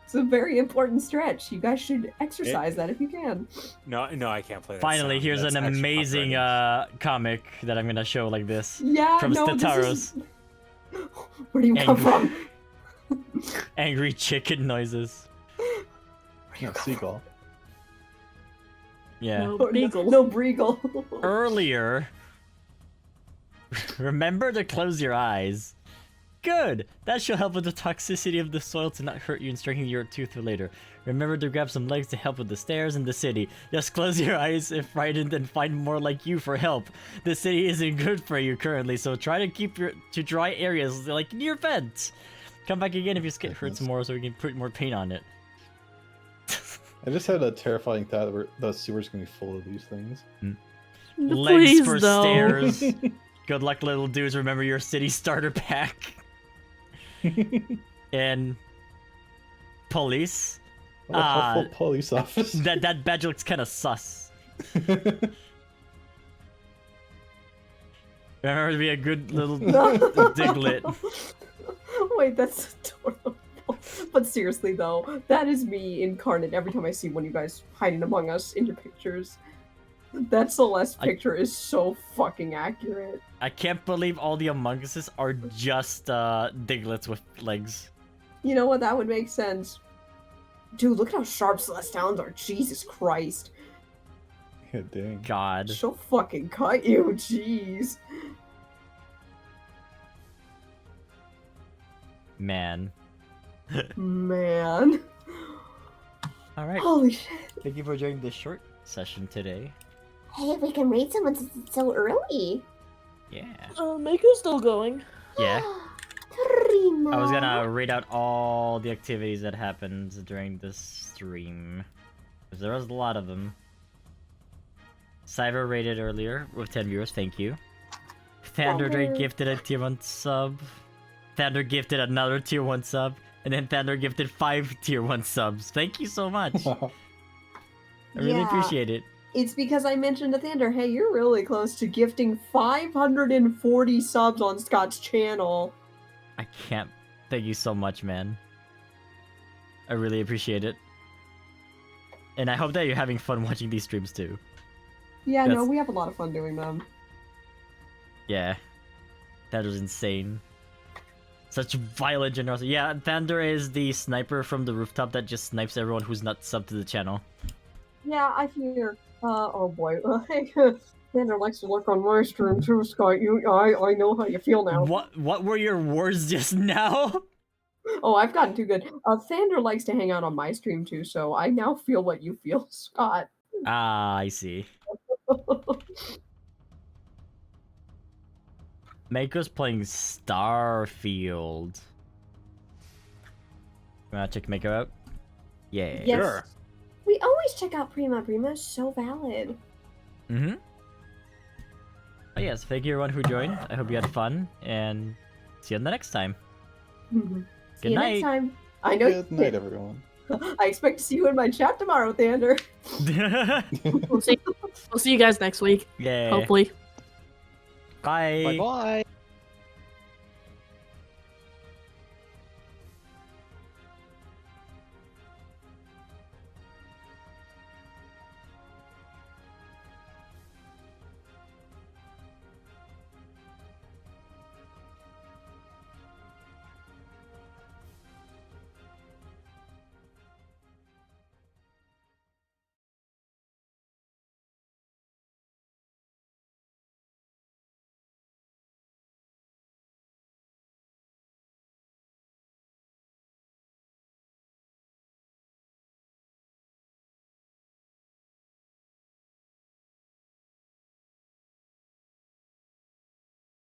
It's a very important stretch. You guys should exercise that if you can. No, I can't play that. Finally, song. here's That's an actually amazing copyrighted. comic that I'm gonna show like this. Yeah, From no, this Stataros. is... Where do you come Angry. from? Angry chicken noises. No, seagull. Yeah. No, Oh, beagle. No, Breagle. Earlier, remember to close your eyes. Good! That should help with the toxicity of the soil to not hurt you and strengthen your tooth for later. Remember to grab some legs to help with the stairs in the city. Just close your eyes if frightened and find more like you for help. The city isn't good for you currently, so try to keep to dry areas like near vents. Come back again if your skin hurts more so we can put more paint on it. I just had a terrifying thought that the sewer's gonna be full of these things. Legs Please, for though. stairs. Good luck, little dudes. Remember your city starter pack. And police. What a helpful police office. That badge looks kind of sus. Remember to be a good little Diglett. Wait, that's adorable. But seriously, though, that is me incarnate every time I see one of you guys hiding among us in your pictures. That Celeste picture is so fucking accurate. I can't believe all the Among Uses are just Diglets with legs. You know what? That would make sense. Dude, look at how sharp Celeste talons are. Jesus Christ. Yeah, dang. God. She'll fucking cut you. Jeez. Man. Man. Alright. Holy shit. Thank you for joining this short session today. Hey, we can raid someone since it's so early. Yeah. Mako's still going. Yeah. Primo. I was gonna read out all the activities that happened during this stream. Because there was a lot of them. Cyber rated earlier with 10 viewers, thank you. Thunder Thunder. gifted a tier 1 sub. Thunder gifted another tier 1 sub. And then Thunder gifted 5 tier 1 subs. Thank you so much. I really Yeah. appreciate it. It's because I mentioned to Thunder, hey, you're really close to gifting 540 subs on Scott's channel. I can't. Thank you so much, man. I really appreciate it. And I hope that you're having fun watching these streams too. Yeah, no, That's- we have a lot of fun doing them. Yeah. That was insane. Such violent generosity. Yeah, Thunder is the sniper from the rooftop that just snipes everyone who's not subbed to the channel. Yeah, I hear. Oh boy. Thunder likes to look on my stream too, Scott. I know how you feel now. What were your words just now? Oh, I've gotten too good. Thunder likes to hang out on my stream too, so I now feel what you feel, Scott. Ah, I see. Mako's playing Starfield. Wanna check Mako out? Yeah. Yes. Sure. We always check out Prima. Prima is so valid. Mm-hmm. Oh yes, thank you everyone who joined. I hope you had fun, and see you on the next time. See Good you night. next time. I know Good night, everyone. I expect to see you in my chat tomorrow, Thunder. We'll see you guys next week, Yeah. hopefully. Bye. Bye bye.